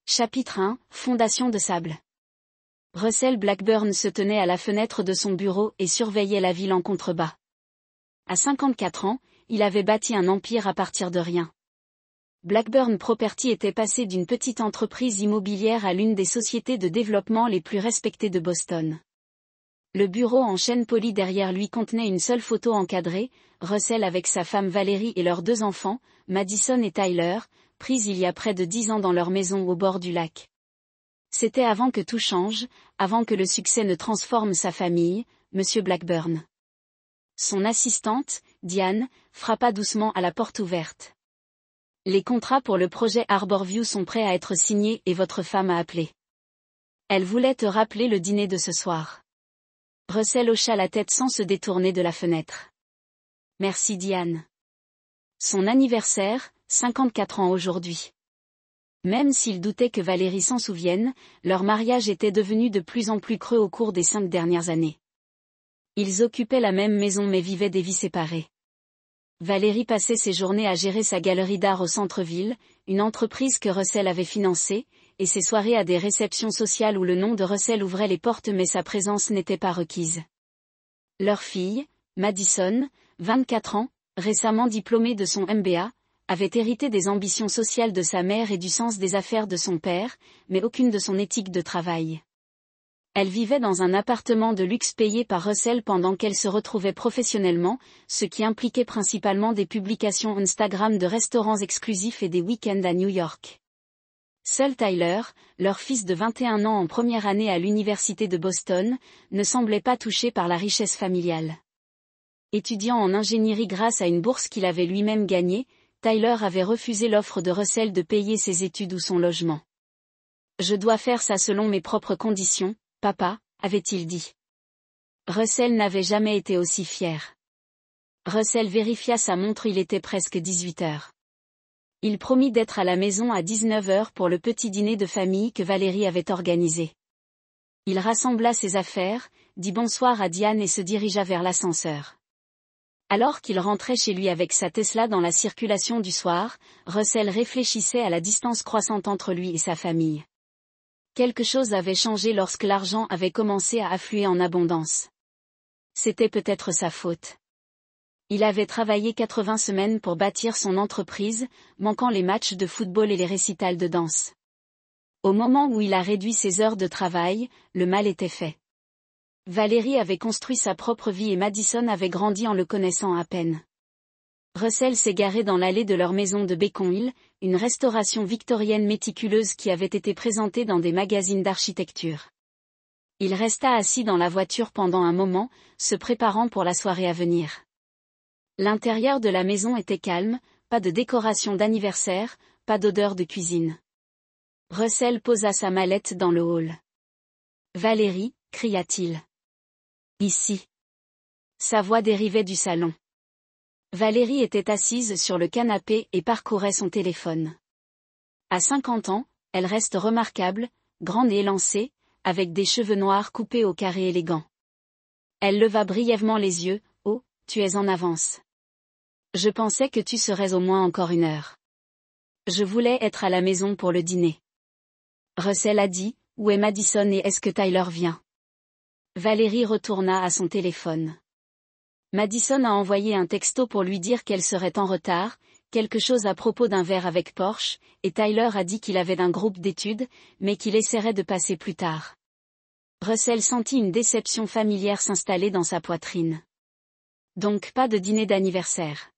Chapitre 1, Fondation de sable. Russell Blackburn se tenait à la fenêtre de son bureau et surveillait la ville en contrebas. À 54 ans, il avait bâti un empire à partir de rien. Blackburn Property était passé d'une petite entreprise immobilière à l'une des sociétés de développement les plus respectées de Boston. Le bureau en chêne poli derrière lui contenait une seule photo encadrée, Russell avec sa femme Valérie et leurs 2 enfants, Madison et Tyler, prise il y a près de 10 ans dans leur maison au bord du lac. C'était avant que tout change, avant que le succès ne transforme sa famille, Monsieur Blackburn. Son assistante, Diane, frappa doucement à la porte ouverte. Les contrats pour le projet Harborview sont prêts à être signés et votre femme a appelé. Elle voulait te rappeler le dîner de ce soir. Russell hocha la tête sans se détourner de la fenêtre. Merci Diane. Son anniversaire, 54 ans aujourd'hui. Même s'il doutait que Valérie s'en souvienne, leur mariage était devenu de plus en plus creux au cours des 5 dernières années. Ils occupaient la même maison mais vivaient des vies séparées. Valérie passait ses journées à gérer sa galerie d'art au centre-ville, une entreprise que Russell avait financée, et ses soirées à des réceptions sociales où le nom de Russell ouvrait les portes mais sa présence n'était pas requise. Leur fille, Madison, 24 ans, récemment diplômée de son MBA, avait hérité des ambitions sociales de sa mère et du sens des affaires de son père, mais aucune de son éthique de travail. Elle vivait dans un appartement de luxe payé par Russell pendant qu'elle se retrouvait professionnellement, ce qui impliquait principalement des publications Instagram de restaurants exclusifs et des week-ends à New York. Seul Tyler, leur fils de 21 ans en première année à l'université de Boston, ne semblait pas touché par la richesse familiale. Étudiant en ingénierie grâce à une bourse qu'il avait lui-même gagnée, Tyler avait refusé l'offre de Russell de payer ses études ou son logement. « Je dois faire ça selon mes propres conditions, papa », avait-il dit. Russell n'avait jamais été aussi fier. Russell vérifia sa montre, il était presque 18 heures. Il promit d'être à la maison à 19 heures pour le petit dîner de famille que Valérie avait organisé. Il rassembla ses affaires, dit bonsoir à Diane et se dirigea vers l'ascenseur. Alors qu'il rentrait chez lui avec sa Tesla dans la circulation du soir, Russell réfléchissait à la distance croissante entre lui et sa famille. Quelque chose avait changé lorsque l'argent avait commencé à affluer en abondance. C'était peut-être sa faute. Il avait travaillé 80 semaines pour bâtir son entreprise, manquant les matchs de football et les récitals de danse. Au moment où il a réduit ses heures de travail, le mal était fait. Valérie avait construit sa propre vie et Madison avait grandi en le connaissant à peine. Russell s'égarait dans l'allée de leur maison de Beacon Hill, une restauration victorienne méticuleuse qui avait été présentée dans des magazines d'architecture. Il resta assis dans la voiture pendant un moment, se préparant pour la soirée à venir. L'intérieur de la maison était calme, pas de décoration d'anniversaire, pas d'odeur de cuisine. Russell posa sa mallette dans le hall. « Valérie », cria-t-il. « Ici. » Sa voix dérivait du salon. Valérie était assise sur le canapé et parcourait son téléphone. À 50 ans, elle reste remarquable, grande et élancée, avec des cheveux noirs coupés au carré élégant. Elle leva brièvement les yeux. « Oh, tu es en avance. Je pensais que tu serais au moins encore 1 heure. Je voulais être à la maison pour le dîner. » Russell a dit, « Où est Madison et est-ce que Tyler vient ?» Valérie retourna à son téléphone. Madison a envoyé un texto pour lui dire qu'elle serait en retard, quelque chose à propos d'un verre avec Porsche, et Tyler a dit qu'il avait un groupe d'études, mais qu'il essaierait de passer plus tard. Russell sentit une déception familière s'installer dans sa poitrine. Donc pas de dîner d'anniversaire.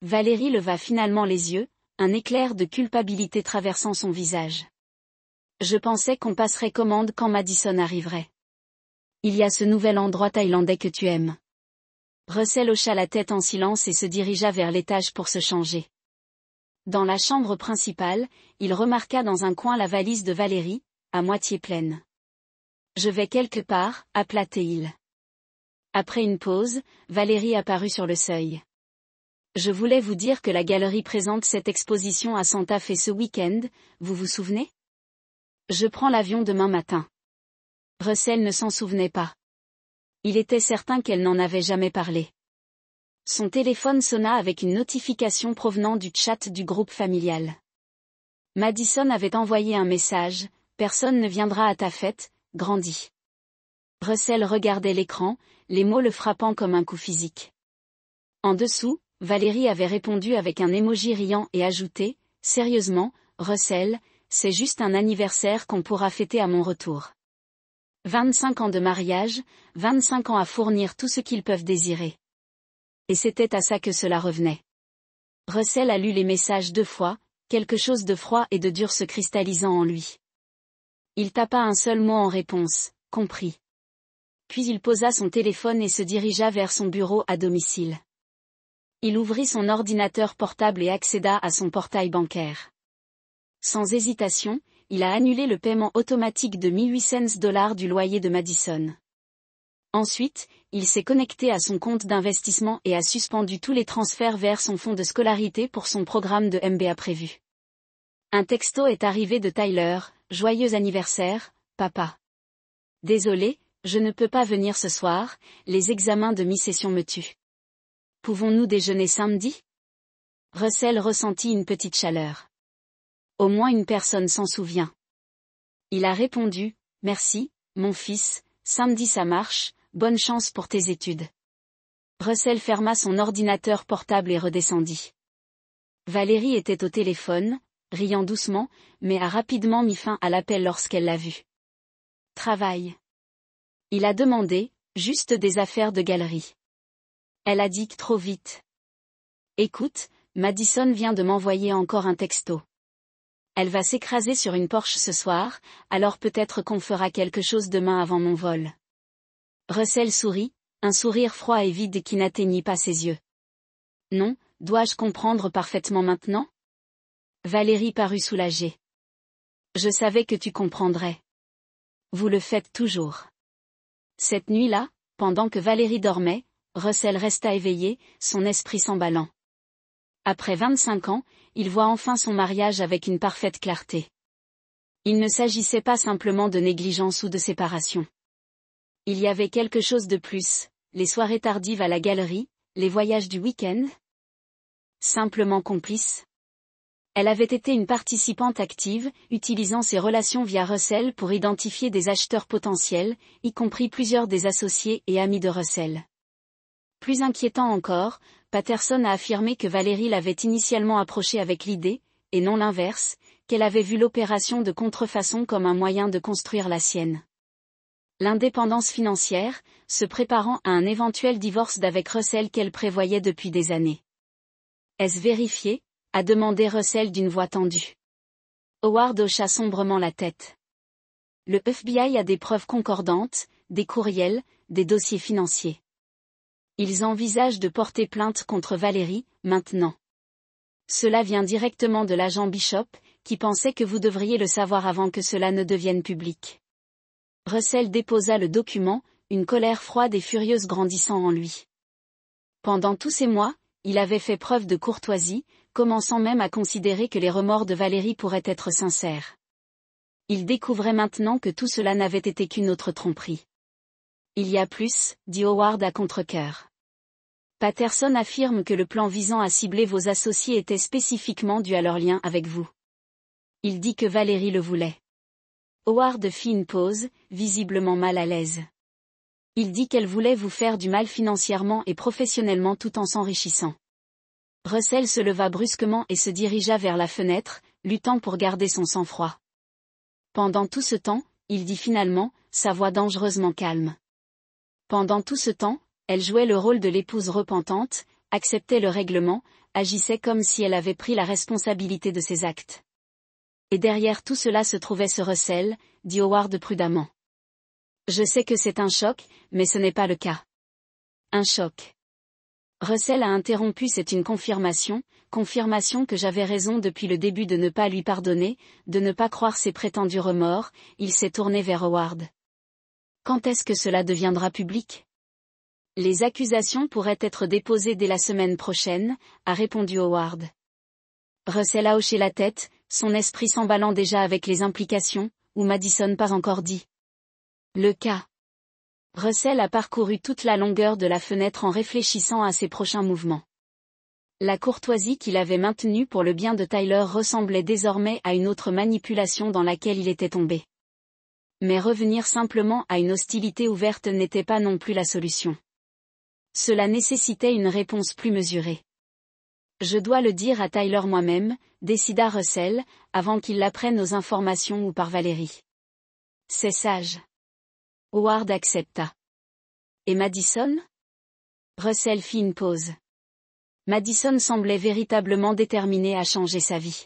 Valérie leva finalement les yeux, un éclair de culpabilité traversant son visage. Je pensais qu'on passerait commande quand Madison arriverait. Il y a ce nouvel endroit thaïlandais que tu aimes. Russell hocha la tête en silence et se dirigea vers l'étage pour se changer. Dans la chambre principale, il remarqua dans un coin la valise de Valérie, à moitié pleine. Je vais quelque part, appela-t-il. Après une pause, Valérie apparut sur le seuil. Je voulais vous dire que la galerie présente cette exposition à Santa Fe ce week-end, vous vous souvenez? Je prends l'avion demain matin. Russell ne s'en souvenait pas. Il était certain qu'elle n'en avait jamais parlé. Son téléphone sonna avec une notification provenant du chat du groupe familial. Madison avait envoyé un message, « Personne ne viendra à ta fête, grandis ». Russell regardait l'écran, les mots le frappant comme un coup physique. En dessous, Valérie avait répondu avec un emoji riant et ajouté, « Sérieusement, Russell, c'est juste un anniversaire qu'on pourra fêter à mon retour. 25 ans de mariage, 25 ans à fournir tout ce qu'ils peuvent désirer. » Et c'était à ça que cela revenait. Russell a lu les messages 2 fois, quelque chose de froid et de dur se cristallisant en lui. Il tapa un seul mot en réponse, « Compris ». Puis il posa son téléphone et se dirigea vers son bureau à domicile. Il ouvrit son ordinateur portable et accéda à son portail bancaire. Sans hésitation, il a annulé le paiement automatique de $1,800 du loyer de Madison. Ensuite, il s'est connecté à son compte d'investissement et a suspendu tous les transferts vers son fonds de scolarité pour son programme de MBA prévu. Un texto est arrivé de Tyler, « Joyeux anniversaire, papa. Désolé, je ne peux pas venir ce soir, les examens de mi-session me tuent. Pouvons-nous déjeuner samedi ?» Russell ressentit une petite chaleur. Au moins une personne s'en souvient. Il a répondu, « Merci, mon fils, samedi ça marche, bonne chance pour tes études. » Russell ferma son ordinateur portable et redescendit. Valérie était au téléphone, riant doucement, mais a rapidement mis fin à l'appel lorsqu'elle l'a vu. « Travail. » Il a demandé, « Juste des affaires de galerie. » Elle a dit trop vite. « Écoute, Madison vient de m'envoyer encore un texto. Elle va s'écraser sur une Porsche ce soir, alors peut-être qu'on fera quelque chose demain avant mon vol. » Russell sourit, un sourire froid et vide qui n'atteignit pas ses yeux. « Non, dois-je comprendre parfaitement maintenant ?» Valérie parut soulagée. « Je savais que tu comprendrais. Vous le faites toujours. » Cette nuit-là, pendant que Valérie dormait, Russell resta éveillé, son esprit s'emballant. Après 25 ans, il voit enfin son mariage avec une parfaite clarté. Il ne s'agissait pas simplement de négligence ou de séparation. Il y avait quelque chose de plus, les soirées tardives à la galerie, les voyages du week-end. Simplement complice. Elle avait été une participante active, utilisant ses relations via Russell pour identifier des acheteurs potentiels, y compris plusieurs des associés et amis de Russell. Plus inquiétant encore, Patterson a affirmé que Valérie l'avait initialement approché avec l'idée, et non l'inverse, qu'elle avait vu l'opération de contrefaçon comme un moyen de construire la sienne. L'indépendance financière, se préparant à un éventuel divorce d'avec Russell qu'elle prévoyait depuis des années. Est-ce vérifié ? A demandé Russell d'une voix tendue. Howard hocha sombrement la tête. Le FBI a des preuves concordantes, des courriels, des dossiers financiers. Ils envisagent de porter plainte contre Valérie, maintenant. Cela vient directement de l'agent Bishop, qui pensait que vous devriez le savoir avant que cela ne devienne public. Russell déposa le document, une colère froide et furieuse grandissant en lui. Pendant tous ces mois, il avait fait preuve de courtoisie, commençant même à considérer que les remords de Valérie pourraient être sincères. Il découvrait maintenant que tout cela n'avait été qu'une autre tromperie. Il y a plus, dit Howard à contre-cœur. Patterson affirme que le plan visant à cibler vos associés était spécifiquement dû à leur lien avec vous. Il dit que Valérie le voulait. Howard fit une pause, visiblement mal à l'aise. Il dit qu'elle voulait vous faire du mal financièrement et professionnellement tout en s'enrichissant. Russell se leva brusquement et se dirigea vers la fenêtre, luttant pour garder son sang-froid. Pendant tout ce temps, il dit finalement, sa voix dangereusement calme. Pendant tout ce temps, elle jouait le rôle de l'épouse repentante, acceptait le règlement, agissait comme si elle avait pris la responsabilité de ses actes. Et derrière tout cela se trouvait ce Russell, dit Howard prudemment. Je sais que c'est un choc, mais ce n'est pas le cas. Un choc. Russell a interrompu. C'est une confirmation que j'avais raison depuis le début de ne pas lui pardonner, de ne pas croire ses prétendus remords. Il s'est tourné vers Howard. Quand est-ce que cela deviendra public ? Les accusations pourraient être déposées dès la semaine prochaine, a répondu Howard. Russell a hoché la tête, son esprit s'emballant déjà avec les implications, ou Madison pas encore dit. Le cas. Russell a parcouru toute la longueur de la fenêtre en réfléchissant à ses prochains mouvements. La courtoisie qu'il avait maintenue pour le bien de Tyler ressemblait désormais à une autre manipulation dans laquelle il était tombé. Mais revenir simplement à une hostilité ouverte n'était pas non plus la solution. Cela nécessitait une réponse plus mesurée. Je dois le dire à Tyler moi-même, décida Russell, avant qu'il l'apprenne aux informations ou par Valérie. C'est sage. Howard accepta. Et Madison? Russell fit une pause. Madison semblait véritablement déterminée à changer sa vie.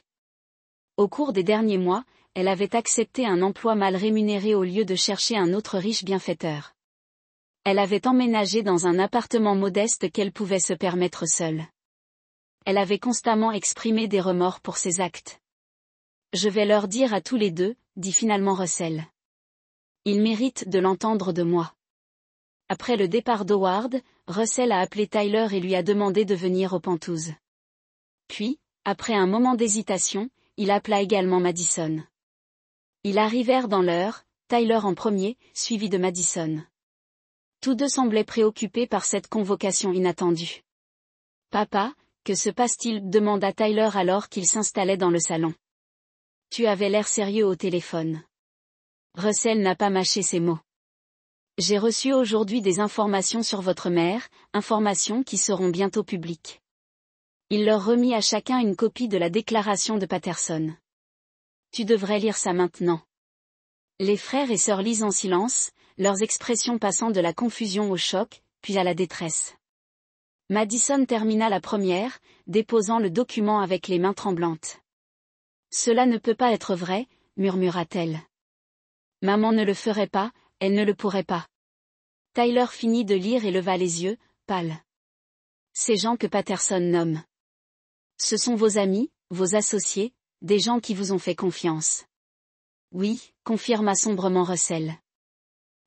Au cours des derniers mois, elle avait accepté un emploi mal rémunéré au lieu de chercher un autre riche bienfaiteur. Elle avait emménagé dans un appartement modeste qu'elle pouvait se permettre seule. Elle avait constamment exprimé des remords pour ses actes. Je vais leur dire à tous les deux, dit finalement Russell. Ils méritent de l'entendre de moi. Après le départ d'Howard, Russell a appelé Tyler et lui a demandé de venir aux Penthouse. Puis, après un moment d'hésitation, il appela également Madison. Ils arrivèrent dans l'heure, Tyler en premier, suivi de Madison. Tous deux semblaient préoccupés par cette convocation inattendue. « Papa, que se passe-t-il » demanda Tyler alors qu'il s'installait dans le salon. « Tu avais l'air sérieux au téléphone. » Russell n'a pas mâché ses mots. J'ai reçu aujourd'hui des informations sur votre mère, informations qui seront bientôt publiques. Il leur remit à chacun une copie de la déclaration de Patterson. Tu devrais lire ça maintenant. Les frères et sœurs lisent en silence, leurs expressions passant de la confusion au choc, puis à la détresse. Madison termina la première, déposant le document avec les mains tremblantes. Cela ne peut pas être vrai, murmura-t-elle. Maman ne le ferait pas, elle ne le pourrait pas. Tyler finit de lire et leva les yeux, pâle. Ces gens que Patterson nomme. Ce sont vos amis, vos associés, des gens qui vous ont fait confiance. Oui, confirma sombrement Russell.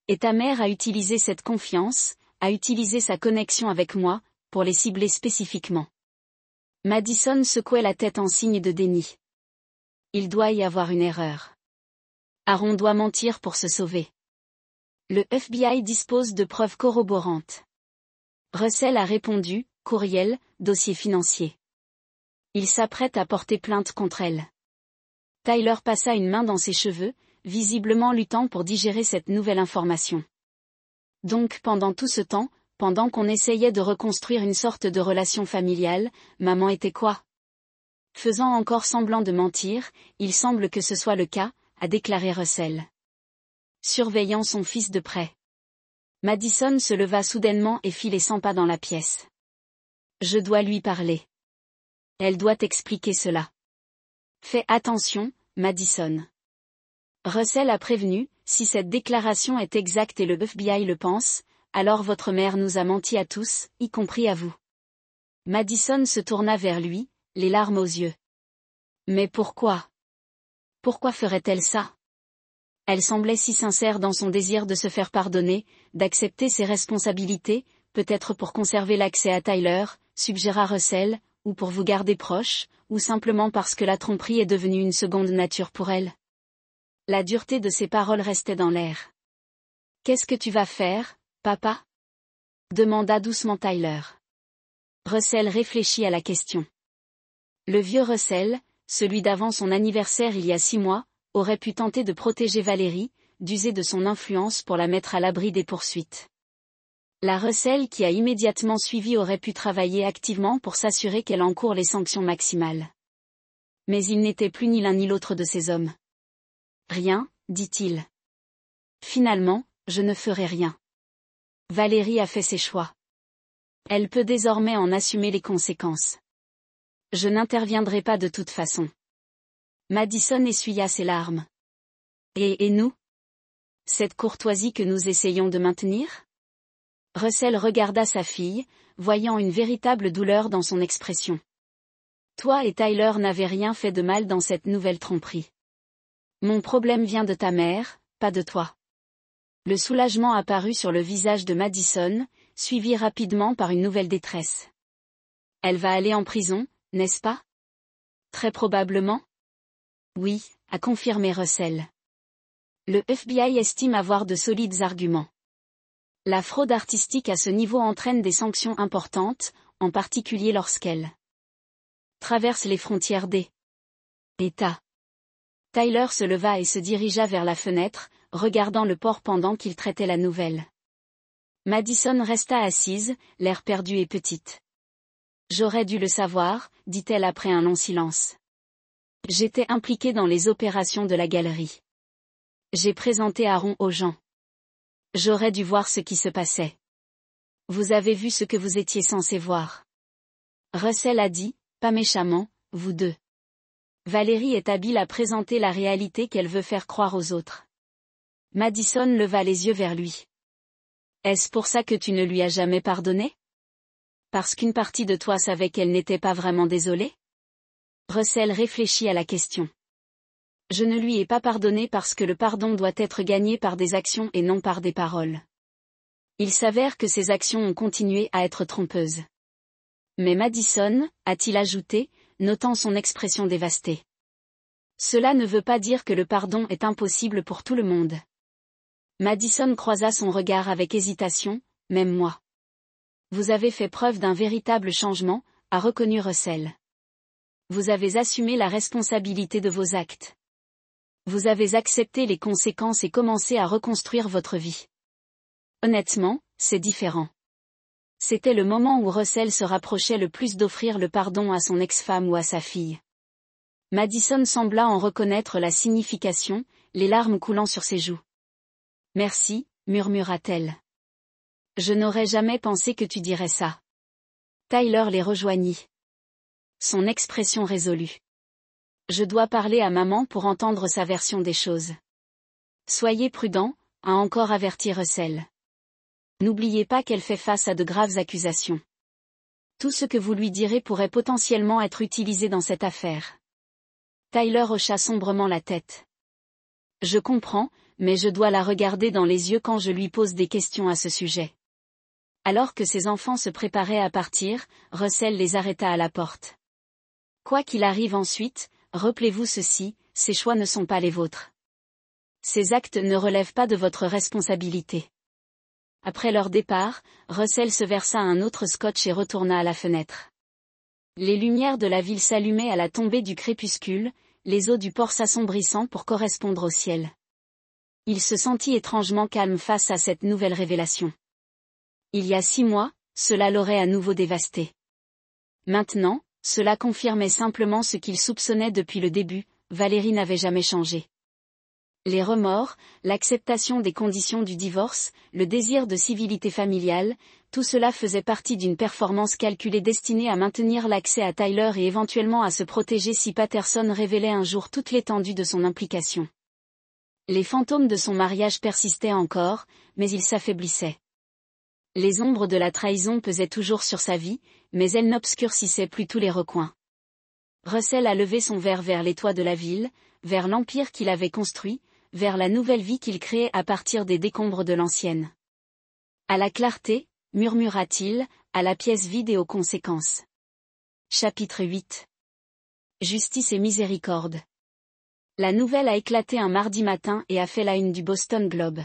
Et ta mère a utilisé cette confiance, a utilisé sa connexion avec moi, pour les cibler spécifiquement. Madison secouait la tête en signe de déni. Il doit y avoir une erreur. Aaron doit mentir pour se sauver. Le FBI dispose de preuves corroborantes. Russell a répondu, courriel, dossier financier. Il s'apprête à porter plainte contre elle. Tyler passa une main dans ses cheveux, visiblement luttant pour digérer cette nouvelle information. Donc pendant tout ce temps, pendant qu'on essayait de reconstruire une sorte de relation familiale, maman était quoi? Faisant encore semblant de mentir, il semble que ce soit le cas, a déclaré Russell. Surveillant son fils de près. Madison se leva soudainement et fit les 100 pas dans la pièce. Je dois lui parler. Elle doit expliquer cela. Fais attention, Madison. Russell a prévenu, si cette déclaration est exacte et le FBI le pense, alors votre mère nous a menti à tous, y compris à vous. Madison se tourna vers lui, les larmes aux yeux. Mais pourquoi? Pourquoi ferait-elle ça? Elle semblait si sincère dans son désir de se faire pardonner, d'accepter ses responsabilités, peut-être pour conserver l'accès à Tyler, suggéra Russell, ou pour vous garder proche, ou simplement parce que la tromperie est devenue une seconde nature pour elle. La dureté de ses paroles restait dans l'air. Qu'est-ce que tu vas faire, papa? Demanda doucement Tyler. Russell réfléchit à la question. Le vieux Russell, celui d'avant son anniversaire il y a 6 mois, aurait pu tenter de protéger Valérie, d'user de son influence pour la mettre à l'abri des poursuites. La Russell qui a immédiatement suivi aurait pu travailler activement pour s'assurer qu'elle encourt les sanctions maximales. Mais il n'était plus ni l'un ni l'autre de ces hommes. Rien, dit-il. Finalement, je ne ferai rien. Valérie a fait ses choix. Elle peut désormais en assumer les conséquences. Je n'interviendrai pas de toute façon. Madison essuya ses larmes. Et nous? Cette courtoisie que nous essayons de maintenir? Russell regarda sa fille, voyant une véritable douleur dans son expression. Toi et Tyler n'avez rien fait de mal dans cette nouvelle tromperie. Mon problème vient de ta mère, pas de toi. Le soulagement apparut sur le visage de Madison, suivi rapidement par une nouvelle détresse. Elle va aller en prison, n'est-ce pas? Très probablement. Oui, a confirmé Russell. Le FBI estime avoir de solides arguments. La fraude artistique à ce niveau entraîne des sanctions importantes, en particulier lorsqu'elle traverse les frontières des États. Tyler se leva et se dirigea vers la fenêtre, regardant le port pendant qu'il traitait la nouvelle. Madison resta assise, l'air perdu et petite. J'aurais dû le savoir, dit-elle après un long silence. J'étais impliquée dans les opérations de la galerie. J'ai présenté Aaron aux gens. J'aurais dû voir ce qui se passait. Vous avez vu ce que vous étiez censé voir. Russell a dit, pas méchamment, vous deux. Valérie est habile à présenter la réalité qu'elle veut faire croire aux autres. Madison leva les yeux vers lui. Est-ce pour ça que tu ne lui as jamais pardonné? Parce qu'une partie de toi savait qu'elle n'était pas vraiment désolée? Russell réfléchit à la question. Je ne lui ai pas pardonné parce que le pardon doit être gagné par des actions et non par des paroles. Il s'avère que ces actions ont continué à être trompeuses. Mais Madison, a-t-il ajouté, notant son expression dévastée. Cela ne veut pas dire que le pardon est impossible pour tout le monde. Madison croisa son regard avec hésitation, même moi. Vous avez fait preuve d'un véritable changement, a reconnu Russell. Vous avez assumé la responsabilité de vos actes. Vous avez accepté les conséquences et commencé à reconstruire votre vie. Honnêtement, c'est différent. C'était le moment où Russell se rapprochait le plus d'offrir le pardon à son ex-femme ou à sa fille. Madison sembla en reconnaître la signification, les larmes coulant sur ses joues. Merci, murmura-t-elle. Je n'aurais jamais pensé que tu dirais ça. Tyler les rejoignit. Son expression résolue. Je dois parler à maman pour entendre sa version des choses. Soyez prudent, a encore averti Russell. N'oubliez pas qu'elle fait face à de graves accusations. Tout ce que vous lui direz pourrait potentiellement être utilisé dans cette affaire. Tyler hocha sombrement la tête. Je comprends, mais je dois la regarder dans les yeux quand je lui pose des questions à ce sujet. Alors que ses enfants se préparaient à partir, Russell les arrêta à la porte. Quoi qu'il arrive ensuite, rappelez-vous ceci, ces choix ne sont pas les vôtres. Ces actes ne relèvent pas de votre responsabilité. Après leur départ, Russell se versa un autre scotch et retourna à la fenêtre. Les lumières de la ville s'allumaient à la tombée du crépuscule, les eaux du port s'assombrissant pour correspondre au ciel. Il se sentit étrangement calme face à cette nouvelle révélation. Il y a 6 mois, cela l'aurait à nouveau dévasté. Maintenant, cela confirmait simplement ce qu'il soupçonnait depuis le début, Valérie n'avait jamais changé. Les remords, l'acceptation des conditions du divorce, le désir de civilité familiale, tout cela faisait partie d'une performance calculée destinée à maintenir l'accès à Tyler et éventuellement à se protéger si Patterson révélait un jour toute l'étendue de son implication. Les fantômes de son mariage persistaient encore, mais ils s'affaiblissaient. Les ombres de la trahison pesaient toujours sur sa vie, mais elles n'obscurcissaient plus tous les recoins. Russell a levé son verre vers les toits de la ville, vers l'empire qu'il avait construit, vers la nouvelle vie qu'il créait à partir des décombres de l'ancienne. À la clarté, murmura-t-il, à la pièce vide et aux conséquences. Chapitre 8. Justice et miséricorde. La nouvelle a éclaté un mardi matin et a fait la une du Boston Globe.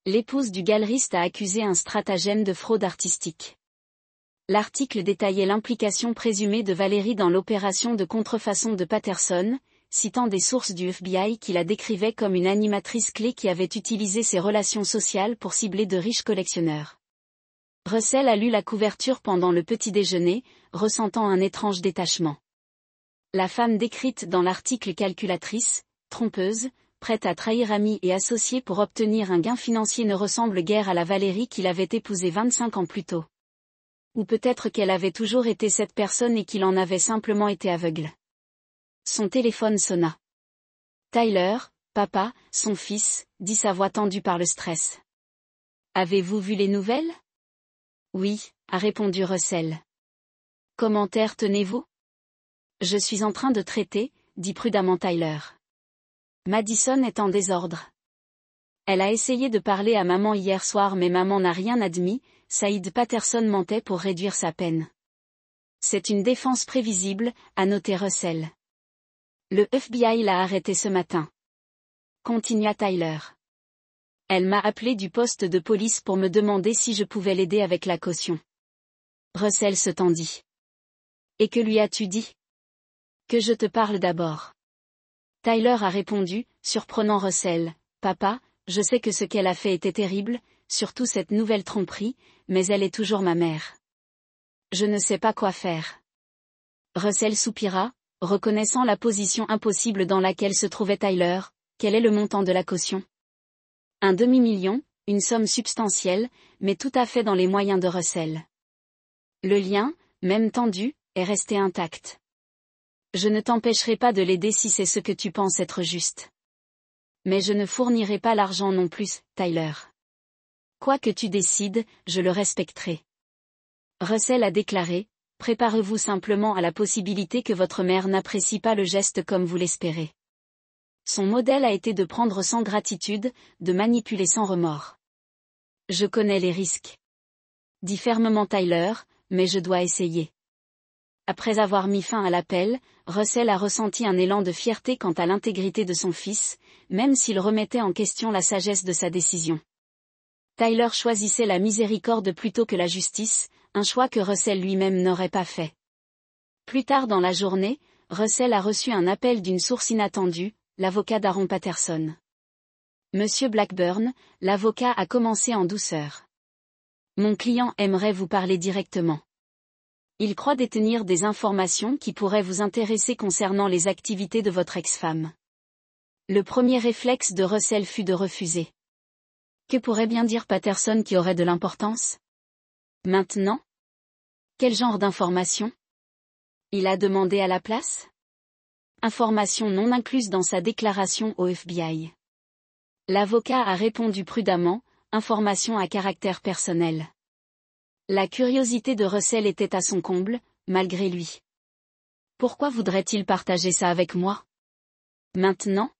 L'épouse du galeriste a accusé un stratagème de fraude artistique. L'article détaillait l'implication présumée de Valérie dans l'opération de contrefaçon de Patterson, citant des sources du FBI qui la décrivaient comme une animatrice clé qui avait utilisé ses relations sociales pour cibler de riches collectionneurs. Russell a lu la couverture pendant le petit déjeuner, ressentant un étrange détachement. La femme décrite dans l'article calculatrice, trompeuse, prête à trahir amis et associés pour obtenir un gain financier ne ressemble guère à la Valérie qu'il avait épousée 25 ans plus tôt. Ou peut-être qu'elle avait toujours été cette personne et qu'il en avait simplement été aveugle. Son téléphone sonna. Tyler, papa, son fils, dit sa voix tendue par le stress. Avez-vous vu les nouvelles? Oui, a répondu Russell. Commentaire tenez-vous? Je suis en train de traiter, dit prudemment Tyler. Madison est en désordre. Elle a essayé de parler à maman hier soir mais maman n'a rien admis, Saïd Patterson mentait pour réduire sa peine. C'est une défense prévisible, a noté Russell. Le FBI l'a arrêté ce matin. Continua Tyler. Elle m'a appelé du poste de police pour me demander si je pouvais l'aider avec la caution. Russell se tendit. Et que lui as-tu dit? Que je te parle d'abord. Tyler a répondu, surprenant Russell. Papa, je sais que ce qu'elle a fait était terrible, surtout cette nouvelle tromperie, mais elle est toujours ma mère. Je ne sais pas quoi faire. Russell soupira, reconnaissant la position impossible dans laquelle se trouvait Tyler. Quel est le montant de la caution? Un demi-million, une somme substantielle, mais tout à fait dans les moyens de Russell. Le lien, même tendu, est resté intact. Je ne t'empêcherai pas de l'aider si c'est ce que tu penses être juste. Mais je ne fournirai pas l'argent non plus, Tyler. Quoi que tu décides, je le respecterai. Russell a déclaré, préparez-vous simplement à la possibilité que votre mère n'apprécie pas le geste comme vous l'espérez. Son modèle a été de prendre sans gratitude, de manipuler sans remords. Je connais les risques. Dit fermement Tyler, mais je dois essayer. Après avoir mis fin à l'appel, Russell a ressenti un élan de fierté quant à l'intégrité de son fils, même s'il remettait en question la sagesse de sa décision. Tyler choisissait la miséricorde plutôt que la justice, un choix que Russell lui-même n'aurait pas fait. Plus tard dans la journée, Russell a reçu un appel d'une source inattendue, l'avocat d'Aaron Patterson. Monsieur Blackburn, l'avocat a commencé en douceur. Mon client aimerait vous parler directement. Il croit détenir des informations qui pourraient vous intéresser concernant les activités de votre ex-femme. Le premier réflexe de Russell fut de refuser. Que pourrait bien dire Patterson qui aurait de l'importance? Maintenant? Quel genre d'informations? Il a demandé à la place? Informations non incluses dans sa déclaration au FBI. L'avocat a répondu prudemment, informations à caractère personnel. La curiosité de Russell était à son comble, malgré lui. Pourquoi voudrait-il partager ça avec moi? Maintenant?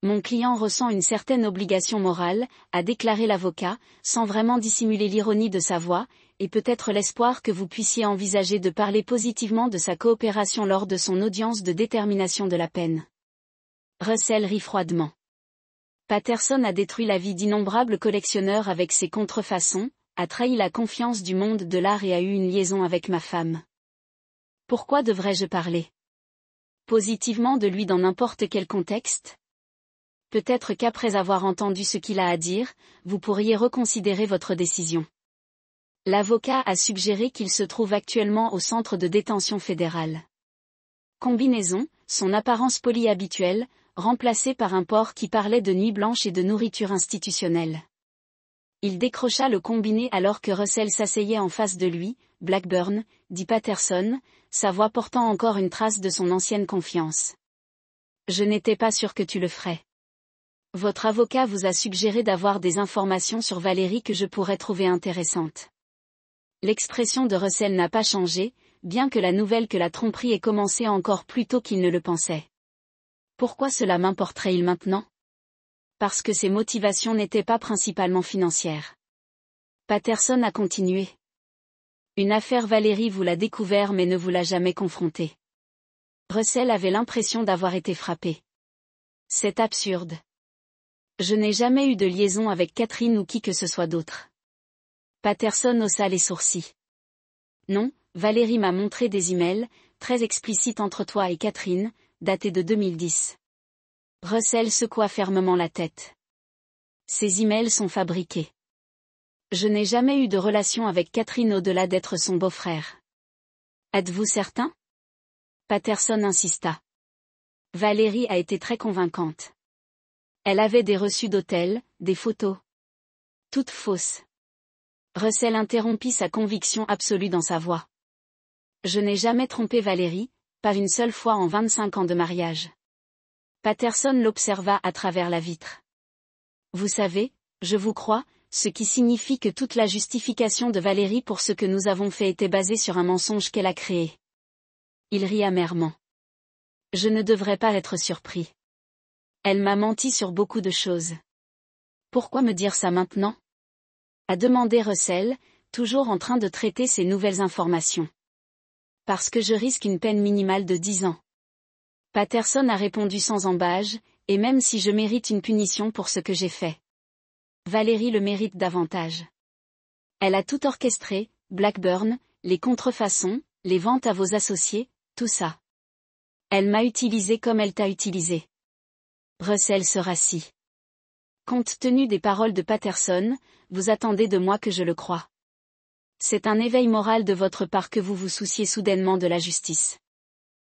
Mon client ressent une certaine obligation morale, a déclaré l'avocat, sans vraiment dissimuler l'ironie de sa voix, et peut-être l'espoir que vous puissiez envisager de parler positivement de sa coopération lors de son audience de détermination de la peine. Russell rit froidement. Patterson a détruit la vie d'innombrables collectionneurs avec ses contrefaçons, a trahi la confiance du monde de l'art et a eu une liaison avec ma femme. Pourquoi devrais-je parler positivement de lui dans n'importe quel contexte? Peut-être qu'après avoir entendu ce qu'il a à dire, vous pourriez reconsidérer votre décision. L'avocat a suggéré qu'il se trouve actuellement au centre de détention fédéral. Combinaison, son apparence polie habituelle, remplacée par un port qui parlait de nuit blanche et de nourriture institutionnelle. Il décrocha le combiné alors que Russell s'asseyait en face de lui. Blackburn, dit Patterson, sa voix portant encore une trace de son ancienne confiance. Je n'étais pas sûr que tu le ferais. Votre avocat vous a suggéré d'avoir des informations sur Valérie que je pourrais trouver intéressantes. L'expression de Russell n'a pas changé, bien que la nouvelle que la tromperie ait commencé encore plus tôt qu'il ne le pensait. Pourquoi cela m'importerait-il maintenant? Parce que ses motivations n'étaient pas principalement financières. Patterson a continué. Une affaire Valérie vous l'a découvert mais ne vous l'a jamais confronté. Russell avait l'impression d'avoir été frappé. C'est absurde. Je n'ai jamais eu de liaison avec Catherine ou qui que ce soit d'autre. Patterson haussa les sourcils. Non, Valérie m'a montré des emails, très explicites entre toi et Catherine, datés de 2010. Russell secoua fermement la tête. Ces emails sont fabriqués. Je n'ai jamais eu de relation avec Catherine au-delà d'être son beau-frère. Êtes-vous certain? Patterson insista. Valérie a été très convaincante. Elle avait des reçus d'hôtel, des photos. Toutes fausses. Russell interrompit sa conviction absolue dans sa voix. Je n'ai jamais trompé Valérie, pas une seule fois en 25 ans de mariage. Patterson l'observa à travers la vitre. Vous savez, je vous crois, ce qui signifie que toute la justification de Valérie pour ce que nous avons fait était basée sur un mensonge qu'elle a créé. Il rit amèrement. Je ne devrais pas être surpris. Elle m'a menti sur beaucoup de choses. Pourquoi me dire ça maintenant? A demandé Russell, toujours en train de traiter ces nouvelles informations. Parce que je risque une peine minimale de 10 ans. Patterson a répondu sans ambages, et même si je mérite une punition pour ce que j'ai fait. Valérie le mérite davantage. Elle a tout orchestré, Blackburn, les contrefaçons, Les ventes à vos associés, tout ça. Elle m'a utilisé comme elle t'a utilisé. Russell se rassit. Compte tenu des paroles de Patterson, vous attendez de moi que je le croie. C'est un éveil moral de votre part que vous vous souciez soudainement de la justice.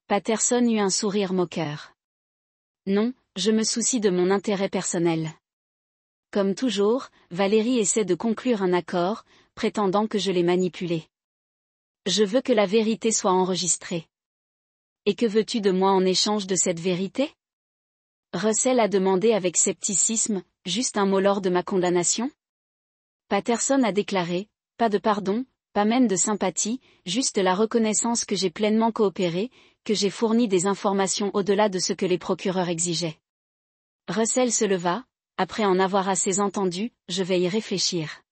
Patterson eut un sourire moqueur. Non, je me soucie de mon intérêt personnel. Comme toujours, Valérie essaie de conclure un accord, prétendant que je l'ai manipulé. Je veux que la vérité soit enregistrée. Et que veux-tu de moi en échange de cette vérité? Russell a demandé avec scepticisme, juste un mot lors de ma condamnation? Patterson a déclaré, pas de pardon, pas même de sympathie, juste la reconnaissance que j'ai pleinement coopéré, que j'ai fourni des informations au-delà de ce que les procureurs exigeaient. Russell se leva, après en avoir assez entendu, je vais y réfléchir.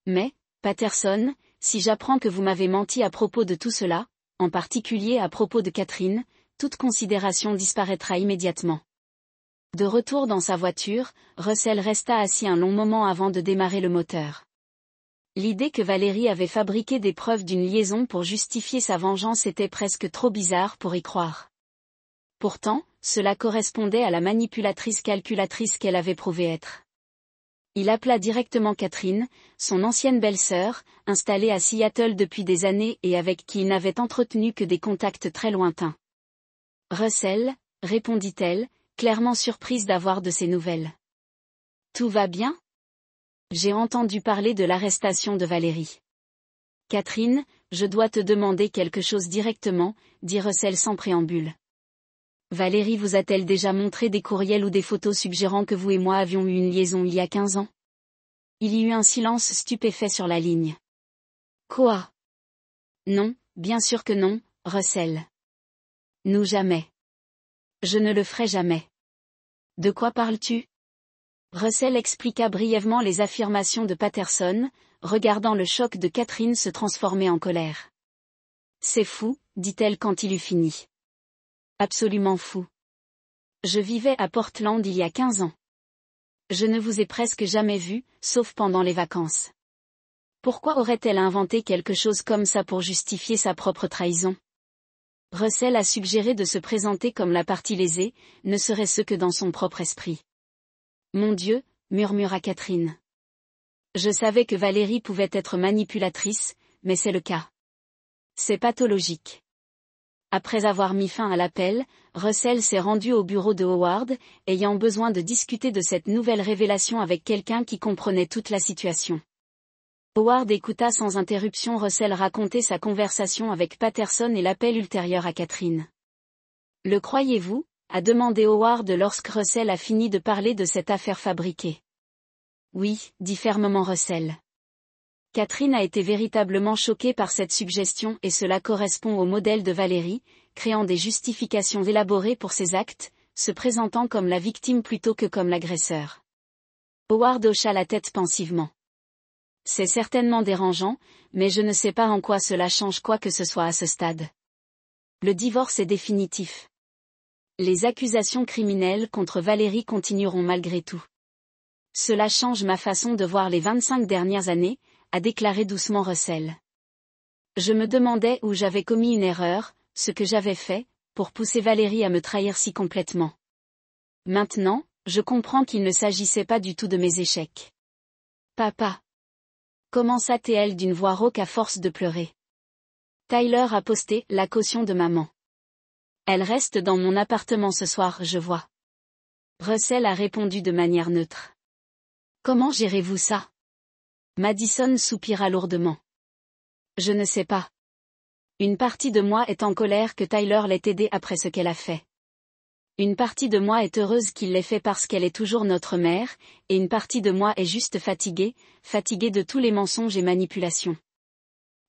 Mais, Patterson, si j'apprends que vous m'avez menti à propos de tout cela, en particulier à propos de Catherine, toute considération disparaîtra immédiatement. De retour dans sa voiture, Russell resta assis un long moment avant de démarrer le moteur. L'idée que Valérie avait fabriqué des preuves d'une liaison pour justifier sa vengeance était presque trop bizarre pour y croire. Pourtant, cela correspondait à la manipulatrice calculatrice qu'elle avait prouvé être. Il appela directement Catherine, son ancienne belle-sœur, installée à Seattle depuis des années et avec qui il n'avait entretenu que des contacts très lointains. « Russell » répondit-elle, clairement surprise d'avoir de ses nouvelles. « Tout va bien ? J'ai entendu parler de l'arrestation de Valérie. »« Catherine, je dois te demander quelque chose directement, » dit Russell sans préambule. « Valérie vous a-t-elle déjà montré des courriels ou des photos suggérant que vous et moi avions eu une liaison il y a 15 ans ?» Il y eut un silence stupéfait sur la ligne. « Quoi ? Non, bien sûr que non, Russell. Nous jamais. Je ne le ferai jamais. De quoi parles-tu ? » Russell expliqua brièvement les affirmations de Patterson, regardant le choc de Catherine se transformer en colère. « C'est fou, dit-elle quand il eut fini. Absolument fou. Je vivais à Portland il y a 15 ans. Je ne vous ai presque jamais vu, sauf pendant les vacances. Pourquoi aurait-elle inventé quelque chose comme ça pour justifier sa propre trahison ? Russell a suggéré de se présenter comme la partie lésée, ne serait-ce que dans son propre esprit. Mon Dieu, murmura Catherine. Je savais que Valérie pouvait être manipulatrice, mais c'est le cas. C'est pathologique. Après avoir mis fin à l'appel, Russell s'est rendu au bureau de Howard, ayant besoin de discuter de cette nouvelle révélation avec quelqu'un qui comprenait toute la situation. Howard écouta sans interruption Russell raconter sa conversation avec Patterson et l'appel ultérieur à Catherine. « Le croyez-vous » a demandé Howard lorsque Russell a fini de parler de cette affaire fabriquée. « Oui » dit fermement Russell. Catherine a été véritablement choquée par cette suggestion et cela correspond au modèle de Valérie, créant des justifications élaborées pour ses actes, se présentant comme la victime plutôt que comme l'agresseur. Howard hocha la tête pensivement. C'est certainement dérangeant, mais je ne sais pas en quoi cela change quoi que ce soit à ce stade. Le divorce est définitif. Les accusations criminelles contre Valérie continueront malgré tout. Cela change ma façon de voir les 25 dernières années, a déclaré doucement Russell. Je me demandais où j'avais commis une erreur, ce que j'avais fait, pour pousser Valérie à me trahir si complètement. Maintenant, je comprends qu'il ne s'agissait pas du tout de mes échecs. Papa. Commença-t-elle d'une voix rauque à force de pleurer. Tyler a posté la caution de maman. Elle reste dans mon appartement ce soir, je vois. Russell a répondu de manière neutre. Comment gérez-vous ça ? Madison soupira lourdement. Je ne sais pas. Une partie de moi est en colère que Tyler l'ait aidée après ce qu'elle a fait. Une partie de moi est heureuse qu'il l'ait fait parce qu'elle est toujours notre mère, et une partie de moi est juste fatiguée de tous les mensonges et manipulations.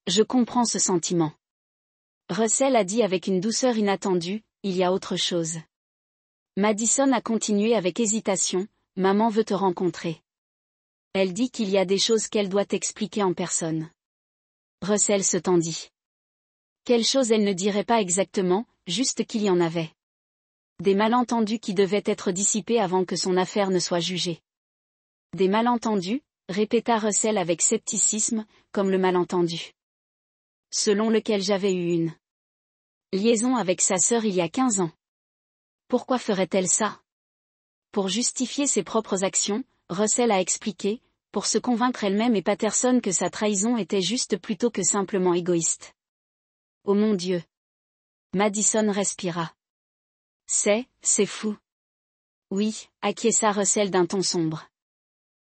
Je comprends ce sentiment. Russell a dit avec une douceur inattendue, il y a autre chose. Madison a continué avec hésitation, maman veut te rencontrer. Elle dit qu'il y a des choses qu'elle doit expliquer en personne. Russell se tendit. Quelles choses elle ne dirait pas exactement, juste qu'il y en avait. Des malentendus qui devaient être dissipés avant que son affaire ne soit jugée. Des malentendus, répéta Russell avec scepticisme, comme le malentendu. selon lequel j'avais eu une liaison avec sa sœur il y a 15 ans. Pourquoi ferait-elle ça? Pour justifier ses propres actions, Russell a expliqué, pour se convaincre elle-même et Patterson que sa trahison était juste plutôt que simplement égoïste. Oh mon Dieu! Madison respira. C'est fou. Oui, acquiesça Russell d'un ton sombre.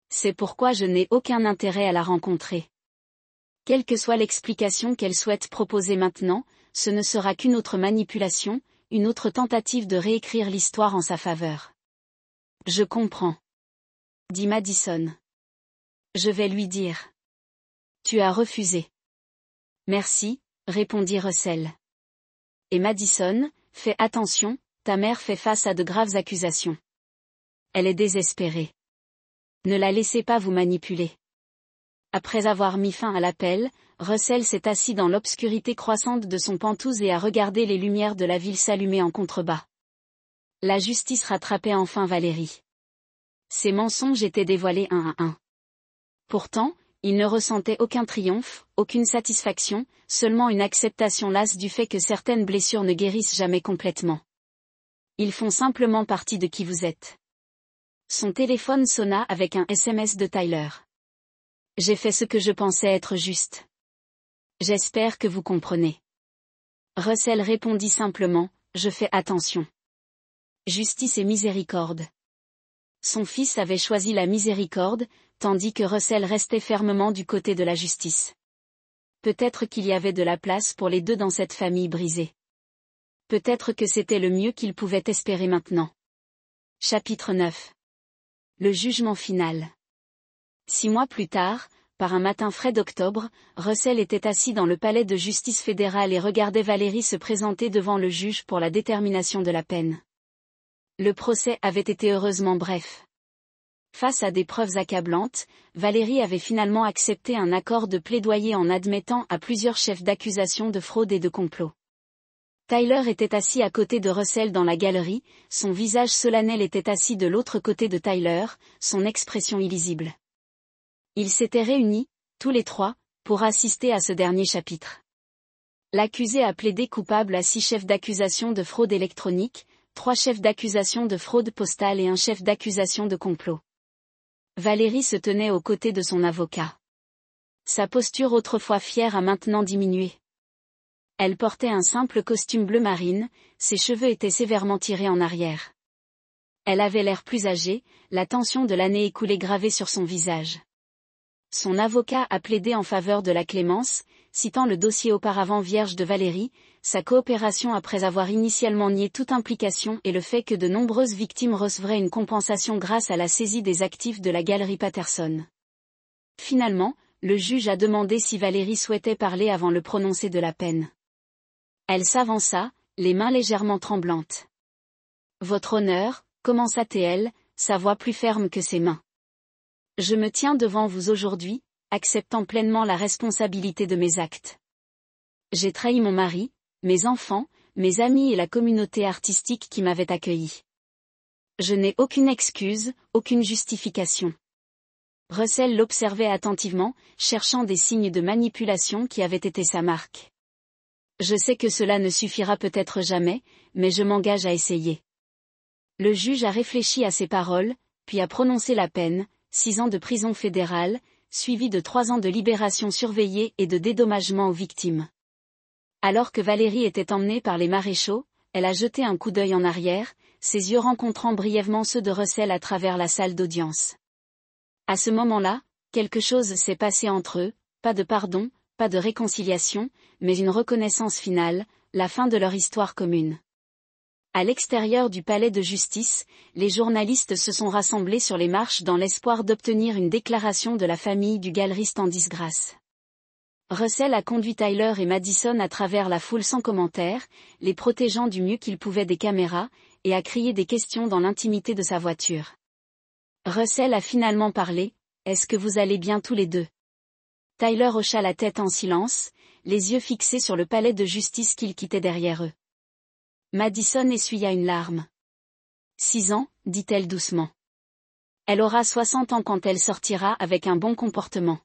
C'est pourquoi je n'ai aucun intérêt à la rencontrer. Quelle que soit l'explication qu'elle souhaite proposer maintenant, ce ne sera qu'une autre manipulation, une autre tentative de réécrire l'histoire en sa faveur. Je comprends. Dit Madison. Je vais lui dire. Tu as refusé. Merci, répondit Russell. Et Madison, fais attention, ta mère fait face à de graves accusations. Elle est désespérée. Ne la laissez pas vous manipuler. Après avoir mis fin à l'appel, Russell s'est assis dans l'obscurité croissante de son penthouse et a regardé les lumières de la ville s'allumer en contrebas. La justice rattrapait enfin Valérie. Ses mensonges étaient dévoilés un à un. Pourtant, il ne ressentait aucun triomphe, aucune satisfaction, seulement une acceptation lasse du fait que certaines blessures ne guérissent jamais complètement. Ils font simplement partie de qui vous êtes. Son téléphone sonna avec un SMS de Tyler. J'ai fait ce que je pensais être juste. J'espère que vous comprenez. Russell répondit simplement, je fais attention. Justice et miséricorde. Son fils avait choisi la miséricorde, tandis que Russell restait fermement du côté de la justice. Peut-être qu'il y avait de la place pour les deux dans cette famille brisée. Peut-être que c'était le mieux qu'il pouvait espérer maintenant. Chapitre 9. Le jugement final. 6 mois plus tard, par un matin frais d'octobre, Russell était assis dans le palais de justice fédérale et regardait Valérie se présenter devant le juge pour la détermination de la peine. Le procès avait été heureusement bref. Face à des preuves accablantes, Valérie avait finalement accepté un accord de plaidoyer en admettant à plusieurs chefs d'accusation de fraude et de complot. Tyler était assis à côté de Russell dans la galerie, son visage solennel était assis de l'autre côté de Tyler, son expression illisible. Ils s'étaient réunis, tous les trois, pour assister à ce dernier chapitre. L'accusé a plaidé coupable à 6 chefs d'accusation de fraude électronique, 3 chefs d'accusation de fraude postale et un chef d'accusation de complot. Valérie se tenait aux côtés de son avocat. Sa posture autrefois fière a maintenant diminué. Elle portait un simple costume bleu marine, ses cheveux étaient sévèrement tirés en arrière. Elle avait l'air plus âgée, la tension de l'année écoulée gravée sur son visage. Son avocat a plaidé en faveur de la clémence, citant le dossier auparavant vierge de Valérie, sa coopération après avoir initialement nié toute implication et le fait que de nombreuses victimes recevraient une compensation grâce à la saisie des actifs de la galerie Patterson. Finalement, le juge a demandé si Valérie souhaitait parler avant le prononcé de la peine. Elle s'avança, les mains légèrement tremblantes. « Votre honneur », commença-t-elle, sa voix plus ferme que ses mains. Je me tiens devant vous aujourd'hui, acceptant pleinement la responsabilité de mes actes. J'ai trahi mon mari, mes enfants, mes amis et la communauté artistique qui m'avait accueilli. Je n'ai aucune excuse, aucune justification. Russell l'observait attentivement, cherchant des signes de manipulation qui avaient été sa marque. Je sais que cela ne suffira peut-être jamais, mais je m'engage à essayer. Le juge a réfléchi à ces paroles, puis a prononcé la peine, 6 ans de prison fédérale, suivi de 3 ans de libération surveillée et de dédommagement aux victimes. Alors que Valérie était emmenée par les maréchaux, elle a jeté un coup d'œil en arrière, ses yeux rencontrant brièvement ceux de Russell à travers la salle d'audience. À ce moment-là, quelque chose s'est passé entre eux, pas de pardon, pas de réconciliation, mais une reconnaissance finale, la fin de leur histoire commune. À l'extérieur du palais de justice, les journalistes se sont rassemblés sur les marches dans l'espoir d'obtenir une déclaration de la famille du galeriste en disgrâce. Russell a conduit Tyler et Madison à travers la foule sans commentaire, les protégeant du mieux qu'il pouvait des caméras, et a crié des questions dans l'intimité de sa voiture. Russell a finalement parlé, « Est-ce que vous allez bien tous les deux ?» Tyler hocha la tête en silence, les yeux fixés sur le palais de justice qu'il quittait derrière eux. Madison essuya une larme. 6 ans, dit-elle doucement. Elle aura 60 ans quand elle sortira avec un bon comportement.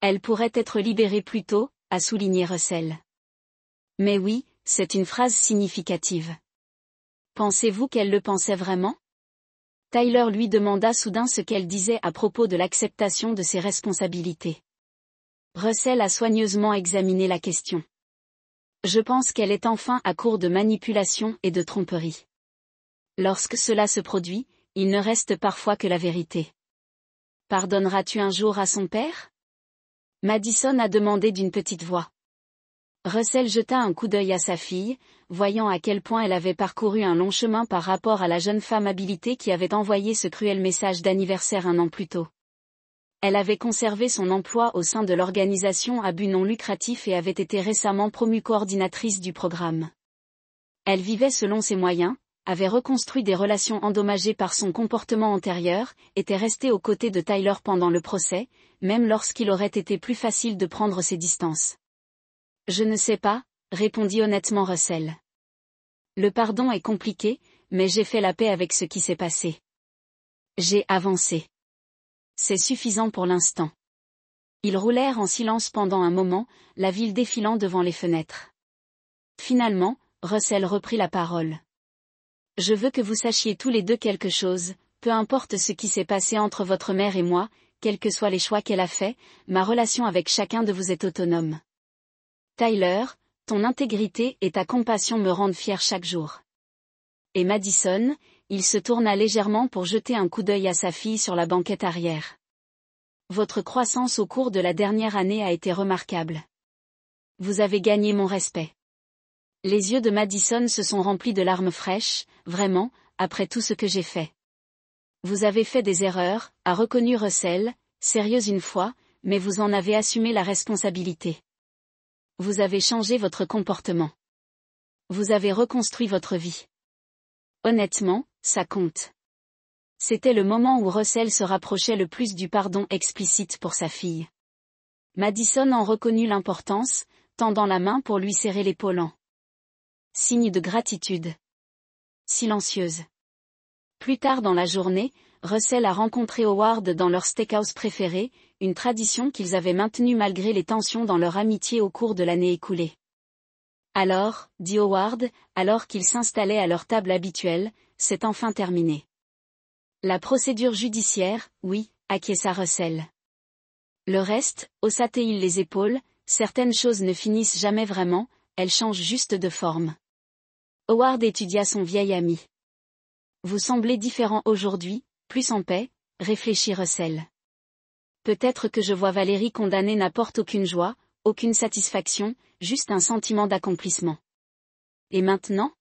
Elle pourrait être libérée plus tôt, a souligné Russell. Mais oui, c'est une phrase significative. Pensez-vous qu'elle le pensait vraiment? Tyler lui demanda soudain ce qu'elle disait à propos de l'acceptation de ses responsabilités. Russell a soigneusement examiné la question. Je pense qu'elle est enfin à court de manipulation et de tromperie. Lorsque cela se produit, il ne reste parfois que la vérité. Pardonneras-tu un jour à son père? Madison a demandé d'une petite voix. Russell jeta un coup d'œil à sa fille, voyant à quel point elle avait parcouru un long chemin par rapport à la jeune femme habilitée qui avait envoyé ce cruel message d'anniversaire un an plus tôt. Elle avait conservé son emploi au sein de l'organisation à but non lucratif et avait été récemment promue coordinatrice du programme. Elle vivait selon ses moyens, avait reconstruit des relations endommagées par son comportement antérieur, était restée aux côtés de Tyler pendant le procès, même lorsqu'il aurait été plus facile de prendre ses distances. Je ne sais pas, répondit honnêtement Russell. Le pardon est compliqué, mais j'ai fait la paix avec ce qui s'est passé. J'ai avancé. C'est suffisant pour l'instant. Ils roulèrent en silence pendant un moment, la ville défilant devant les fenêtres. Finalement, Russell reprit la parole. Je veux que vous sachiez tous les deux quelque chose, peu importe ce qui s'est passé entre votre mère et moi, quels que soient les choix qu'elle a faits, ma relation avec chacun de vous est autonome. Tyler, ton intégrité et ta compassion me rendent fier chaque jour. Et Madison, il se tourna légèrement pour jeter un coup d'œil à sa fille sur la banquette arrière. Votre croissance au cours de la dernière année a été remarquable. Vous avez gagné mon respect. Les yeux de Madison se sont remplis de larmes fraîches, vraiment, après tout ce que j'ai fait. Vous avez fait des erreurs, a reconnu Russell, sérieuse une fois, mais vous en avez assumé la responsabilité. Vous avez changé votre comportement. Vous avez reconstruit votre vie. Honnêtement, ça compte. C'était le moment où Russell se rapprochait le plus du pardon explicite pour sa fille. Madison en reconnut l'importance, tendant la main pour lui serrer l'épaule en signe de gratitude. Silencieuse. Plus tard dans la journée, Russell a rencontré Howard dans leur steakhouse préféré, une tradition qu'ils avaient maintenue malgré les tensions dans leur amitié au cours de l'année écoulée. Alors, dit Howard, alors qu'ils s'installaient à leur table habituelle, c'est enfin terminé. La procédure judiciaire, oui, acquiesça Russell. Le reste, haussa-t-il les épaules, certaines choses ne finissent jamais vraiment, elles changent juste de forme. Howard étudia son vieil ami. Vous semblez différent aujourd'hui, plus en paix, réfléchit Russell. Peut-être que je vois Valérie condamnée n'apporte aucune joie, aucune satisfaction, juste un sentiment d'accomplissement. Et maintenant?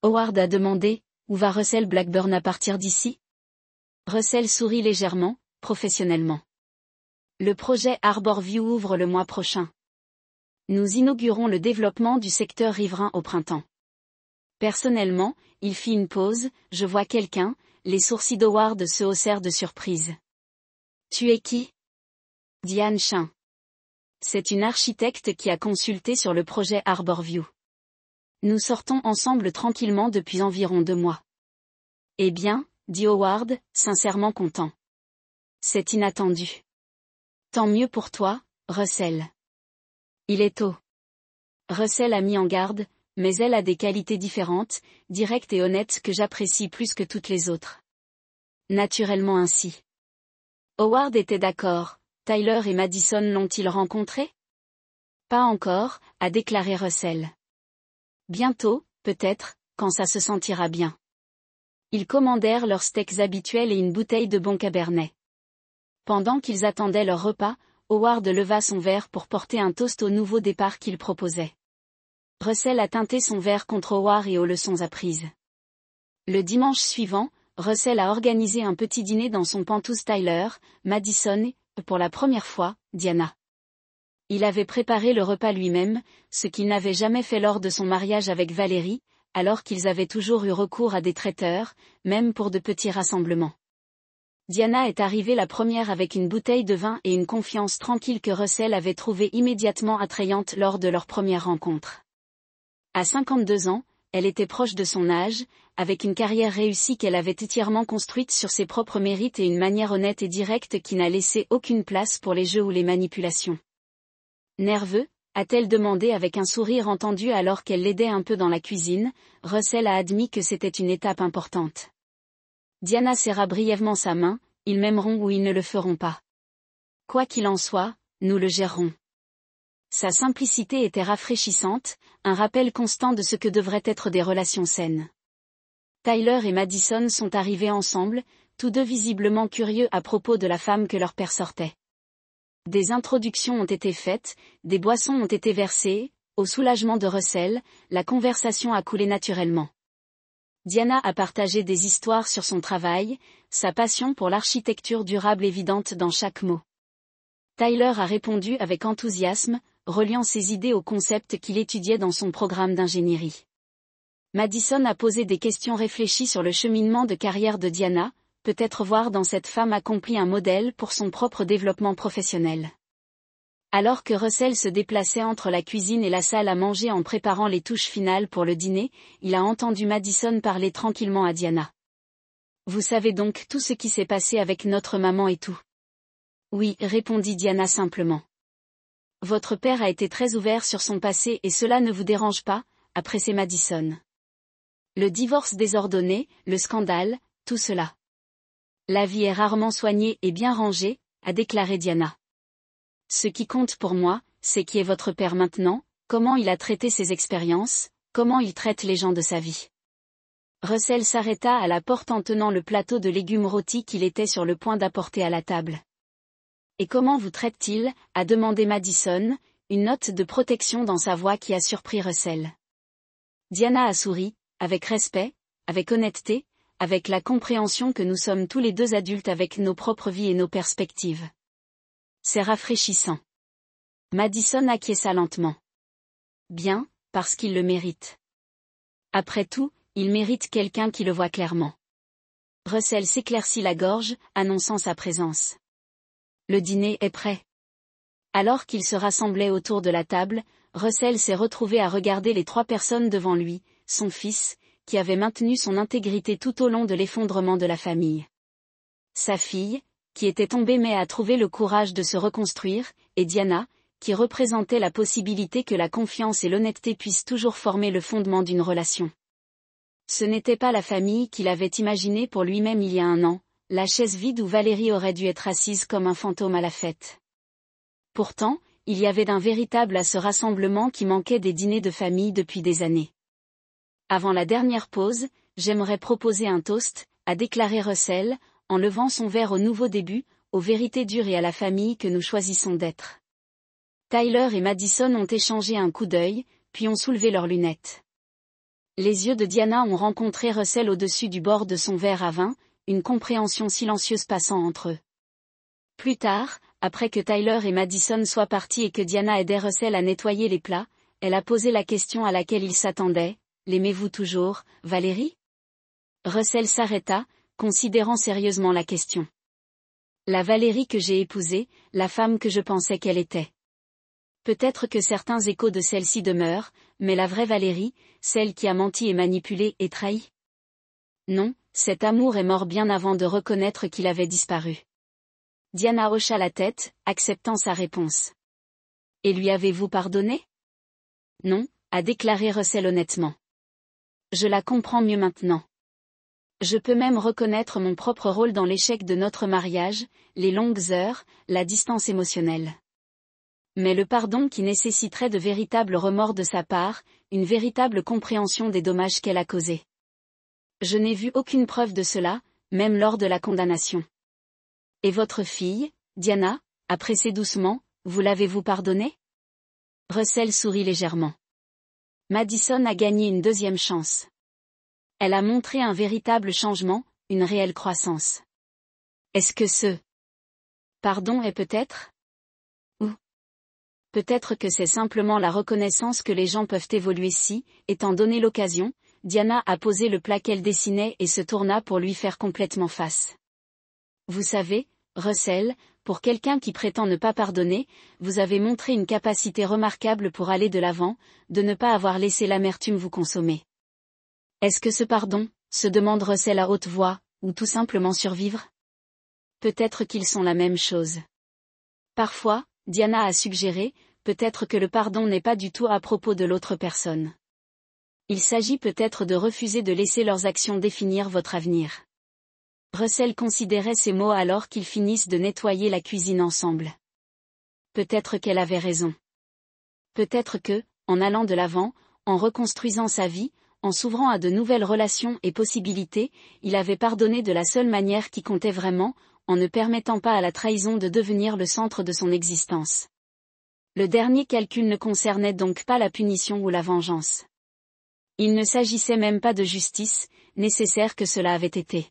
Howard a demandé, où va Russell Blackburn à partir d'ici? Russell sourit légèrement, professionnellement. Le projet Harborview ouvre le mois prochain. Nous inaugurons le développement du secteur riverain au printemps. Personnellement, il fit une pause, je vois quelqu'un, les sourcils d'Howard se haussèrent de surprise. Tu es qui? Diane Chin. C'est une architecte qui a consulté sur le projet Harborview. Nous sortons ensemble tranquillement depuis environ 2 mois. Eh bien, dit Howard, sincèrement content. C'est inattendu. Tant mieux pour toi, Russell. Il est tôt. Russell a mis en garde, mais elle a des qualités différentes, directes et honnêtes que j'apprécie plus que toutes les autres. Naturellement ainsi. Howard était d'accord, Tyler et Madison l'ont-ils rencontré? Pas encore, a déclaré Russell. Bientôt, peut-être, quand ça se sentira bien. Ils commandèrent leurs steaks habituels et une bouteille de bon cabernet. Pendant qu'ils attendaient leur repas, Howard leva son verre pour porter un toast au nouveau départ qu'il proposait. Russell a teinté son verre contre Howard et aux leçons apprises. Le dimanche suivant, Russell a organisé un petit dîner dans son penthouse Tyler, Madison et, pour la première fois, Diana. Il avait préparé le repas lui-même, ce qu'il n'avait jamais fait lors de son mariage avec Valérie, alors qu'ils avaient toujours eu recours à des traiteurs, même pour de petits rassemblements. Diana est arrivée la première avec une bouteille de vin et une confiance tranquille que Russell avait trouvée immédiatement attrayante lors de leur première rencontre. À 52 ans, elle était proche de son âge, avec une carrière réussie qu'elle avait entièrement construite sur ses propres mérites et une manière honnête et directe qui n'a laissé aucune place pour les jeux ou les manipulations. Nerveux, a-t-elle demandé avec un sourire entendu alors qu'elle l'aidait un peu dans la cuisine. Russell a admis que c'était une étape importante. Diana serra brièvement sa main, ils m'aimeront ou ils ne le feront pas. Quoi qu'il en soit, nous le gérerons. Sa simplicité était rafraîchissante, un rappel constant de ce que devraient être des relations saines. Tyler et Madison sont arrivés ensemble, tous deux visiblement curieux à propos de la femme que leur père sortait. Des introductions ont été faites, des boissons ont été versées, au soulagement de Russell, la conversation a coulé naturellement. Diana a partagé des histoires sur son travail, sa passion pour l'architecture durable évidente dans chaque mot. Tyler a répondu avec enthousiasme, reliant ses idées aux concepts qu'il étudiait dans son programme d'ingénierie. Madison a posé des questions réfléchies sur le cheminement de carrière de Diana, peut-être voir dans cette femme accomplie un modèle pour son propre développement professionnel. Alors que Russell se déplaçait entre la cuisine et la salle à manger en préparant les touches finales pour le dîner, il a entendu Madison parler tranquillement à Diana. « Vous savez donc tout ce qui s'est passé avec notre maman et tout. » « Oui, répondit Diana simplement. « Votre père a été très ouvert sur son passé et cela ne vous dérange pas ?» a pressé Madison. « Le divorce désordonné, le scandale, tout cela. La vie est rarement soignée et bien rangée, a déclaré Diana. Ce qui compte pour moi, c'est qui est votre père maintenant, comment il a traité ses expériences, comment il traite les gens de sa vie. » Russell s'arrêta à la porte en tenant le plateau de légumes rôtis qu'il était sur le point d'apporter à la table. « Et comment vous traite-t-il » a demandé Madison, une note de protection dans sa voix qui a surpris Russell. Diana a souri, avec respect, avec honnêteté, avec la compréhension que nous sommes tous les deux adultes avec nos propres vies et nos perspectives. C'est rafraîchissant. Madison acquiesça lentement. Bien, parce qu'il le mérite. Après tout, il mérite quelqu'un qui le voit clairement. Russell s'éclaircit la gorge, annonçant sa présence. Le dîner est prêt. Alors qu'ils se rassemblaient autour de la table, Russell s'est retrouvé à regarder les trois personnes devant lui, son fils, qui avait maintenu son intégrité tout au long de l'effondrement de la famille. Sa fille, qui était tombée mais a trouvé le courage de se reconstruire, et Diana, qui représentait la possibilité que la confiance et l'honnêteté puissent toujours former le fondement d'une relation. Ce n'était pas la famille qu'il avait imaginée pour lui-même il y a un an, la chaise vide où Valérie aurait dû être assise comme un fantôme à la fête. Pourtant, il y avait d'un véritable à ce rassemblement qui manquait des dîners de famille depuis des années. Avant la dernière pause, j'aimerais proposer un toast, a déclaré Russell, en levant son verre au nouveau début, aux vérités dures et à la famille que nous choisissons d'être. Tyler et Madison ont échangé un coup d'œil, puis ont soulevé leurs lunettes. Les yeux de Diana ont rencontré Russell au-dessus du bord de son verre à vin, une compréhension silencieuse passant entre eux. Plus tard, après que Tyler et Madison soient partis et que Diana aidait Russell à nettoyer les plats, elle a posé la question à laquelle il s'attendait. « L'aimez-vous toujours, Valérie ?» Russell s'arrêta, considérant sérieusement la question. La Valérie que j'ai épousée, la femme que je pensais qu'elle était. Peut-être que certains échos de celle-ci demeurent, mais la vraie Valérie, celle qui a menti et manipulé et trahi. Non, cet amour est mort bien avant de reconnaître qu'il avait disparu. Diana hocha la tête, acceptant sa réponse. Et lui avez-vous pardonné ? Non, a déclaré Russell honnêtement. Je la comprends mieux maintenant. Je peux même reconnaître mon propre rôle dans l'échec de notre mariage, les longues heures, la distance émotionnelle. Mais le pardon qui nécessiterait de véritables remords de sa part, une véritable compréhension des dommages qu'elle a causés. Je n'ai vu aucune preuve de cela, même lors de la condamnation. Et votre fille, Diana, a pressé doucement, vous l'avez-vous pardonnée ? Russell sourit légèrement. Madison a gagné une deuxième chance. Elle a montré un véritable changement, une réelle croissance. Est-ce que ce pardon est peut-être ? Ou peut-être que c'est simplement la reconnaissance que les gens peuvent évoluer si, étant donné l'occasion, Diana a posé le plat qu'elle dessinait et se tourna pour lui faire complètement face. Vous savez, Russell, pour quelqu'un qui prétend ne pas pardonner, vous avez montré une capacité remarquable pour aller de l'avant, de ne pas avoir laissé l'amertume vous consommer. Est-ce que ce pardon, se demande Russell à haute voix, ou tout simplement survivre ? Peut-être qu'ils sont la même chose. Parfois, Diana a suggéré, peut-être que le pardon n'est pas du tout à propos de l'autre personne. Il s'agit peut-être de refuser de laisser leurs actions définir votre avenir. Russell considérait ces mots alors qu'ils finissent de nettoyer la cuisine ensemble. Peut-être qu'elle avait raison. Peut-être que, en allant de l'avant, en reconstruisant sa vie, en s'ouvrant à de nouvelles relations et possibilités, il avait pardonné de la seule manière qui comptait vraiment, en ne permettant pas à la trahison de devenir le centre de son existence. Le dernier calcul ne concernait donc pas la punition ou la vengeance. Il ne s'agissait même pas de justice, nécessaire que cela avait été.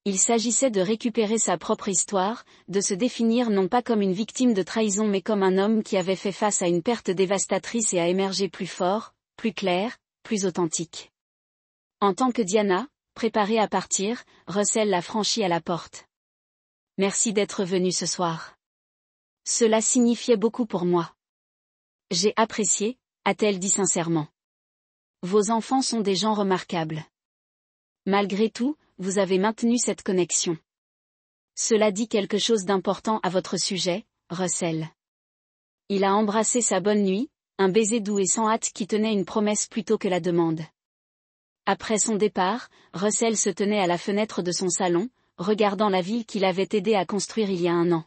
Il s'agissait de récupérer sa propre histoire, de se définir non pas comme une victime de trahison mais comme un homme qui avait fait face à une perte dévastatrice et a émergé plus fort, plus clair, plus authentique. En tant que Diana, préparée à partir, Russell l'a franchie à la porte. « Merci d'être venu ce soir. Cela signifiait beaucoup pour moi. J'ai apprécié, a-t-elle dit sincèrement. Vos enfants sont des gens remarquables. Malgré tout, vous avez maintenu cette connexion. Cela dit quelque chose d'important à votre sujet, Russell. » Il a embrassé sa bonne nuit, un baiser doux et sans hâte qui tenait une promesse plutôt que la demande. Après son départ, Russell se tenait à la fenêtre de son salon, regardant la ville qu'il avait aidé à construire il y a 1 an.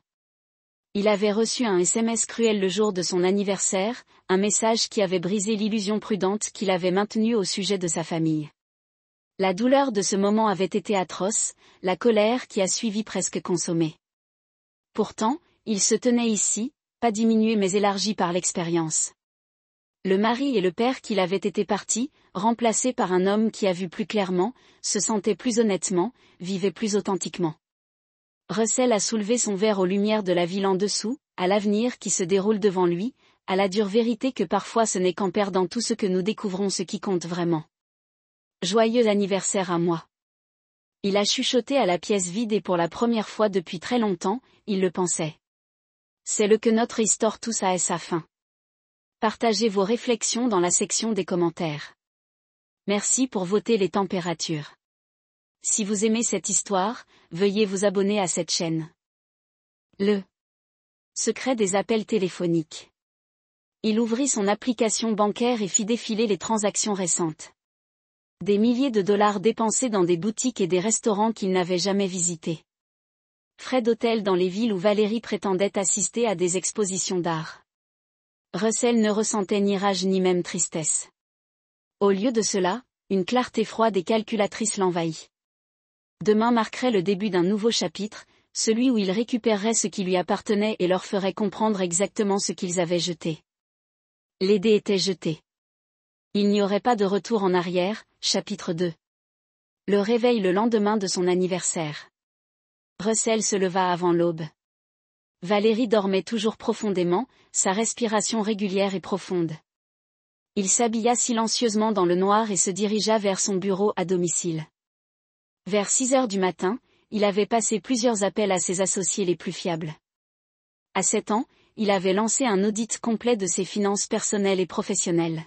Il avait reçu un SMS cruel le jour de son anniversaire, un message qui avait brisé l'illusion prudente qu'il avait maintenue au sujet de sa famille. La douleur de ce moment avait été atroce, la colère qui a suivi presque consommée. Pourtant, il se tenait ici, pas diminué mais élargi par l'expérience. Le mari et le père qu'il avait été partis, remplacés par un homme qui a vu plus clairement, se sentait plus honnêtement, vivait plus authentiquement. Russell a soulevé son verre aux lumières de la ville en dessous, à l'avenir qui se déroule devant lui, à la dure vérité que parfois ce n'est qu'en perdant tout ce que nous découvrons ce qui compte vraiment. Joyeux anniversaire à moi. Il a chuchoté à la pièce vide et pour la première fois depuis très longtemps, il le pensait. C'est le que notre histoire tous a sa fin. Partagez vos réflexions dans la section des commentaires. Merci pour voter les températures. Si vous aimez cette histoire, veuillez vous abonner à cette chaîne. Le secret des appels téléphoniques. Il ouvrit son application bancaire et fit défiler les transactions récentes. Des milliers de dollars dépensés dans des boutiques et des restaurants qu'il n'avait jamais visités. Frais d'hôtel dans les villes où Valérie prétendait assister à des expositions d'art. Russell ne ressentait ni rage ni même tristesse. Au lieu de cela, une clarté froide et calculatrice l'envahit. Demain marquerait le début d'un nouveau chapitre, celui où il récupérerait ce qui lui appartenait et leur ferait comprendre exactement ce qu'ils avaient jeté. Les dés étaient jetés. Il n'y aurait pas de retour en arrière, chapitre 2. Le réveil le lendemain de son anniversaire. Russell se leva avant l'aube. Valérie dormait toujours profondément, sa respiration régulière et profonde. Il s'habilla silencieusement dans le noir et se dirigea vers son bureau à domicile. Vers 6 heures du matin, il avait passé plusieurs appels à ses associés les plus fiables. À 7 ans, il avait lancé un audit complet de ses finances personnelles et professionnelles.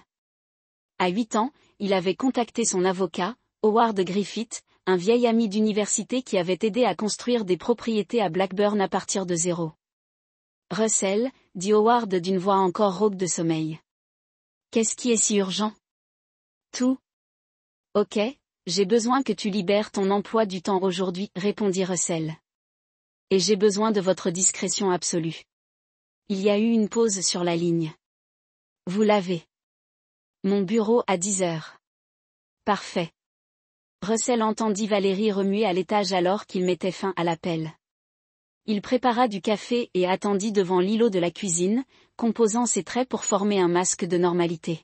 À 8 ans, il avait contacté son avocat, Howard Griffith, un vieil ami d'université qui avait aidé à construire des propriétés à Blackburn à partir de zéro. Russell, dit Howard d'une voix encore rauque de sommeil. Qu'est-ce qui est si urgent? Tout. Ok, j'ai besoin que tu libères ton emploi du temps aujourd'hui, répondit Russell. Et j'ai besoin de votre discrétion absolue. Il y a eu une pause sur la ligne. Vous l'avez. Mon bureau à 10 heures. Parfait. Russell entendit Valérie remuer à l'étage alors qu'il mettait fin à l'appel. Il prépara du café et attendit devant l'îlot de la cuisine, composant ses traits pour former un masque de normalité.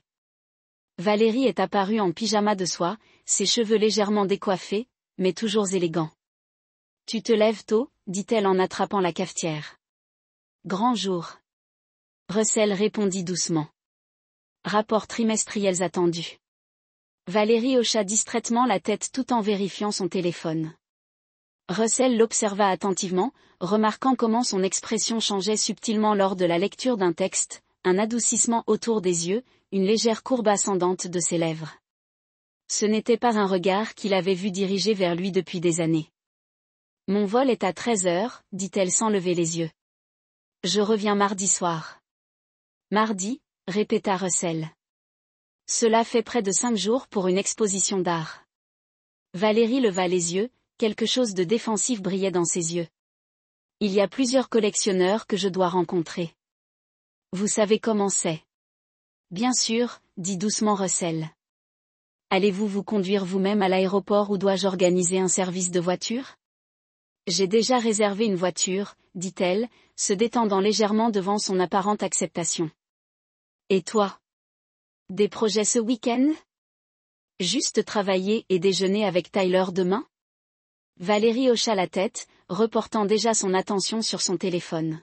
Valérie est apparue en pyjama de soie, ses cheveux légèrement décoiffés, mais toujours élégants. Tu te lèves tôt, dit-elle en attrapant la cafetière. Grand jour. Russell répondit doucement. Rapport trimestriels attendus. Valérie hocha distraitement la tête tout en vérifiant son téléphone. Russell l'observa attentivement, remarquant comment son expression changeait subtilement lors de la lecture d'un texte, un adoucissement autour des yeux, une légère courbe ascendante de ses lèvres. Ce n'était pas un regard qu'il avait vu diriger vers lui depuis des années. Mon vol est à 13 heures, dit-elle sans lever les yeux. Je reviens mardi soir. Mardi, répéta Russell. Cela fait près de 5 jours pour une exposition d'art. Valérie leva les yeux, quelque chose de défensif brillait dans ses yeux. Il y a plusieurs collectionneurs que je dois rencontrer. Vous savez comment c'est. Bien sûr, dit doucement Russell. Allez-vous vous conduire vous-même à l'aéroport ou dois-je organiser un service de voiture? J'ai déjà réservé une voiture, dit-elle, se détendant légèrement devant son apparente acceptation. Et toi? Des projets ce week-end? Juste travailler et déjeuner avec Tyler demain? Valérie hocha la tête, reportant déjà son attention sur son téléphone.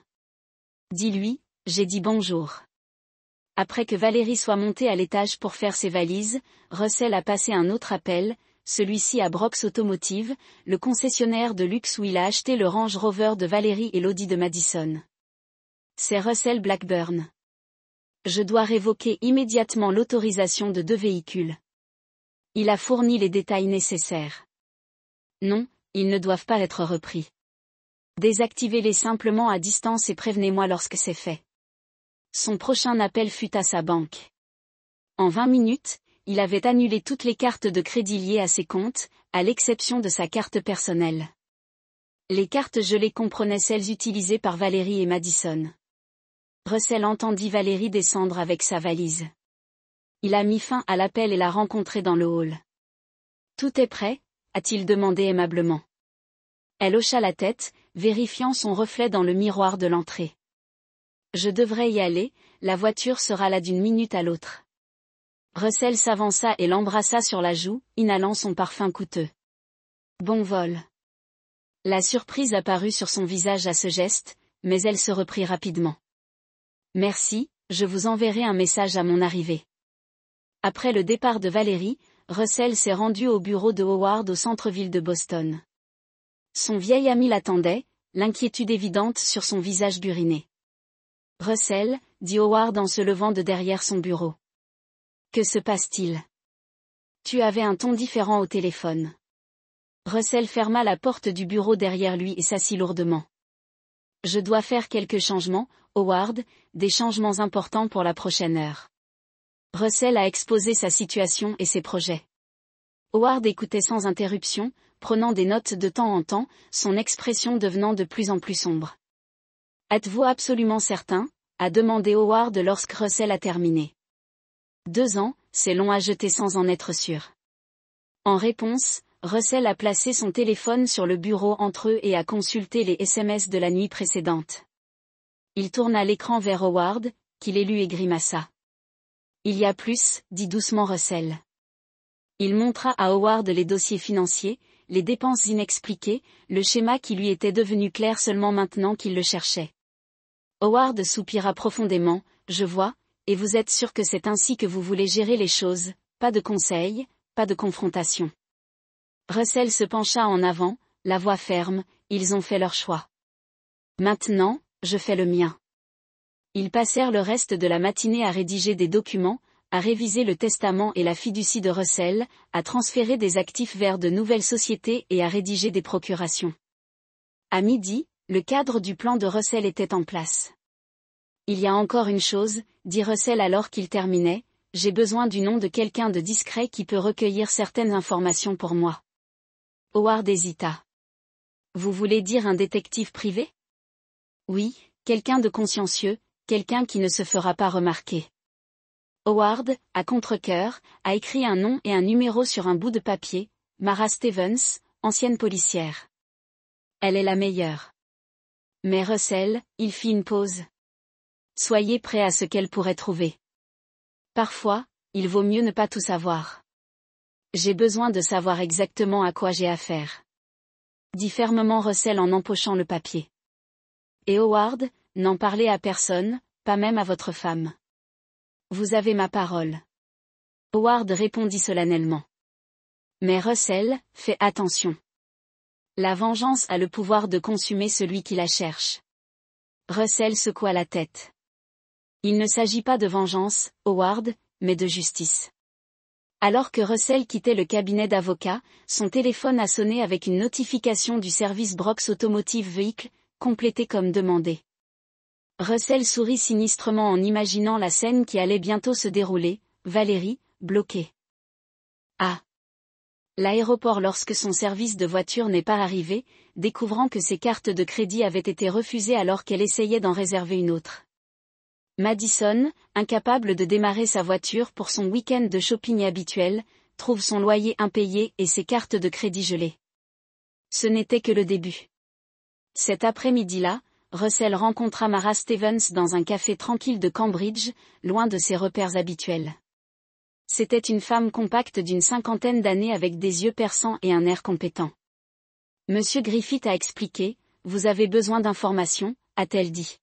Dis-lui, j'ai dit bonjour. Après que Valérie soit montée à l'étage pour faire ses valises, Russell a passé un autre appel, celui-ci à Brooks Automotive, le concessionnaire de luxe où il a acheté le Range Rover de Valérie et l'Audi de Madison. C'est Russell Blackburn. Je dois révoquer immédiatement l'autorisation de 2 véhicules. Il a fourni les détails nécessaires. Non, ils ne doivent pas être repris. Désactivez-les simplement à distance et prévenez-moi lorsque c'est fait. Son prochain appel fut à sa banque. En 20 minutes, il avait annulé toutes les cartes de crédit liées à ses comptes, à l'exception de sa carte personnelle. Les cartes gelées comprenaient celles utilisées par Valérie et Madison. Russell entendit Valérie descendre avec sa valise. Il a mis fin à l'appel et l'a rencontrée dans le hall. Tout est prêt? A-t-il demandé aimablement. Elle hocha la tête, vérifiant son reflet dans le miroir de l'entrée. Je devrais y aller, la voiture sera là d'une minute à l'autre. Russell s'avança et l'embrassa sur la joue, inhalant son parfum coûteux. Bon vol. La surprise apparut sur son visage à ce geste, mais elle se reprit rapidement. Merci, je vous enverrai un message à mon arrivée. Après le départ de Valérie, Russell s'est rendu au bureau de Howard au centre-ville de Boston. Son vieil ami l'attendait, l'inquiétude évidente sur son visage buriné. Russell, dit Howard en se levant de derrière son bureau. Que se passe-t-il? Tu avais un ton différent au téléphone. Russell ferma la porte du bureau derrière lui et s'assit lourdement. Je dois faire quelques changements, Howard, des changements importants pour la prochaine heure. Russell a exposé sa situation et ses projets. Howard écoutait sans interruption, prenant des notes de temps en temps, son expression devenant de plus en plus sombre. Êtes-vous absolument certain? A demandé Howard lorsque Russell a terminé. 2 ans, c'est long à jeter sans en être sûr. En réponse, Russell a placé son téléphone sur le bureau entre eux et a consulté les SMS de la nuit précédente. Il tourna l'écran vers Howard, qui les lut et grimaça. Il y a plus, dit doucement Russell. Il montra à Howard les dossiers financiers, les dépenses inexpliquées, le schéma qui lui était devenu clair seulement maintenant qu'il le cherchait. Howard soupira profondément, je vois, et vous êtes sûr que c'est ainsi que vous voulez gérer les choses, pas de conseils, pas de confrontation. Russell se pencha en avant, la voix ferme, ils ont fait leur choix. Maintenant, je fais le mien. Ils passèrent le reste de la matinée à rédiger des documents, à réviser le testament et la fiducie de Russell, à transférer des actifs vers de nouvelles sociétés et à rédiger des procurations. À midi, le cadre du plan de Russell était en place. Il y a encore une chose, dit Russell alors qu'il terminait, j'ai besoin du nom de quelqu'un de discret qui peut recueillir certaines informations pour moi. Howard hésita. Vous voulez dire un détective privé? Oui, quelqu'un de consciencieux, quelqu'un qui ne se fera pas remarquer. Howard, à contre-cœur, a écrit un nom et un numéro sur un bout de papier, Mara Stevens, ancienne policière. Elle est la meilleure. Mais Russell, il fit une pause. Soyez prêt à ce qu'elle pourrait trouver. Parfois, il vaut mieux ne pas tout savoir. J'ai besoin de savoir exactement à quoi j'ai affaire. Dit fermement Russell en empochant le papier. Et Howard, n'en parlez à personne, pas même à votre femme. Vous avez ma parole. Howard répondit solennellement. Mais Russell, fais attention. La vengeance a le pouvoir de consumer celui qui la cherche. Russell secoua la tête. Il ne s'agit pas de vengeance, Howard, mais de justice. Alors que Russell quittait le cabinet d'avocat, son téléphone a sonné avec une notification du service Brooks Automotive Vehicle, complétée comme demandé. Russell sourit sinistrement en imaginant la scène qui allait bientôt se dérouler, Valérie, bloquée. À l'aéroport lorsque son service de voiture n'est pas arrivé, découvrant que ses cartes de crédit avaient été refusées alors qu'elle essayait d'en réserver une autre. Madison, incapable de démarrer sa voiture pour son week-end de shopping habituel, trouve son loyer impayé et ses cartes de crédit gelées. Ce n'était que le début. Cet après-midi-là, Russell rencontra Mara Stevens dans un café tranquille de Cambridge, loin de ses repères habituels. C'était une femme compacte d'une 50aine d'années avec des yeux perçants et un air compétent. Monsieur Griffith a expliqué, « Vous avez besoin d'informations », a-t-elle dit.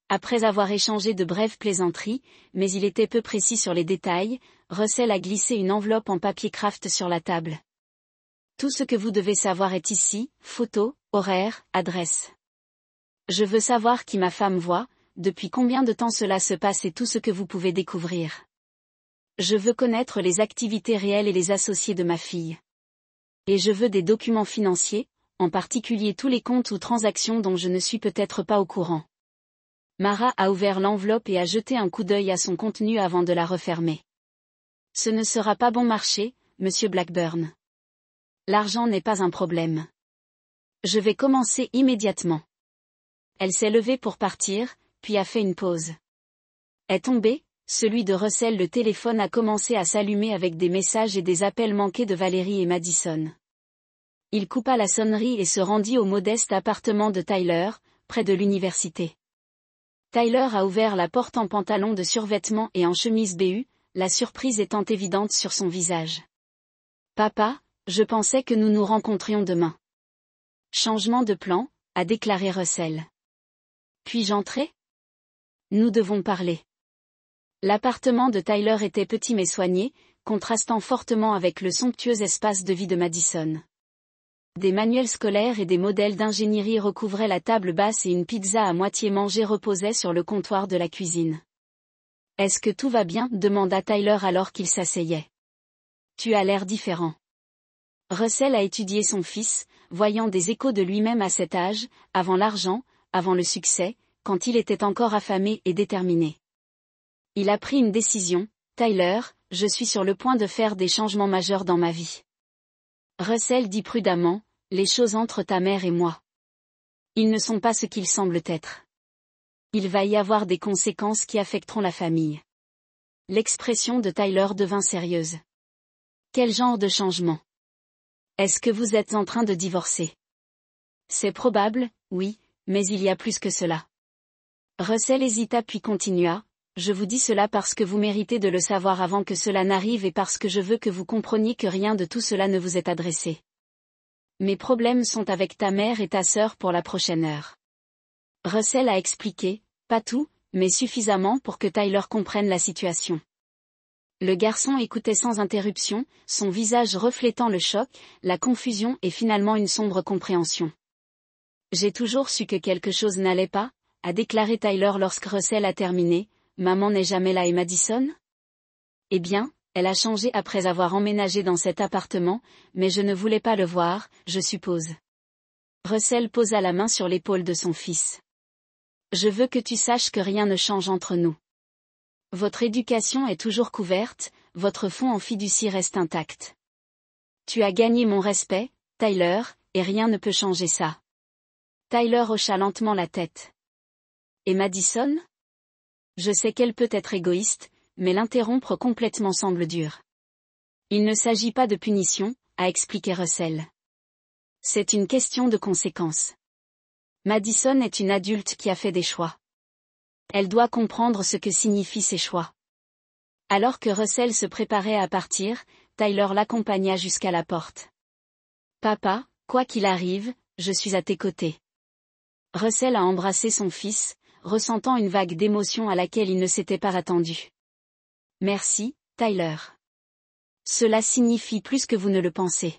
Après avoir échangé de brèves plaisanteries, mais il était peu précis sur les détails, Russell a glissé une enveloppe en papier craft sur la table. Tout ce que vous devez savoir est ici, photo, horaire, adresse. Je veux savoir qui ma femme voit, depuis combien de temps cela se passe et tout ce que vous pouvez découvrir. Je veux connaître les activités réelles et les associés de ma fille. Et je veux des documents financiers, en particulier tous les comptes ou transactions dont je ne suis peut-être pas au courant. Mara a ouvert l'enveloppe et a jeté un coup d'œil à son contenu avant de la refermer. Ce ne sera pas bon marché, monsieur Blackburn. L'argent n'est pas un problème. Je vais commencer immédiatement. Elle s'est levée pour partir, puis a fait une pause. Est tombé, celui de Russell. Le téléphone a commencé à s'allumer avec des messages et des appels manqués de Valérie et Madison. Il coupa la sonnerie et se rendit au modeste appartement de Tyler, près de l'université. Tyler a ouvert la porte en pantalon de survêtement et en chemise BU, la surprise étant évidente sur son visage. « Papa, je pensais que nous nous rencontrions demain. » Changement de plan, a déclaré Russell. « Puis-je entrer ? Nous devons parler. » L'appartement de Tyler était petit mais soigné, contrastant fortement avec le somptueux espace de vie de Madison. Des manuels scolaires et des modèles d'ingénierie recouvraient la table basse et une pizza à moitié mangée reposait sur le comptoir de la cuisine. « Est-ce que tout va bien ? Demanda Tyler alors qu'il s'asseyait. « Tu as l'air différent. » Russell a étudié son fils, voyant des échos de lui-même à cet âge, avant l'argent, avant le succès, quand il était encore affamé et déterminé. Il a pris une décision, « Tyler, je suis sur le point de faire des changements majeurs dans ma vie. » Russell dit prudemment, « Les choses entre ta mère et moi. Ils ne sont pas ce qu'ils semblent être. Il va y avoir des conséquences qui affecteront la famille. » L'expression de Tyler devint sérieuse. « Quel genre de changement ? Est-ce que vous êtes en train de divorcer ? » C'est probable, oui, mais il y a plus que cela. Russell hésita puis continua, « Je vous dis cela parce que vous méritez de le savoir avant que cela n'arrive et parce que je veux que vous compreniez que rien de tout cela ne vous est adressé. Mes problèmes sont avec ta mère et ta sœur pour la prochaine heure. » Russell a expliqué, pas tout, mais suffisamment pour que Tyler comprenne la situation. Le garçon écoutait sans interruption, son visage reflétant le choc, la confusion et finalement une sombre compréhension. « J'ai toujours su que quelque chose n'allait pas, » a déclaré Tyler lorsque Russell a terminé. « Maman n'est jamais là et Madison ? » Eh bien, elle a changé après avoir emménagé dans cet appartement, mais je ne voulais pas le voir, je suppose. Russell posa la main sur l'épaule de son fils. « Je veux que tu saches que rien ne change entre nous. Votre éducation est toujours couverte, votre fonds en fiducie reste intact. Tu as gagné mon respect, Tyler, et rien ne peut changer ça. » Tyler hocha lentement la tête. « Et Madison ? » Je sais qu'elle peut être égoïste, mais l'interrompre complètement semble dur. « Il ne s'agit pas de punition, » a expliqué Russell. « C'est une question de conséquences. Madison est une adulte qui a fait des choix. Elle doit comprendre ce que signifient ces choix. » Alors que Russell se préparait à partir, Tyler l'accompagna jusqu'à la porte. « Papa, quoi qu'il arrive, je suis à tes côtés. » Russell a embrassé son fils, ressentant une vague d'émotion à laquelle il ne s'était pas attendu. « Merci, Tyler. Cela signifie plus que vous ne le pensez. »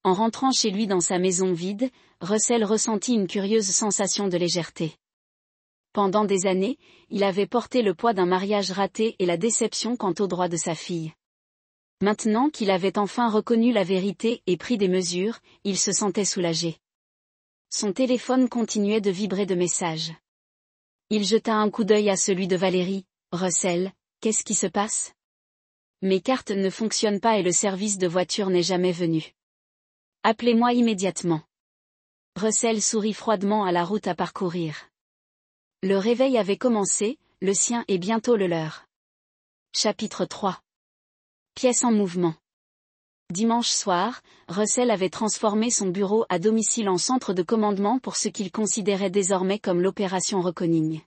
En rentrant chez lui dans sa maison vide, Russell ressentit une curieuse sensation de légèreté. Pendant des années, il avait porté le poids d'un mariage raté et la déception quant aux droits de sa fille. Maintenant qu'il avait enfin reconnu la vérité et pris des mesures, il se sentait soulagé. Son téléphone continuait de vibrer de messages. Il jeta un coup d'œil à celui de Valérie. Russell, qu'est-ce qui se passe? Mes cartes ne fonctionnent pas et le service de voiture n'est jamais venu. Appelez-moi immédiatement. Russell sourit froidement à la route à parcourir. Le réveil avait commencé, le sien et bientôt le leur. Chapitre 3. Pièce en mouvement. Dimanche soir, Russell avait transformé son bureau à domicile en centre de commandement pour ce qu'il considérait désormais comme l'opération Reckoning.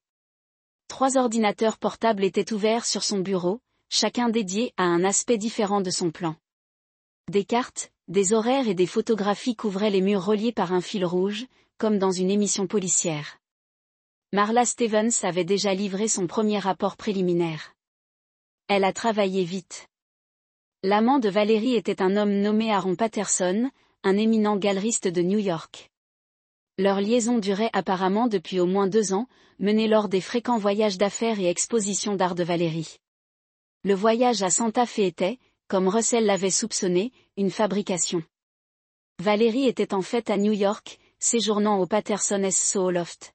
3 ordinateurs portables étaient ouverts sur son bureau, chacun dédié à un aspect différent de son plan. Des cartes, des horaires et des photographies couvraient les murs reliés par un fil rouge, comme dans une émission policière. Marla Stevens avait déjà livré son premier rapport préliminaire. Elle a travaillé vite. L'amant de Valérie était un homme nommé Aaron Patterson, un éminent galeriste de New York. Leur liaison durait apparemment depuis au moins 2 ans, menée lors des fréquents voyages d'affaires et expositions d'art de Valérie. Le voyage à Santa Fe était, comme Russell l'avait soupçonné, une fabrication. Valérie était en fait à New York, séjournant au Patterson S. Soho Loft.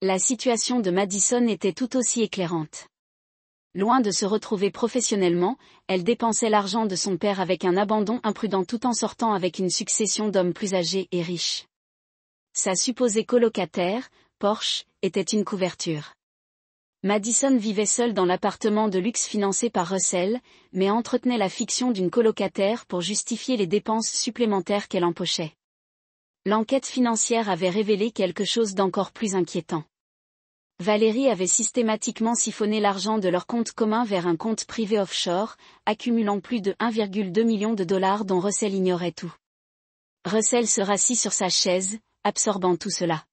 La situation de Madison était tout aussi éclairante. Loin de se retrouver professionnellement, elle dépensait l'argent de son père avec un abandon imprudent tout en sortant avec une succession d'hommes plus âgés et riches. Sa supposée colocataire, Porsche, était une couverture. Madison vivait seule dans l'appartement de luxe financé par Russell, mais entretenait la fiction d'une colocataire pour justifier les dépenses supplémentaires qu'elle empochait. L'enquête financière avait révélé quelque chose d'encore plus inquiétant. Valérie avait systématiquement siphonné l'argent de leur compte commun vers un compte privé offshore, accumulant plus de 1,2 million de dollars dont Russell ignorait tout. Russell se rassit sur sa chaise, absorbant tout cela.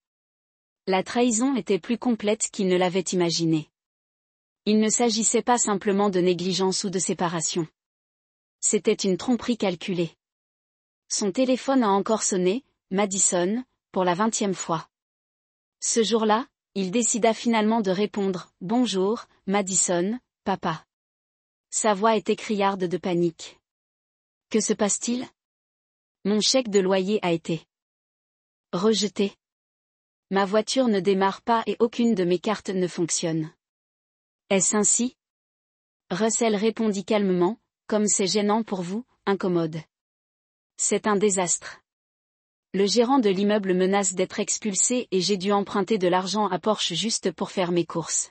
La trahison était plus complète qu'il ne l'avait imaginé. Il ne s'agissait pas simplement de négligence ou de séparation. C'était une tromperie calculée. Son téléphone a encore sonné, Madison, pour la 20e fois. Ce jour-là, il décida finalement de répondre « Bonjour, Madison, papa ». Sa voix était criarde de panique. « Que se passe-t-il ? Mon chèque de loyer a été rejeté. Ma voiture ne démarre pas et aucune de mes cartes ne fonctionne. Est-ce ainsi ? » Russell répondit calmement, comme c'est gênant pour vous, incommode. C'est un désastre. Le gérant de l'immeuble menace d'être expulsé et j'ai dû emprunter de l'argent à Porsche juste pour faire mes courses.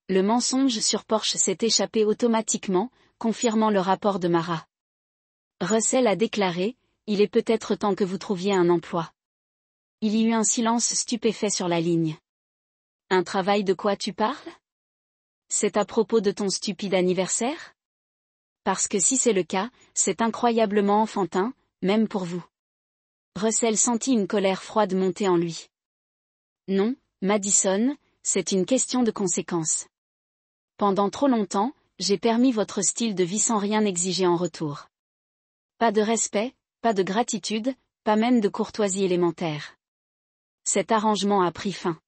Le mensonge sur Porsche s'est échappé automatiquement, confirmant le rapport de Mara. Russell a déclaré, il est peut-être temps que vous trouviez un emploi. Il y eut un silence stupéfait sur la ligne. Un travail de quoi tu parles ? C'est à propos de ton stupide anniversaire ? Parce que si c'est le cas, c'est incroyablement enfantin, même pour vous. Russell sentit une colère froide monter en lui. Non, Madison, c'est une question de conséquence. Pendant trop longtemps, j'ai permis votre style de vie sans rien exiger en retour. Pas de respect, pas de gratitude, pas même de courtoisie élémentaire. Cet arrangement a pris fin.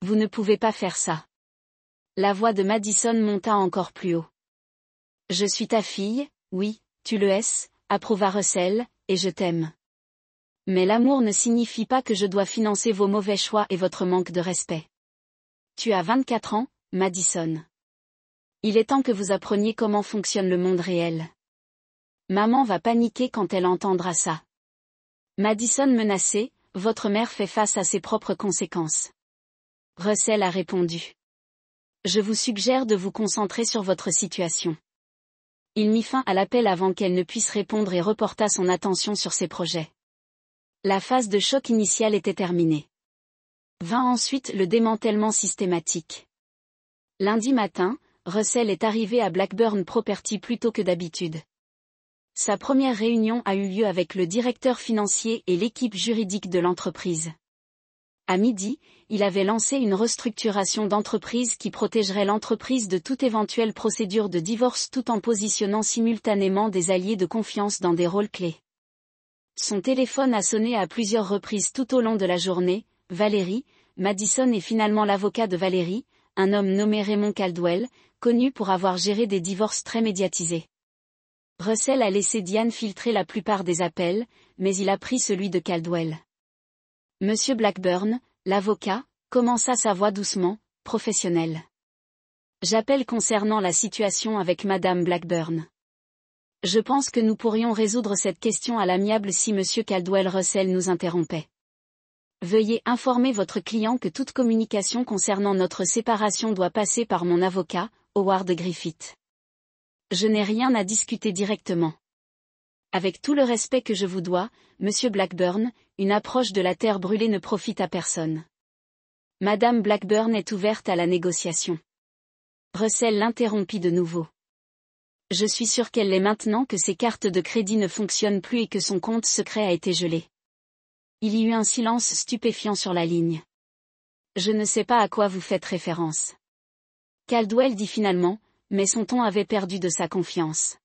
Vous ne pouvez pas faire ça. La voix de Madison monta encore plus haut. Je suis ta fille, oui, tu le es, approuva Russell, et je t'aime. Mais l'amour ne signifie pas que je dois financer vos mauvais choix et votre manque de respect. Tu as 24 ans, Madison. Il est temps que vous appreniez comment fonctionne le monde réel. Maman va paniquer quand elle entendra ça. Madison menacée, votre mère fait face à ses propres conséquences. Russell a répondu. Je vous suggère de vous concentrer sur votre situation. Il mit fin à l'appel avant qu'elle ne puisse répondre et reporta son attention sur ses projets. La phase de choc initiale était terminée. Vint ensuite le démantèlement systématique. Lundi matin, Russell est arrivé à Blackburn Property plus tôt que d'habitude. Sa première réunion a eu lieu avec le directeur financier et l'équipe juridique de l'entreprise. À midi, il avait lancé une restructuration d'entreprise qui protégerait l'entreprise de toute éventuelle procédure de divorce tout en positionnant simultanément des alliés de confiance dans des rôles clés. Son téléphone a sonné à plusieurs reprises tout au long de la journée. Valérie, Madison est finalement l'avocat de Valérie, un homme nommé Raymond Caldwell, connu pour avoir géré des divorces très médiatisés. Russell a laissé Diane filtrer la plupart des appels, mais il a pris celui de Caldwell. Monsieur Blackburn, l'avocat, Commença sa voix doucement, professionnelle. J'appelle concernant la situation avec Madame Blackburn. Je pense que nous pourrions résoudre cette question à l'amiable si Monsieur Caldwell Russell nous interrompait. Veuillez informer votre client que toute communication concernant notre séparation doit passer par mon avocat, Howard Griffith. Je n'ai rien à discuter directement. Avec tout le respect que je vous dois, Monsieur Blackburn, une approche de la terre brûlée ne profite à personne. Madame Blackburn est ouverte à la négociation. Russell l'interrompit de nouveau. Je suis sûr qu'elle l'est maintenant que ses cartes de crédit ne fonctionnent plus et que son compte secret a été gelé. Il y eut un silence stupéfiant sur la ligne. Je ne sais pas à quoi vous faites référence. Caldwell dit finalement, mais son ton avait perdu de sa confiance.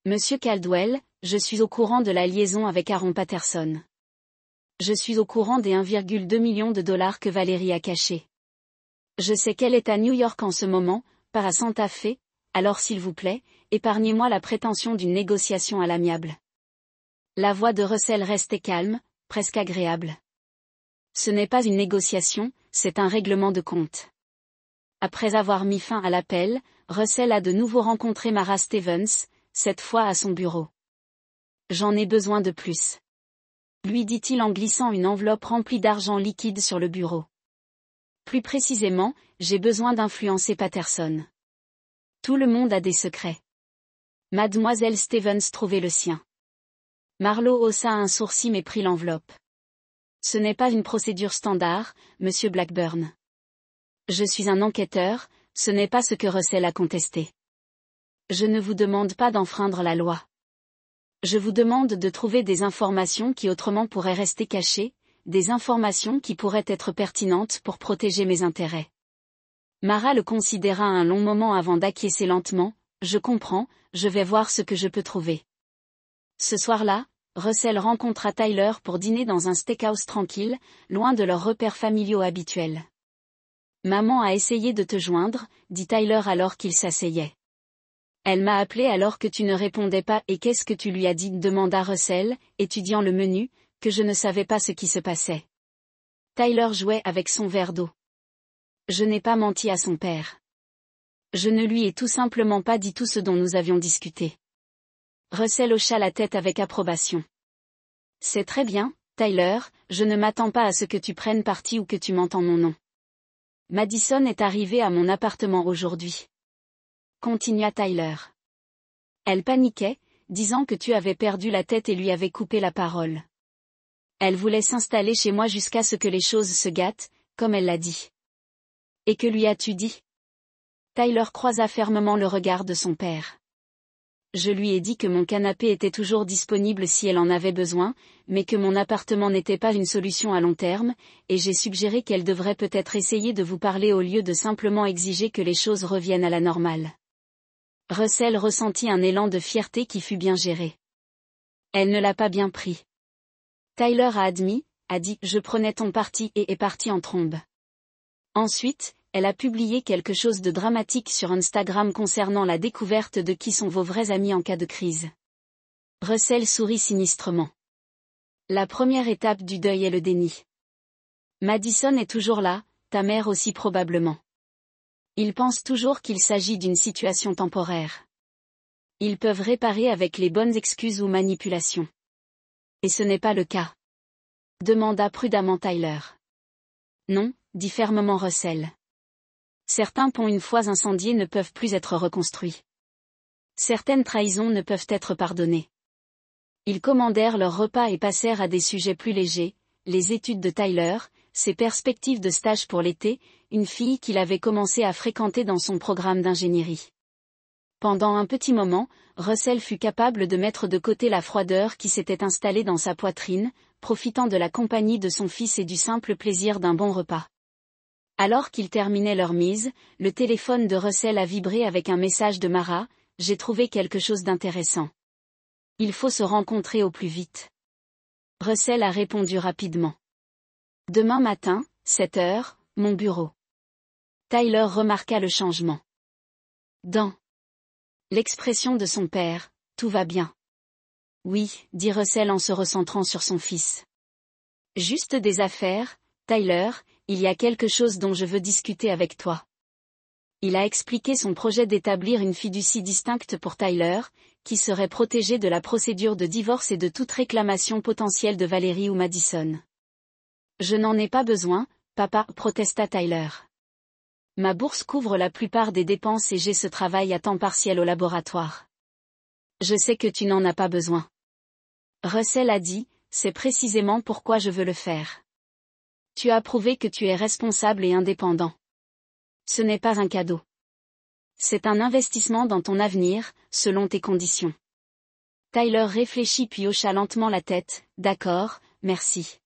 Monsieur Caldwell, je suis au courant de la liaison avec Aaron Patterson. Je suis au courant des 1,2 million de dollars que Valérie a cachés. Je sais qu'elle est à New York en ce moment, pas à Santa Fe, alors s'il vous plaît, épargnez-moi la prétention d'une négociation à l'amiable. La voix de Russell restait calme, presque agréable. Ce n'est pas une négociation, c'est un règlement de compte. Après avoir mis fin à l'appel, Russell a de nouveau rencontré Mara Stevens, cette fois à son bureau. J'en ai besoin de plus. Lui dit-il en glissant une enveloppe remplie d'argent liquide sur le bureau. Plus précisément, j'ai besoin d'influencer Patterson. Tout le monde a des secrets. Mademoiselle Stevens trouvait le sien. Marlowe haussa un sourcil mais prit l'enveloppe. Ce n'est pas une procédure standard, Monsieur Blackburn. Je suis un enquêteur, ce n'est pas ce que Russell a contesté. Je ne vous demande pas d'enfreindre la loi. Je vous demande de trouver des informations qui autrement pourraient rester cachées, des informations qui pourraient être pertinentes pour protéger mes intérêts. Mara le considéra un long moment avant d'acquiescer lentement. Je comprends, je vais voir ce que je peux trouver. Ce soir-là, Russell rencontra Tyler pour dîner dans un steakhouse tranquille, loin de leurs repères familiaux habituels. Maman a essayé de te joindre, dit Tyler alors qu'il s'asseyait. Elle m'a appelé alors que tu ne répondais pas et qu'est-ce que tu lui as dit demanda Russell, étudiant le menu, que je ne savais pas ce qui se passait. Tyler jouait avec son verre d'eau. Je n'ai pas menti à son père. Je ne lui ai tout simplement pas dit tout ce dont nous avions discuté. Russell hocha la tête avec approbation. C'est très bien, Tyler, je ne m'attends pas à ce que tu prennes parti ou que tu m'entends mon nom. Madison est arrivée à mon appartement aujourd'hui. Continua Tyler. Elle paniquait, disant que tu avais perdu la tête et lui avais coupé la parole. Elle voulait s'installer chez moi jusqu'à ce que les choses se gâtent, comme elle l'a dit. Et que lui as-tu dit? Tyler croisa fermement le regard de son père. Je lui ai dit que mon canapé était toujours disponible si elle en avait besoin, mais que mon appartement n'était pas une solution à long terme, et j'ai suggéré qu'elle devrait peut-être essayer de vous parler au lieu de simplement exiger que les choses reviennent à la normale. Russell ressentit un élan de fierté qui fut bien géré. Elle ne l'a pas bien pris. Tyler a admis, a dit « Je prenais ton parti » et est parti en trombe. Ensuite, elle a publié quelque chose de dramatique sur Instagram concernant la découverte de qui sont vos vrais amis en cas de crise. Russell sourit sinistrement. La première étape du deuil est le déni. Madison est toujours là, ta mère aussi probablement. Ils pensent toujours qu'il s'agit d'une situation temporaire. Ils peuvent réparer avec les bonnes excuses ou manipulations. Et ce n'est pas le cas. Demanda prudemment Tyler. Non, dit fermement Russell. Certains ponts une fois incendiés ne peuvent plus être reconstruits. Certaines trahisons ne peuvent être pardonnées. Ils commandèrent leur repas et passèrent à des sujets plus légers, les études de Tyler, ses perspectives de stage pour l'été, une fille qu'il avait commencé à fréquenter dans son programme d'ingénierie. Pendant un petit moment, Russell fut capable de mettre de côté la froideur qui s'était installée dans sa poitrine, profitant de la compagnie de son fils et du simple plaisir d'un bon repas. Alors qu'ils terminaient leur mise, le téléphone de Russell a vibré avec un message de Mara, « J'ai trouvé quelque chose d'intéressant. Il faut se rencontrer au plus vite. » Russell a répondu rapidement. « Demain matin, 7 heures, mon bureau. » Tyler remarqua le changement. Dans l'expression de son père, « Tout va bien. » Oui, dit Russell en se recentrant sur son fils. Juste des affaires, Tyler, il y a quelque chose dont je veux discuter avec toi. Il a expliqué son projet d'établir une fiducie distincte pour Tyler, qui serait protégée de la procédure de divorce et de toute réclamation potentielle de Valérie ou Madison. Je n'en ai pas besoin, papa, protesta Tyler. Ma bourse couvre la plupart des dépenses et j'ai ce travail à temps partiel au laboratoire. Je sais que tu n'en as pas besoin. Russell a dit, c'est précisément pourquoi je veux le faire. Tu as prouvé que tu es responsable et indépendant. Ce n'est pas un cadeau. C'est un investissement dans ton avenir, selon tes conditions. Tyler réfléchit puis hocha lentement la tête, d'accord, merci.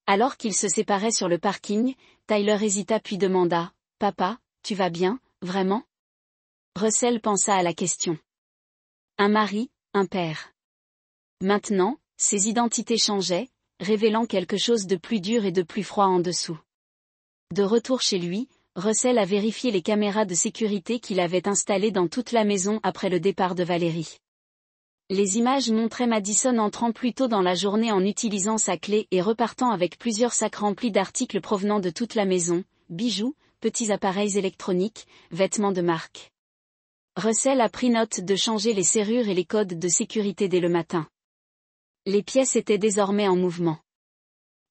Alors qu'ils se séparaient sur le parking, Tyler hésita puis demanda, papa, tu vas bien, vraiment? Russell pensa à la question. Un mari, un père. Maintenant, ses identités changeaient, révélant quelque chose de plus dur et de plus froid en dessous. De retour chez lui, Russell a vérifié les caméras de sécurité qu'il avait installées dans toute la maison après le départ de Valérie. Les images montraient Madison entrant plus tôt dans la journée en utilisant sa clé et repartant avec plusieurs sacs remplis d'articles provenant de toute la maison, bijoux, petits appareils électroniques, vêtements de marque. Russell a pris note de changer les serrures et les codes de sécurité dès le matin. Les pièces étaient désormais en mouvement.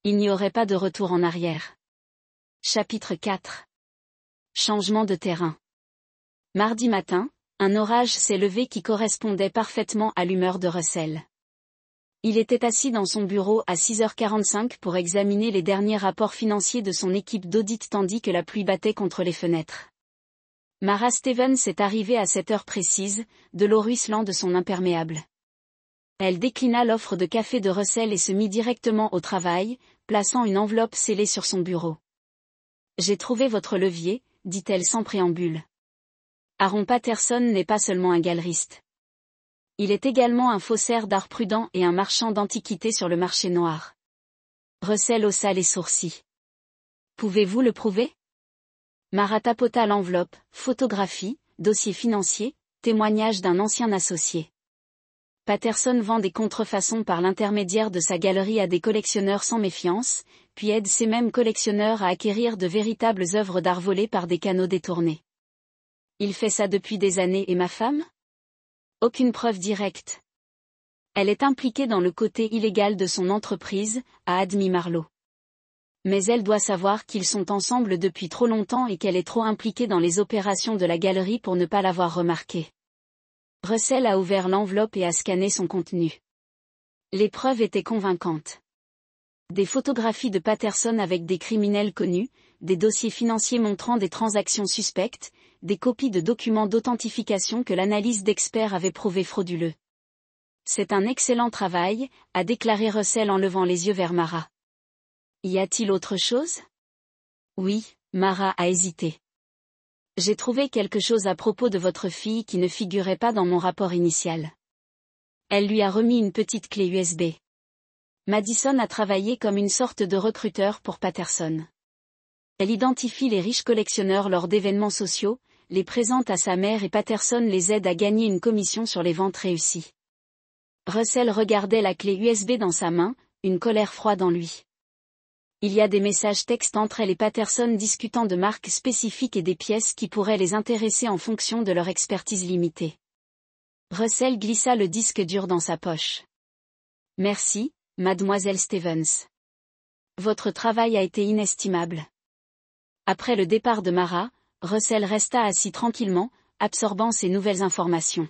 Il n'y aurait pas de retour en arrière. Chapitre 4. Changement de terrain. Mardi matin, un orage s'est levé qui correspondait parfaitement à l'humeur de Russell. Il était assis dans son bureau à 6h45 pour examiner les derniers rapports financiers de son équipe d'audit tandis que la pluie battait contre les fenêtres. Mara Stevens est arrivée à cette heure précise, de l'eau ruisselant de son imperméable. Elle déclina l'offre de café de Russell et se mit directement au travail, plaçant une enveloppe scellée sur son bureau. « J'ai trouvé votre levier », dit-elle sans préambule. Aaron Patterson n'est pas seulement un galeriste. Il est également un faussaire d'art prudent et un marchand d'antiquités sur le marché noir. Russell haussa les sourcils. Pouvez-vous le prouver? Mara tapota l'enveloppe, photographie, dossier financier, témoignage d'un ancien associé. Patterson vend des contrefaçons par l'intermédiaire de sa galerie à des collectionneurs sans méfiance, puis aide ces mêmes collectionneurs à acquérir de véritables œuvres d'art volées par des canaux détournés. Il fait ça depuis des années et ma femme? Aucune preuve directe. Elle est impliquée dans le côté illégal de son entreprise, a admis Marlowe. Mais elle doit savoir qu'ils sont ensemble depuis trop longtemps et qu'elle est trop impliquée dans les opérations de la galerie pour ne pas l'avoir remarqué. Russell a ouvert l'enveloppe et a scanné son contenu. Les preuves étaient convaincantes. Des photographies de Patterson avec des criminels connus, des dossiers financiers montrant des transactions suspectes, des copies de documents d'authentification que l'analyse d'experts avait prouvés frauduleux. C'est un excellent travail, a déclaré Russell en levant les yeux vers Mara. Y a-t-il autre chose? Oui, Mara a hésité. J'ai trouvé quelque chose à propos de votre fille qui ne figurait pas dans mon rapport initial. Elle lui a remis une petite clé USB. Madison a travaillé comme une sorte de recruteur pour Patterson. Elle identifie les riches collectionneurs lors d'événements sociaux, les présente à sa mère et Patterson les aide à gagner une commission sur les ventes réussies. Russell regardait la clé USB dans sa main, une colère froide en lui. Il y a des messages textes entre elle et Patterson discutant de marques spécifiques et des pièces qui pourraient les intéresser en fonction de leur expertise limitée. Russell glissa le disque dur dans sa poche. Merci, mademoiselle Stevens. Votre travail a été inestimable. Après le départ de Mara, Russell resta assis tranquillement, absorbant ces nouvelles informations.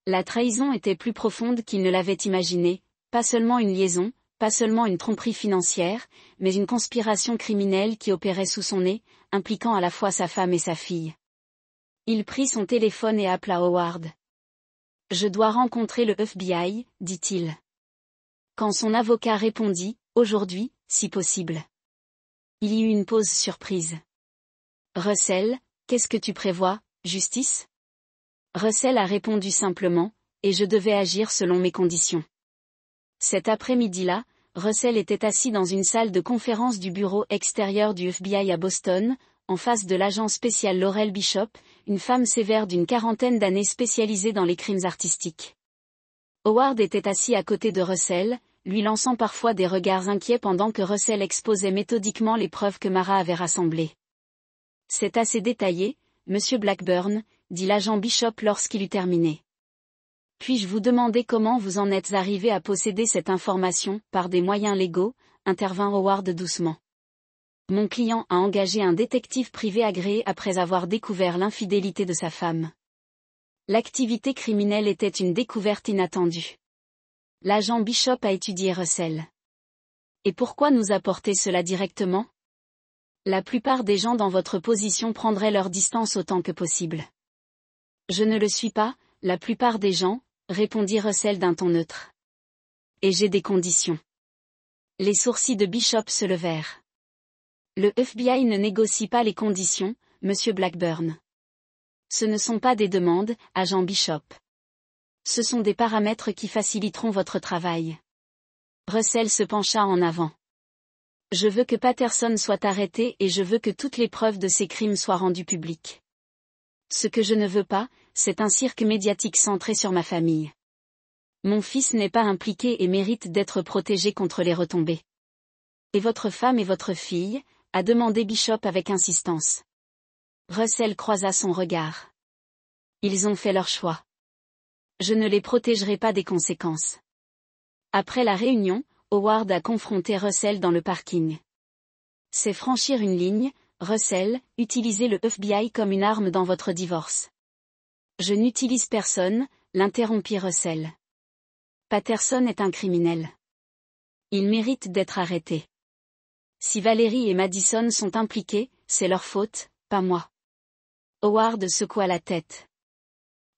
La trahison était plus profonde qu'il ne l'avait imaginé, pas seulement une liaison, pas seulement une tromperie financière, mais une conspiration criminelle qui opérait sous son nez, impliquant à la fois sa femme et sa fille. Il prit son téléphone et appela Howard. « Je dois rencontrer le FBI, dit-il. » Quand son avocat répondit, « Aujourd'hui, si possible. » Il y eut une pause surprise. « Russell, qu'est-ce que tu prévois, justice ?» Russell a répondu simplement, « Et je devais agir selon mes conditions. » Cet après-midi-là, Russell était assis dans une salle de conférence du bureau extérieur du FBI à Boston, en face de l'agent spécial Laurel Bishop, une femme sévère d'une quarantaine d'années spécialisée dans les crimes artistiques. Howard était assis à côté de Russell, lui lançant parfois des regards inquiets pendant que Russell exposait méthodiquement les preuves que Mara avait rassemblées. C'est assez détaillé, Monsieur Blackburn, dit l'agent Bishop lorsqu'il eut terminé. Puis-je vous demander comment vous en êtes arrivé à posséder cette information, par des moyens légaux, intervint Howard doucement. Mon client a engagé un détective privé agréé après avoir découvert l'infidélité de sa femme. L'activité criminelle était une découverte inattendue. L'agent Bishop a étudié Russell. Et pourquoi nous apporter cela directement? La plupart des gens dans votre position prendraient leur distance autant que possible. Je ne le suis pas, la plupart des gens, répondit Russell d'un ton neutre. Et j'ai des conditions. Les sourcils de Bishop se levèrent. Le FBI ne négocie pas les conditions, Monsieur Blackburn. Ce ne sont pas des demandes, agent Bishop. Ce sont des paramètres qui faciliteront votre travail. Russell se pencha en avant. Je veux que Patterson soit arrêté et je veux que toutes les preuves de ses crimes soient rendues publiques. Ce que je ne veux pas, c'est un cirque médiatique centré sur ma famille. Mon fils n'est pas impliqué et mérite d'être protégé contre les retombées. Et votre femme et votre fille, a demandé Bishop avec insistance. Russell croisa son regard. Ils ont fait leur choix. Je ne les protégerai pas des conséquences. Après la réunion, Howard a confronté Russell dans le parking. C'est franchir une ligne, Russell, utilisez le FBI comme une arme dans votre divorce. Je n'utilise personne, l'interrompit Russell. Patterson est un criminel. Il mérite d'être arrêté. Si Valérie et Madison sont impliqués, c'est leur faute, pas moi. Howard secoua la tête.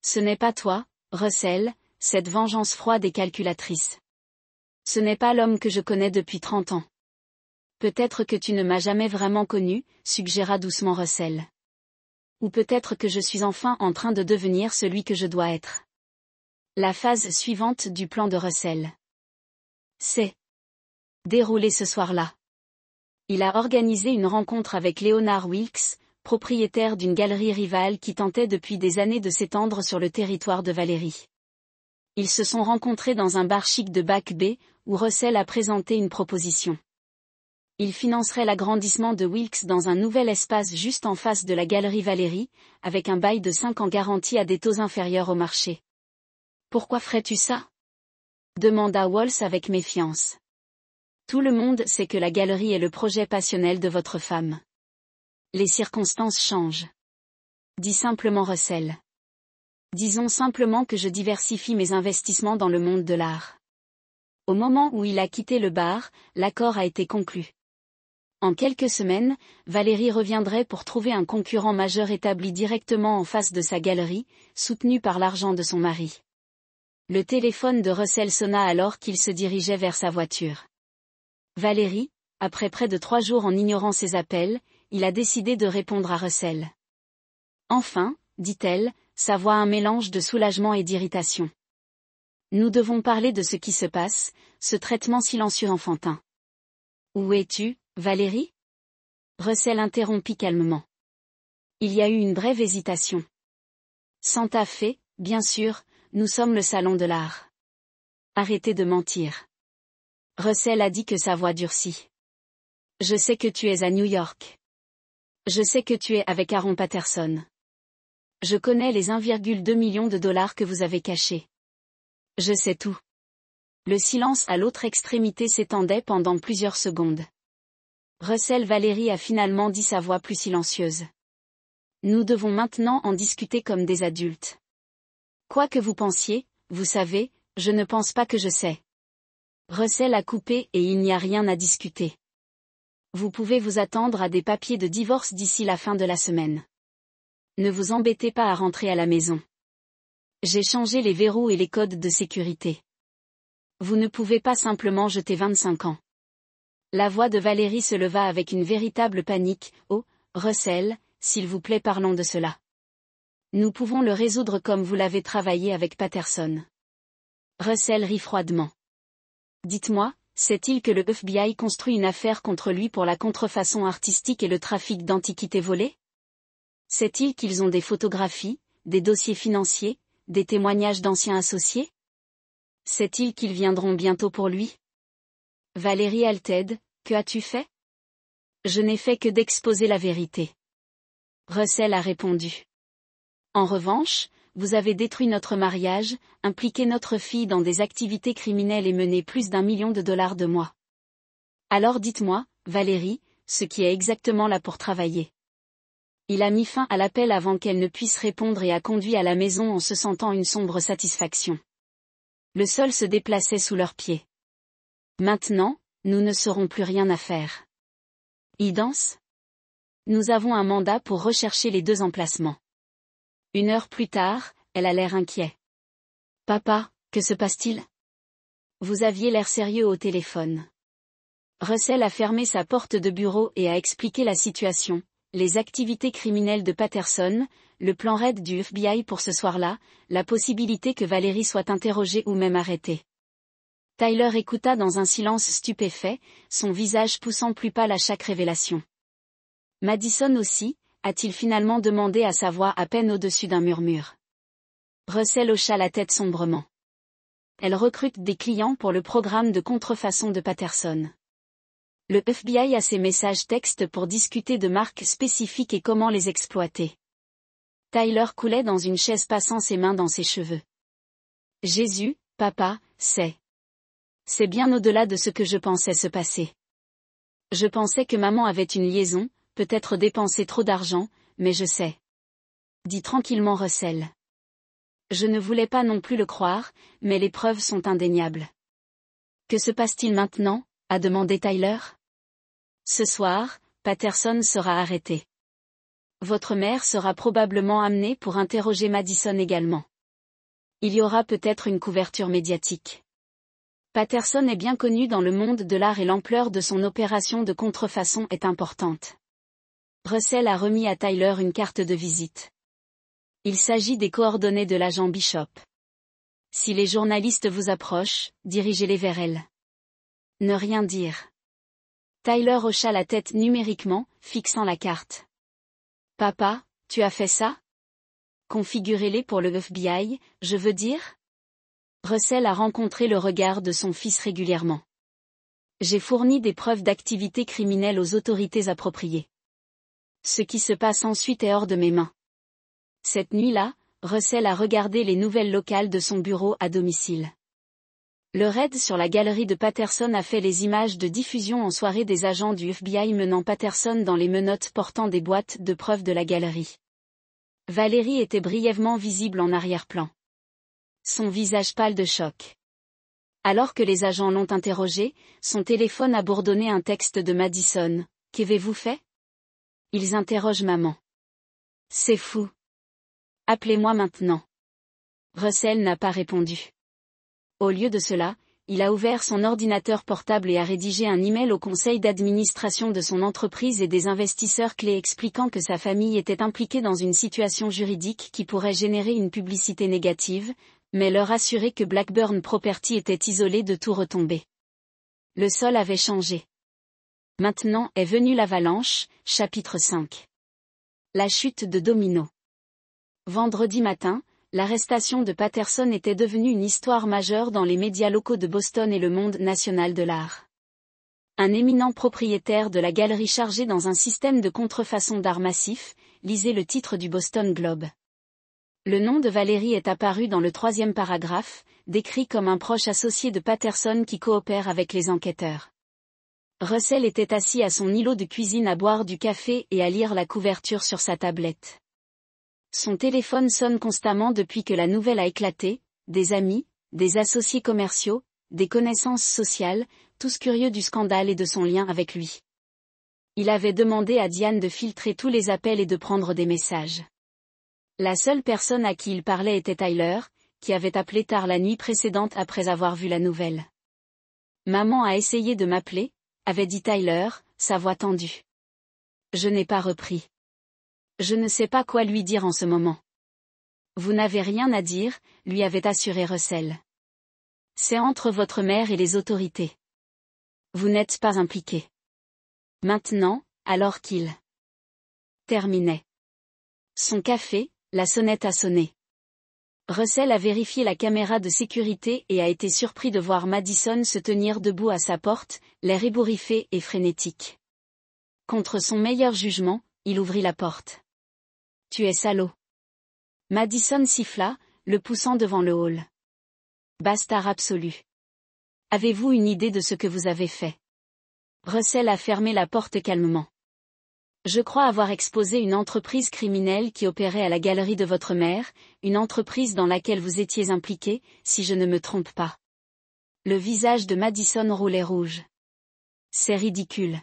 Ce n'est pas toi, Russell, cette vengeance froide et calculatrice. Ce n'est pas l'homme que je connais depuis 30 ans. Peut-être que tu ne m'as jamais vraiment connu, suggéra doucement Russell. Ou peut-être que je suis enfin en train de devenir celui que je dois être. La phase suivante du plan de Russell. C'est déroulé ce soir-là. Il a organisé une rencontre avec Leonard Wilkes, propriétaire d'une galerie rivale qui tentait depuis des années de s'étendre sur le territoire de Valérie. Ils se sont rencontrés dans un bar chic de Back Bay, où Russell a présenté une proposition. Il financerait l'agrandissement de Wilkes dans un nouvel espace juste en face de la galerie Valérie, avec un bail de 5 ans garanti à des taux inférieurs au marché. Pourquoi ferais-tu ça? Demanda Walsh avec méfiance. Tout le monde sait que la galerie est le projet passionnel de votre femme. Les circonstances changent. Dit simplement Russell. Disons simplement que je diversifie mes investissements dans le monde de l'art. Au moment où il a quitté le bar, l'accord a été conclu. En quelques semaines, Valérie reviendrait pour trouver un concurrent majeur établi directement en face de sa galerie, soutenu par l'argent de son mari. Le téléphone de Russell sonna alors qu'il se dirigeait vers sa voiture. Valérie, après près de 3 jours en ignorant ses appels, il a décidé de répondre à Russell. Enfin, dit-elle, sa voix un mélange de soulagement et d'irritation. Nous devons parler de ce qui se passe, ce traitement silencieux enfantin. Où es-tu, Valérie? Russell interrompit calmement. Il y a eu une brève hésitation. Santa Fe, bien sûr, nous sommes le salon de l'art. Arrêtez de mentir. Russell a dit que sa voix durcit. Je sais que tu es à New York. Je sais que tu es avec Aaron Patterson. Je connais les 1,2 million de dollars que vous avez cachés. Je sais tout. Le silence à l'autre extrémité s'étendait pendant plusieurs secondes. Russell Valérie a finalement dit sa voix plus silencieuse. Nous devons maintenant en discuter comme des adultes. Quoi que vous pensiez, vous savez, je ne pense pas que je sais. Russell a coupé et il n'y a rien à discuter. Vous pouvez vous attendre à des papiers de divorce d'ici la fin de la semaine. Ne vous embêtez pas à rentrer à la maison. J'ai changé les verrous et les codes de sécurité. Vous ne pouvez pas simplement jeter 25 ans. La voix de Valérie se leva avec une véritable panique. Oh, Russell, s'il vous plaît parlons de cela. Nous pouvons le résoudre comme vous l'avez travaillé avec Patterson. Russell rit froidement. Dites-moi, sait-il que le FBI construit une affaire contre lui pour la contrefaçon artistique et le trafic d'antiquités volées? Sait-il qu'ils ont des photographies, des dossiers financiers, des témoignages d'anciens associés? Sait-il qu'ils viendront bientôt pour lui? Valérie Alted, que as-tu fait? Je n'ai fait que d'exposer la vérité. Russell a répondu. En revanche, vous avez détruit notre mariage, impliqué notre fille dans des activités criminelles et mené plus d'1 million de dollars de moi. Alors dites-moi, Valérie, ce qui est exactement là pour travailler. Il a mis fin à l'appel avant qu'elle ne puisse répondre et a conduit à la maison en se sentant une sombre satisfaction. Le sol se déplaçait sous leurs pieds. Maintenant, nous ne saurons plus rien à faire. Y danse? Nous avons un mandat pour rechercher les 2 emplacements. 1 heure plus tard, elle a l'air inquiet. Papa, que se passe-t-il? Vous aviez l'air sérieux au téléphone. Russell a fermé sa porte de bureau et a expliqué la situation, les activités criminelles de Patterson, le plan raid du FBI pour ce soir-là, la possibilité que Valérie soit interrogée ou même arrêtée. Tyler écouta dans un silence stupéfait, son visage poussant plus pâle à chaque révélation. Madison aussi, a-t-il finalement demandé à sa voix à peine au-dessus d'un murmure. Russell hocha la tête sombrement. Elle recrute des clients pour le programme de contrefaçon de Patterson. Le FBI a ses messages textes pour discuter de marques spécifiques et comment les exploiter. Tyler coulait dans une chaise passant ses mains dans ses cheveux. Jésus, papa, c'est bien au-delà de ce que je pensais se passer. Je pensais que maman avait une liaison, peut-être dépensé trop d'argent, mais je sais. Dit tranquillement Russell. Je ne voulais pas non plus le croire, mais les preuves sont indéniables. Que se passe-t-il maintenant? A demandé Tyler. Ce soir, Patterson sera arrêté. Votre mère sera probablement amenée pour interroger Madison également. Il y aura peut-être une couverture médiatique. Patterson est bien connu dans le monde de l'art et l'ampleur de son opération de contrefaçon est importante. Russell a remis à Tyler une carte de visite. Il s'agit des coordonnées de l'agent Bishop. Si les journalistes vous approchent, dirigez-les vers elle. Ne rien dire. Tyler hocha la tête numériquement, fixant la carte. Papa, tu as fait ça? Configurez-les pour le FBI, je veux dire? Russell a rencontré le regard de son fils régulièrement. J'ai fourni des preuves d'activité criminelle aux autorités appropriées. Ce qui se passe ensuite est hors de mes mains. Cette nuit-là, Russell a regardé les nouvelles locales de son bureau à domicile. Le raid sur la galerie de Patterson a fait les images de diffusion en soirée des agents du FBI menant Patterson dans les menottes portant des boîtes de preuves de la galerie. Valérie était brièvement visible en arrière-plan. Son visage pâle de choc. Alors que les agents l'ont interrogé, son téléphone a bourdonné un texte de Madison. « Qu'avez-vous fait ?» Ils interrogent maman. C'est fou. Appelez-moi maintenant. Russell n'a pas répondu. Au lieu de cela, il a ouvert son ordinateur portable et a rédigé un email au conseil d'administration de son entreprise et des investisseurs clés expliquant que sa famille était impliquée dans une situation juridique qui pourrait générer une publicité négative, mais leur assurer que Blackburn Property était isolé de tout retombée. Le sol avait changé. Maintenant est venue l'avalanche, chapitre 5. La chute de Domino. Vendredi matin, l'arrestation de Patterson était devenue une histoire majeure dans les médias locaux de Boston et le monde national de l'art. Un éminent propriétaire de la galerie chargé dans un système de contrefaçon d'art massif, lisez le titre du Boston Globe. Le nom de Valérie est apparu dans le 3e paragraphe, décrit comme un proche associé de Patterson qui coopère avec les enquêteurs. Russell était assis à son îlot de cuisine à boire du café et à lire la couverture sur sa tablette. Son téléphone sonne constamment depuis que la nouvelle a éclaté, des amis, des associés commerciaux, des connaissances sociales, tous curieux du scandale et de son lien avec lui. Il avait demandé à Diane de filtrer tous les appels et de prendre des messages. La seule personne à qui il parlait était Tyler, qui avait appelé tard la nuit précédente après avoir vu la nouvelle. Maman a essayé de m'appeler, avait dit Tyler, sa voix tendue. Je n'ai pas repris. Je ne sais pas quoi lui dire en ce moment. Vous n'avez rien à dire, lui avait assuré Russell. C'est entre votre mère et les autorités. Vous n'êtes pas impliqué. Maintenant, alors qu'il terminait son café, la sonnette a sonné. Russell a vérifié la caméra de sécurité et a été surpris de voir Madison se tenir debout à sa porte, l'air ébouriffé et frénétique. Contre son meilleur jugement, il ouvrit la porte. « Tu es salaud. » Madison siffla, le poussant devant le hall. « Bastard absolu. Avez-vous une idée de ce que vous avez fait ?» Russell a fermé la porte calmement. « Je crois avoir exposé une entreprise criminelle qui opérait à la galerie de votre mère, une entreprise dans laquelle vous étiez impliqué, si je ne me trompe pas. » Le visage de Madison roulait rouge. « C'est ridicule.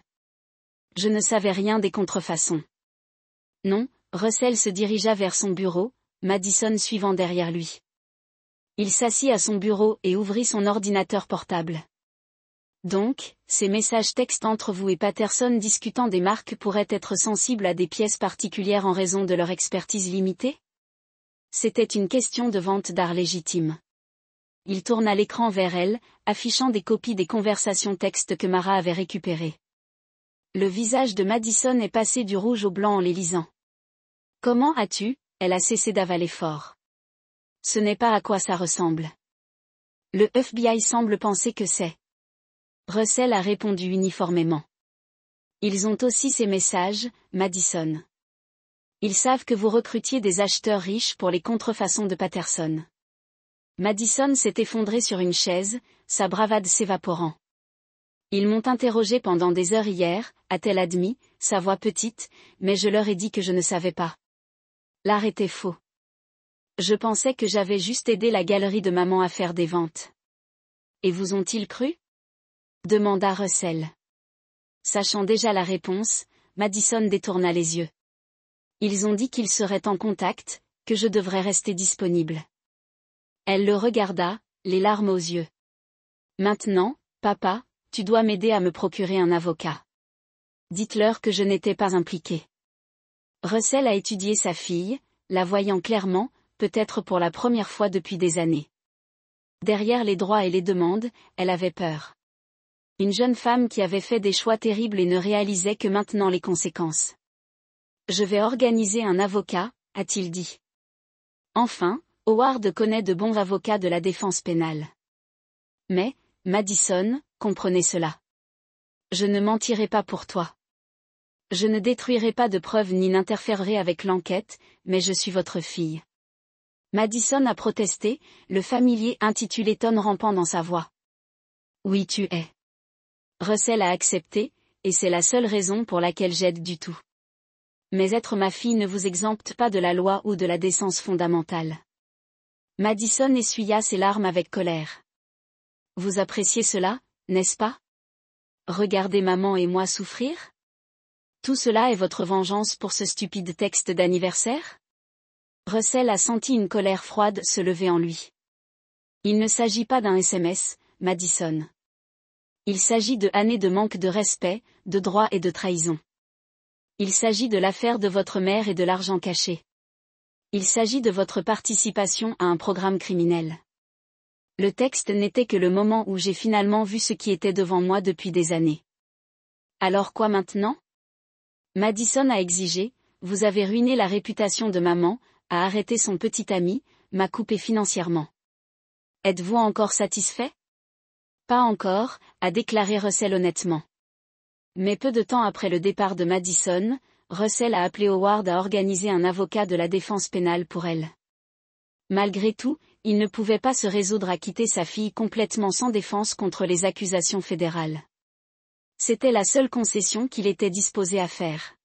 Je ne savais rien des contrefaçons. » Non, Russell se dirigea vers son bureau, Madison suivant derrière lui. Il s'assit à son bureau et ouvrit son ordinateur portable. Donc, ces messages textes entre vous et Patterson discutant des marques pourraient être sensibles à des pièces particulières en raison de leur expertise limitée? C'était une question de vente d'art légitime. Il tourna l'écran vers elle, affichant des copies des conversations textes que Mara avait récupérées. Le visage de Madison est passé du rouge au blanc en les lisant. « Comment as-tu » Elle a cessé d'avaler fort. Ce n'est pas à quoi ça ressemble. Le FBI semble penser que c'est. Russell a répondu uniformément. Ils ont aussi ces messages, Madison. Ils savent que vous recrutiez des acheteurs riches pour les contrefaçons de Patterson. Madison s'est effondré sur une chaise, sa bravade s'évaporant. Ils m'ont interrogé pendant des heures hier, a-t-elle admis, sa voix petite, mais je leur ai dit que je ne savais pas. L'art était faux. Je pensais que j'avais juste aidé la galerie de maman à faire des ventes. Et vous ont-ils cru? Demanda Russell. Sachant déjà la réponse, Madison détourna les yeux. Ils ont dit qu'ils seraient en contact, que je devrais rester disponible. Elle le regarda, les larmes aux yeux. Maintenant, papa, tu dois m'aider à me procurer un avocat. Dites-leur que je n'étais pas impliqué. Russell a étudié sa fille, la voyant clairement, peut-être pour la première fois depuis des années. Derrière les droits et les demandes, elle avait peur. Une jeune femme qui avait fait des choix terribles et ne réalisait que maintenant les conséquences. « Je vais organiser un avocat », a-t-il dit. Enfin, Howard connaît de bons avocats de la défense pénale. Mais, Madison, comprenez cela. Je ne mentirai pas pour toi. Je ne détruirai pas de preuves ni n'interférerai avec l'enquête, mais je suis votre fille. Madison a protesté, le familier intitulé tonne rampant dans sa voix. Oui, tu es. Russell a accepté, et c'est la seule raison pour laquelle j'aide du tout. Mais être ma fille ne vous exempte pas de la loi ou de la décence fondamentale. Madison essuya ses larmes avec colère. Vous appréciez cela, n'est-ce pas? Regardez maman et moi souffrir? Tout cela est votre vengeance pour ce stupide texte d'anniversaire? Russell a senti une colère froide se lever en lui. Il ne s'agit pas d'un SMS, Madison. Il s'agit de années de manque de respect, de droit et de trahison. Il s'agit de l'affaire de votre mère et de l'argent caché. Il s'agit de votre participation à un programme criminel. Le texte n'était que le moment où j'ai finalement vu ce qui était devant moi depuis des années. Alors quoi maintenant? Madison a exigé, vous avez ruiné la réputation de maman, a arrêté son petit ami, m'a coupé financièrement. Êtes-vous encore satisfait? Pas encore, a déclaré Russell honnêtement. Mais peu de temps après le départ de Madison, Russell a appelé Howard à organiser un avocat de la défense pénale pour elle. Malgré tout, il ne pouvait pas se résoudre à quitter sa fille complètement sans défense contre les accusations fédérales. C'était la seule concession qu'il était disposé à faire.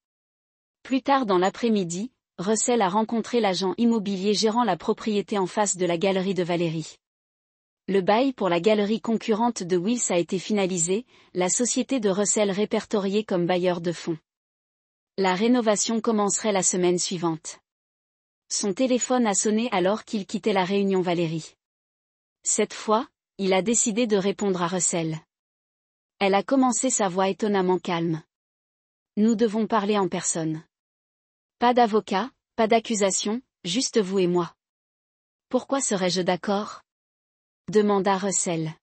Plus tard dans l'après-midi, Russell a rencontré l'agent immobilier gérant la propriété en face de la galerie de Valérie. Le bail pour la galerie concurrente de Wills a été finalisé, la société de Russell répertoriée comme bailleur de fonds. La rénovation commencerait la semaine suivante. Son téléphone a sonné alors qu'il quittait la réunion Valérie. Cette fois, il a décidé de répondre à Russell. Elle a commencé sa voix étonnamment calme. Nous devons parler en personne. Pas d'avocat, pas d'accusation, juste vous et moi. Pourquoi serais-je d'accord? Demanda Russell.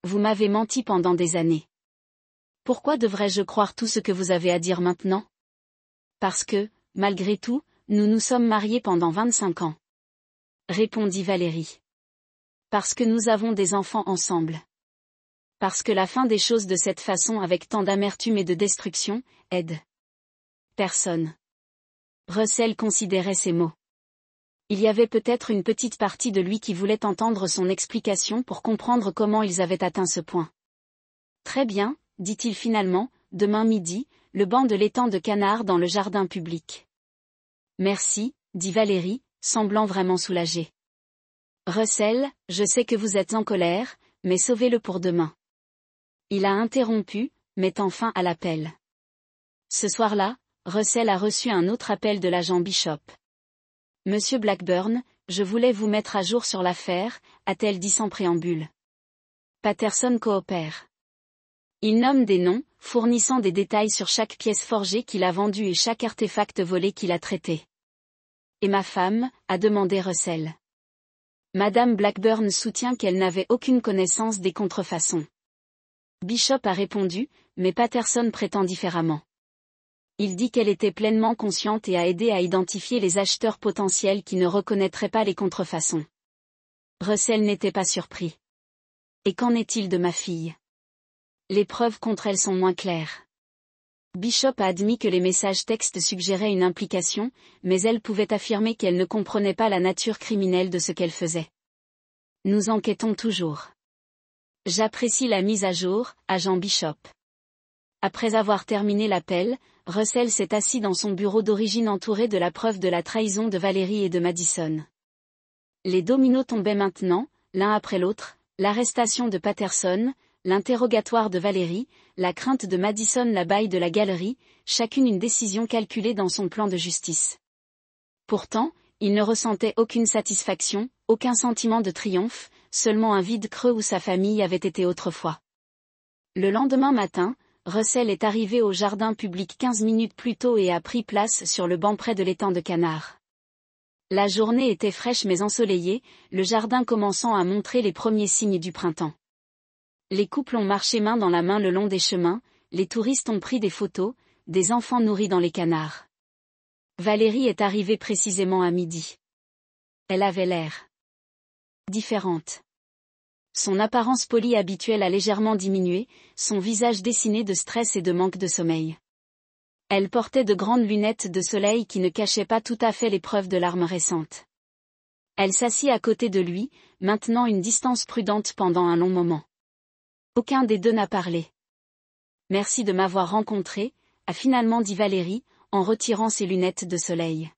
Vous m'avez menti pendant des années. Pourquoi devrais-je croire tout ce que vous avez à dire maintenant? Parce que, malgré tout, nous nous sommes mariés pendant 25 ans. répondit Valérie. Parce que nous avons des enfants ensemble. Parce que la fin des choses de cette façon avec tant d'amertume et de destruction, aide personne. Russell considérait ces mots. Il y avait peut-être une petite partie de lui qui voulait entendre son explication pour comprendre comment ils avaient atteint ce point. Très bien, dit-il finalement, demain midi, le banc de l'étang de canard dans le jardin public. Merci, dit Valérie, semblant vraiment soulagée. Russell, je sais que vous êtes en colère, mais sauvez-le pour demain. Il a interrompu, mettant fin à l'appel. Ce soir-là, Russell a reçu un autre appel de l'agent Bishop. Monsieur Blackburn, je voulais vous mettre à jour sur l'affaire, a-t-elle dit sans préambule. Patterson coopère. Il nomme des noms, fournissant des détails sur chaque pièce forgée qu'il a vendue et chaque artefact volé qu'il a traité. Et ma femme, a demandé Russell. Madame Blackburn soutient qu'elle n'avait aucune connaissance des contrefaçons. Bishop a répondu, mais Patterson prétend différemment. Il dit qu'elle était pleinement consciente et a aidé à identifier les acheteurs potentiels qui ne reconnaîtraient pas les contrefaçons. Russell n'était pas surpris. Et qu'en est-il de ma fille? Les preuves contre elle sont moins claires. Bishop a admis que les messages textes suggéraient une implication, mais elle pouvait affirmer qu'elle ne comprenait pas la nature criminelle de ce qu'elle faisait. Nous enquêtons toujours. J'apprécie la mise à jour, agent Bishop. Après avoir terminé l'appel, Russell s'est assis dans son bureau d'origine entouré de la preuve de la trahison de Valérie et de Madison. Les dominos tombaient maintenant, l'un après l'autre, l'arrestation de Patterson, l'interrogatoire de Valérie, la crainte de Madison, la baille de la galerie, chacune une décision calculée dans son plan de justice. Pourtant, il ne ressentait aucune satisfaction, aucun sentiment de triomphe, seulement un vide creux où sa famille avait été autrefois. Le lendemain matin, Russell est arrivé au jardin public 15 minutes plus tôt et a pris place sur le banc près de l'étang de canard. La journée était fraîche mais ensoleillée, le jardin commençant à montrer les premiers signes du printemps. Les couples ont marché main dans la main le long des chemins, les touristes ont pris des photos, des enfants nourris dans les canards. Valérie est arrivée précisément à midi. Elle avait l'air différente. Son apparence polie habituelle a légèrement diminué, son visage dessiné de stress et de manque de sommeil. Elle portait de grandes lunettes de soleil qui ne cachaient pas tout à fait les preuves de larmes récentes. Elle s'assit à côté de lui, maintenant une distance prudente pendant un long moment. Aucun des deux n'a parlé. Merci de m'avoir rencontré, a finalement dit Valérie, en retirant ses lunettes de soleil.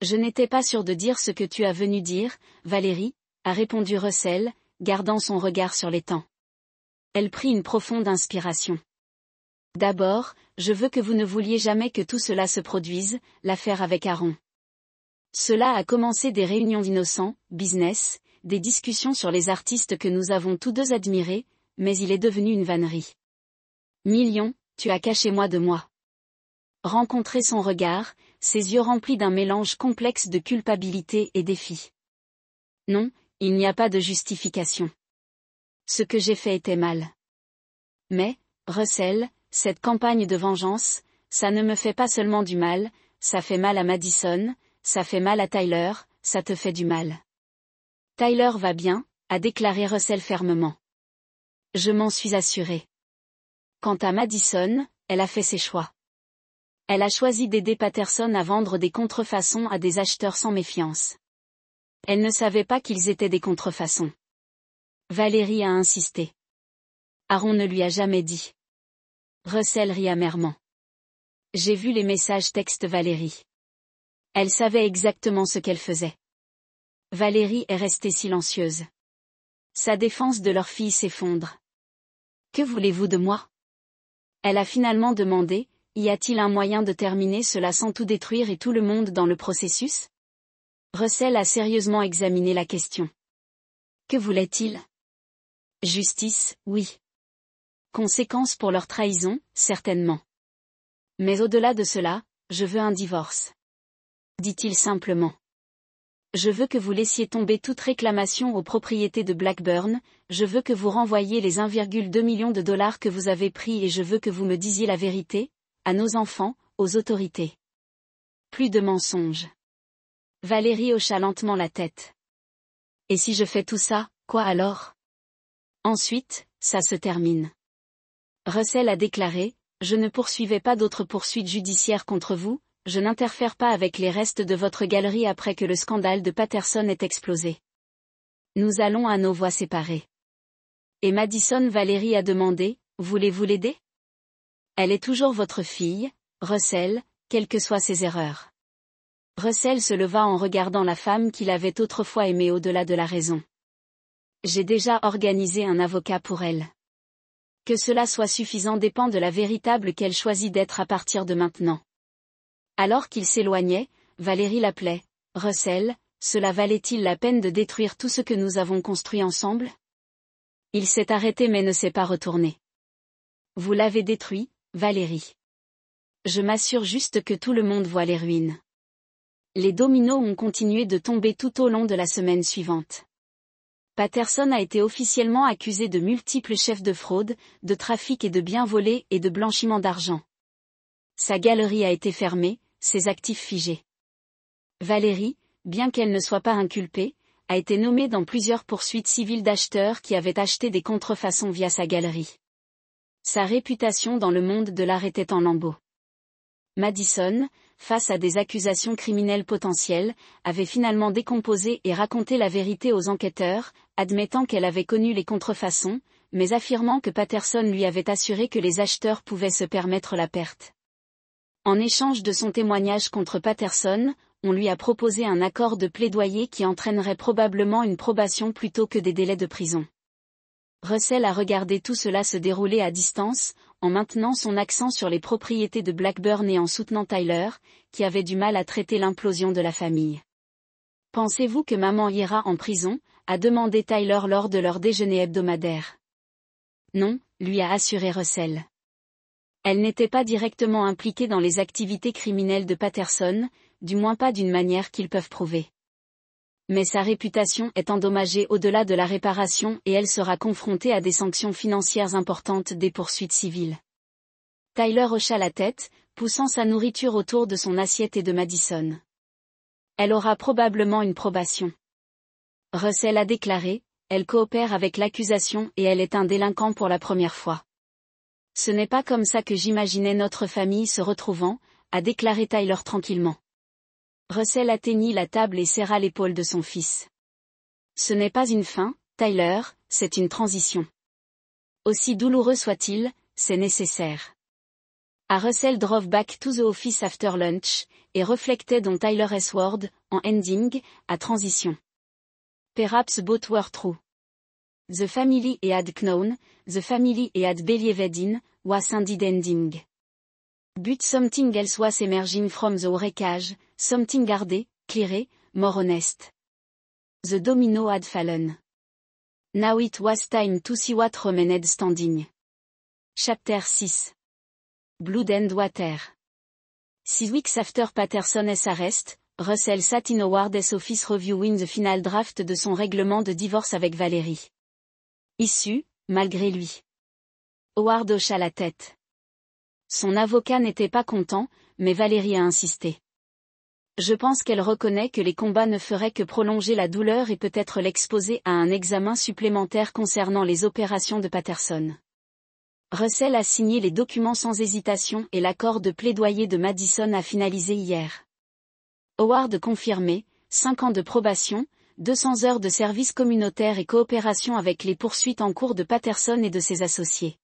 Je n'étais pas sûre de dire ce que tu as venu dire, Valérie, a répondu Russell, gardant son regard sur l'étang. Elle prit une profonde inspiration. D'abord, je veux que vous ne vouliez jamais que tout cela se produise, l'affaire avec Aaron. Cela a commencé des réunions d'innocents, business, des discussions sur les artistes que nous avons tous deux admirés, mais il est devenu une vannerie. Million, tu as caché moi de moi. Rencontrer son regard, ses yeux remplis d'un mélange complexe de culpabilité et défi. Non, il n'y a pas de justification. Ce que j'ai fait était mal. Mais, Russell, cette campagne de vengeance, ça ne me fait pas seulement du mal, ça fait mal à Madison, ça fait mal à Tyler, ça te fait du mal. Tyler va bien, a déclaré Russell fermement. Je m'en suis assuré. Quant à Madison, elle a fait ses choix. Elle a choisi d'aider Patterson à vendre des contrefaçons à des acheteurs sans méfiance. Elle ne savait pas qu'ils étaient des contrefaçons. Valérie a insisté. Aaron ne lui a jamais dit. Russell rit amèrement. J'ai vu les messages textes Valérie. Elle savait exactement ce qu'elle faisait. Valérie est restée silencieuse. Sa défense de leur fille s'effondre. Que voulez-vous de moi? Elle a finalement demandé, y a-t-il un moyen de terminer cela sans tout détruire et tout le monde dans le processus? Russell a sérieusement examiné la question. Que voulait-il? Justice, oui. Conséquences pour leur trahison, certainement. Mais au-delà de cela, je veux un divorce. Dit-il simplement. Je veux que vous laissiez tomber toute réclamation aux propriétés de Blackburn, je veux que vous renvoyiez les 1,2 million de dollars que vous avez pris et je veux que vous me disiez la vérité, à nos enfants, aux autorités. Plus de mensonges. Valérie hocha lentement la tête. Et si je fais tout ça, quoi alors? Ensuite, ça se termine. Russell a déclaré, je ne poursuivais pas d'autres poursuites judiciaires contre vous, je n'interfère pas avec les restes de votre galerie après que le scandale de Patterson ait explosé. Nous allons à nos voies séparées. Et Madison Valérie a demandé, voulez-vous l'aider? Elle est toujours votre fille, Russell, quelles que soient ses erreurs. Russell se leva en regardant la femme qu'il avait autrefois aimée au-delà de la raison. J'ai déjà organisé un avocat pour elle. Que cela soit suffisant dépend de la véritable qu'elle choisit d'être à partir de maintenant. Alors qu'il s'éloignait, Valérie l'appelait, Russell, cela valait-il la peine de détruire tout ce que nous avons construit ensemble? Il s'est arrêté mais ne s'est pas retourné. Vous l'avez détruit, Valérie. Je m'assure juste que tout le monde voit les ruines. Les dominos ont continué de tomber tout au long de la semaine suivante. Patterson a été officiellement accusé de multiples chefs de fraude, de trafic et de biens volés et de blanchiment d'argent. Sa galerie a été fermée, ses actifs figés. Valérie, bien qu'elle ne soit pas inculpée, a été nommée dans plusieurs poursuites civiles d'acheteurs qui avaient acheté des contrefaçons via sa galerie. Sa réputation dans le monde de l'art était en lambeaux. Madison, face à des accusations criminelles potentielles, avait finalement décomposé et raconté la vérité aux enquêteurs, admettant qu'elle avait connu les contrefaçons, mais affirmant que Patterson lui avait assuré que les acheteurs pouvaient se permettre la perte. En échange de son témoignage contre Patterson, on lui a proposé un accord de plaidoyer qui entraînerait probablement une probation plutôt que des délais de prison. Russell a regardé tout cela se dérouler à distance, en maintenant son accent sur les propriétés de Blackburn et en soutenant Tyler, qui avait du mal à traiter l'implosion de la famille. « Pensez-vous que maman ira en prison ?» a demandé Tyler lors de leur déjeuner hebdomadaire. « Non », lui a assuré Russell. Elle n'était pas directement impliquée dans les activités criminelles de Patterson, du moins pas d'une manière qu'ils peuvent prouver. Mais sa réputation est endommagée au-delà de la réparation et elle sera confrontée à des sanctions financières importantes des poursuites civiles. Tyler hocha la tête, poussant sa nourriture autour de son assiette et de Madison. Elle aura probablement une probation. Russell a déclaré, elle coopère avec l'accusation et elle est un délinquant pour la première fois. Ce n'est pas comme ça que j'imaginais notre famille se retrouvant, a déclaré Tyler tranquillement. Russell atteignit la table et serra l'épaule de son fils. Ce n'est pas une fin, Tyler, c'est une transition. Aussi douloureux soit-il, c'est nécessaire. A Russell drove back to the office after lunch, et reflectait dont Tyler S. Ward, en ending, à transition. Perhaps both were true. The family had known, the family had believed in, was indeed ending. But something else was emerging from the wreckage, something harder, clearer, more honest. The domino had fallen. Now it was time to see what remained standing. Chapter 6. Blood and Water. 6 weeks after Patterson's arrest, Russell sat in Howard's office reviewing the final draft de son règlement de divorce avec Valérie. Issu, malgré lui. Howard hocha la tête. Son avocat n'était pas content, mais Valérie a insisté. Je pense qu'elle reconnaît que les combats ne feraient que prolonger la douleur et peut-être l'exposer à un examen supplémentaire concernant les opérations de Patterson. Russell a signé les documents sans hésitation et l'accord de plaidoyer de Madison a finalisé hier. Howard confirmé, 5 ans de probation, 200 heures de service communautaire et coopération avec les poursuites en cours de Patterson et de ses associés.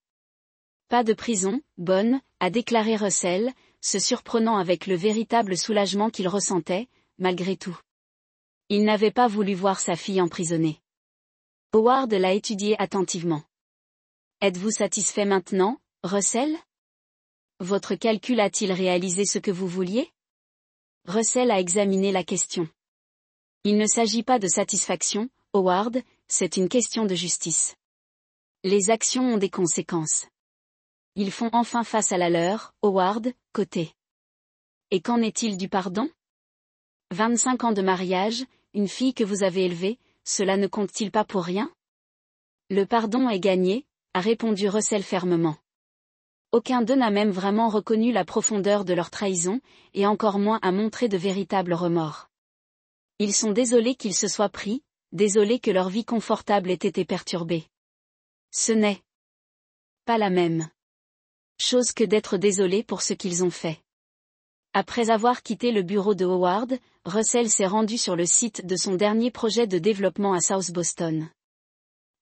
Pas de prison, bonne, a déclaré Russell, se surprenant avec le véritable soulagement qu'il ressentait, malgré tout. Il n'avait pas voulu voir sa fille emprisonnée. Howard l'a étudié attentivement. Êtes-vous satisfait maintenant, Russell? Votre calcul a-t-il réalisé ce que vous vouliez? Russell a examiné la question. Il ne s'agit pas de satisfaction, Howard, c'est une question de justice. Les actions ont des conséquences. Ils font enfin face à la leur, Howard, côté. Et qu'en est-il du pardon? 25 ans de mariage, une fille que vous avez élevée, cela ne compte-t-il pas pour rien? Le pardon est gagné, a répondu Russell fermement. Aucun d'eux n'a même vraiment reconnu la profondeur de leur trahison, et encore moins a montré de véritables remords. Ils sont désolés qu'ils se soient pris, désolés que leur vie confortable ait été perturbée. Ce n'est pas la même chose que d'être désolé pour ce qu'ils ont fait. Après avoir quitté le bureau de Howard, Russell s'est rendu sur le site de son dernier projet de développement à South Boston.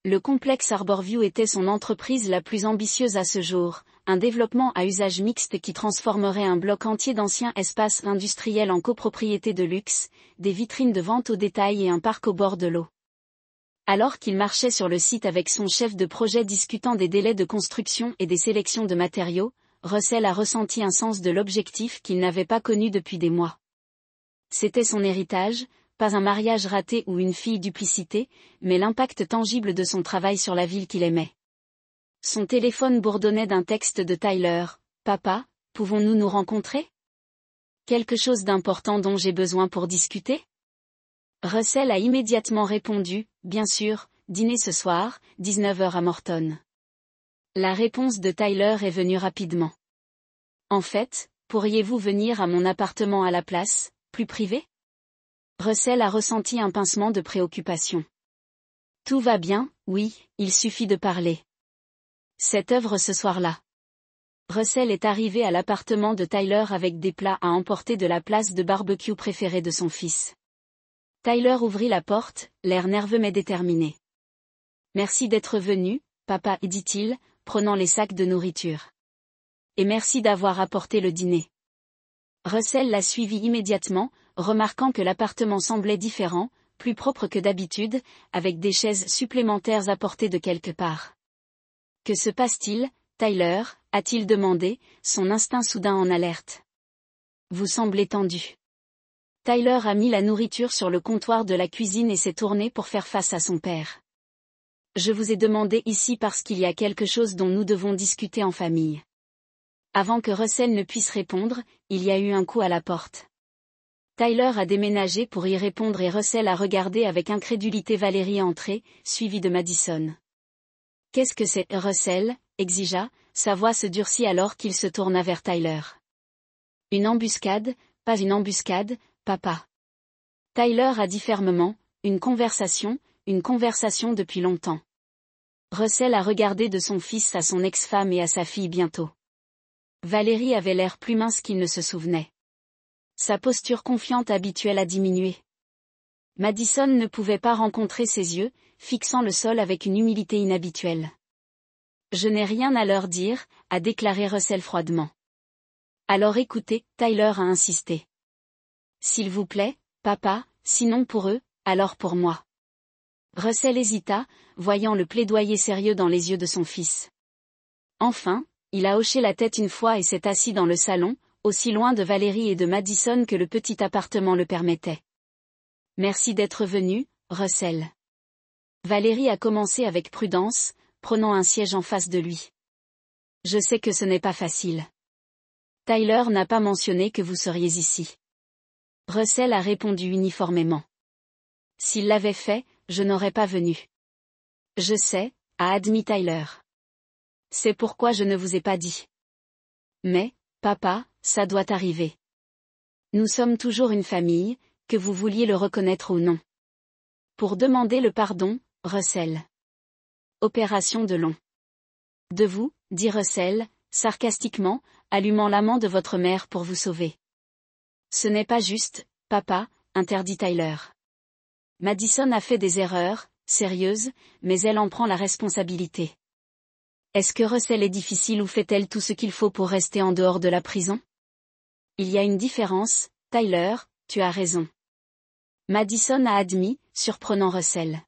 Le complexe Arborview était son entreprise la plus ambitieuse à ce jour, un développement à usage mixte qui transformerait un bloc entier d'anciens espaces industriels en copropriété de luxe, des vitrines de vente au détail et un parc au bord de l'eau. Alors qu'il marchait sur le site avec son chef de projet discutant des délais de construction et des sélections de matériaux, Russell a ressenti un sens de l'objectif qu'il n'avait pas connu depuis des mois. C'était son héritage, pas un mariage raté ou une fille duplicité, mais l'impact tangible de son travail sur la ville qu'il aimait. Son téléphone bourdonnait d'un texte de Tyler. « Papa, pouvons-nous nous rencontrer ? Quelque chose d'important dont j'ai besoin pour discuter ?» Russell a immédiatement répondu, « Bien sûr, dîner ce soir, 19h à Morton. » La réponse de Tyler est venue rapidement. « En fait, pourriez-vous venir à mon appartement à la place, plus privé ?» Russell a ressenti un pincement de préoccupation. « Tout va bien, oui, il suffit de parler. » Cette œuvre ce soir-là. Russell est arrivé à l'appartement de Tyler avec des plats à emporter de la place de barbecue préférée de son fils. Tyler ouvrit la porte, l'air nerveux mais déterminé. « Merci d'être venu, papa, dit-il, prenant les sacs de nourriture. Et merci d'avoir apporté le dîner. » Russell l'a suivi immédiatement, remarquant que l'appartement semblait différent, plus propre que d'habitude, avec des chaises supplémentaires apportées de quelque part. « Que se passe-t-il, Tyler ?» a-t-il demandé, son instinct soudain en alerte. « Vous semblez tendu. » Tyler a mis la nourriture sur le comptoir de la cuisine et s'est tourné pour faire face à son père. « Je vous ai demandé ici parce qu'il y a quelque chose dont nous devons discuter en famille. » Avant que Russell ne puisse répondre, il y a eu un coup à la porte. Tyler a déménagé pour y répondre et Russell a regardé avec incrédulité Valérie entrer, suivie de Madison. « Qu'est-ce que c'est, Russell ?» exigea, sa voix se durcit alors qu'il se tourna vers Tyler. « Une embuscade, pas une embuscade, papa. » Tyler a dit fermement, « une conversation depuis longtemps. » Russell a regardé de son fils à son ex-femme et à sa fille bientôt. Valérie avait l'air plus mince qu'il ne se souvenait. Sa posture confiante habituelle a diminué. Madison ne pouvait pas rencontrer ses yeux, fixant le sol avec une humilité inhabituelle. « Je n'ai rien à leur dire », a déclaré Russell froidement. « Alors écoutez, » Tyler a insisté. « S'il vous plaît, papa, sinon pour eux, alors pour moi. » Russell hésita, voyant le plaidoyer sérieux dans les yeux de son fils. Enfin, il a hoché la tête une fois et s'est assis dans le salon, aussi loin de Valérie et de Madison que le petit appartement le permettait. « Merci d'être venu, Russell. » Valérie a commencé avec prudence, prenant un siège en face de lui. « Je sais que ce n'est pas facile. Tyler n'a pas mentionné que vous seriez ici. » Russell a répondu uniformément. « S'il l'avait fait, je n'aurais pas venu. »« Je sais, » a admis Tyler. « C'est pourquoi je ne vous ai pas dit. »« Mais, papa, ça doit arriver. Nous sommes toujours une famille, que vous vouliez le reconnaître ou non. » Pour demander le pardon, Russell. Opération de long. « De vous, » dit Russell, sarcastiquement, allumant l'amant de votre mère pour vous sauver. « Ce n'est pas juste, papa, » interdit Tyler. Madison a fait des erreurs, sérieuses, mais elle en prend la responsabilité. Est-ce que Russell est difficile ou fait-elle tout ce qu'il faut pour rester en dehors de la prison ? Il y a une différence, Tyler, tu as raison. Madison a admis, surprenant Russell.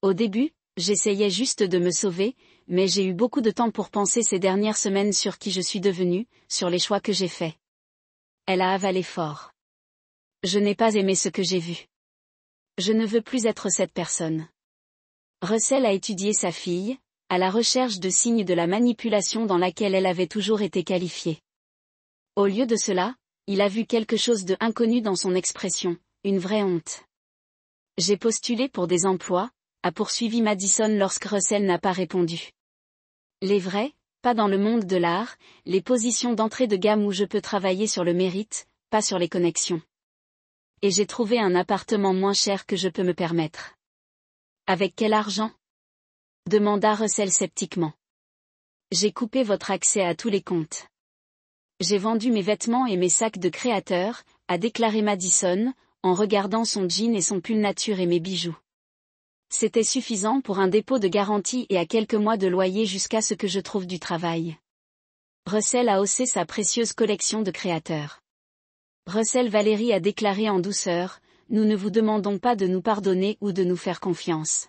Au début, j'essayais juste de me sauver, mais j'ai eu beaucoup de temps pour penser ces dernières semaines sur qui je suis devenue, sur les choix que j'ai faits. Elle a avalé fort. Je n'ai pas aimé ce que j'ai vu. Je ne veux plus être cette personne. Russell a étudié sa fille, à la recherche de signes de la manipulation dans laquelle elle avait toujours été qualifiée. Au lieu de cela, il a vu quelque chose de inconnu dans son expression, une vraie honte. J'ai postulé pour des emplois, a poursuivi Madison lorsque Russell n'a pas répondu. Les vrais, pas dans le monde de l'art, les positions d'entrée de gamme où je peux travailler sur le mérite, pas sur les connexions. Et j'ai trouvé un appartement moins cher que je peux me permettre. Avec quel argent? Demanda Russell sceptiquement. J'ai coupé votre accès à tous les comptes. J'ai vendu mes vêtements et mes sacs de créateur, a déclaré Madison, en regardant son jean et son pull nature et mes bijoux. C'était suffisant pour un dépôt de garantie et à quelques mois de loyer jusqu'à ce que je trouve du travail. Russell a haussé sa précieuse collection de créateurs. Russell Valérie a déclaré en douceur, nous ne vous demandons pas de nous pardonner ou de nous faire confiance.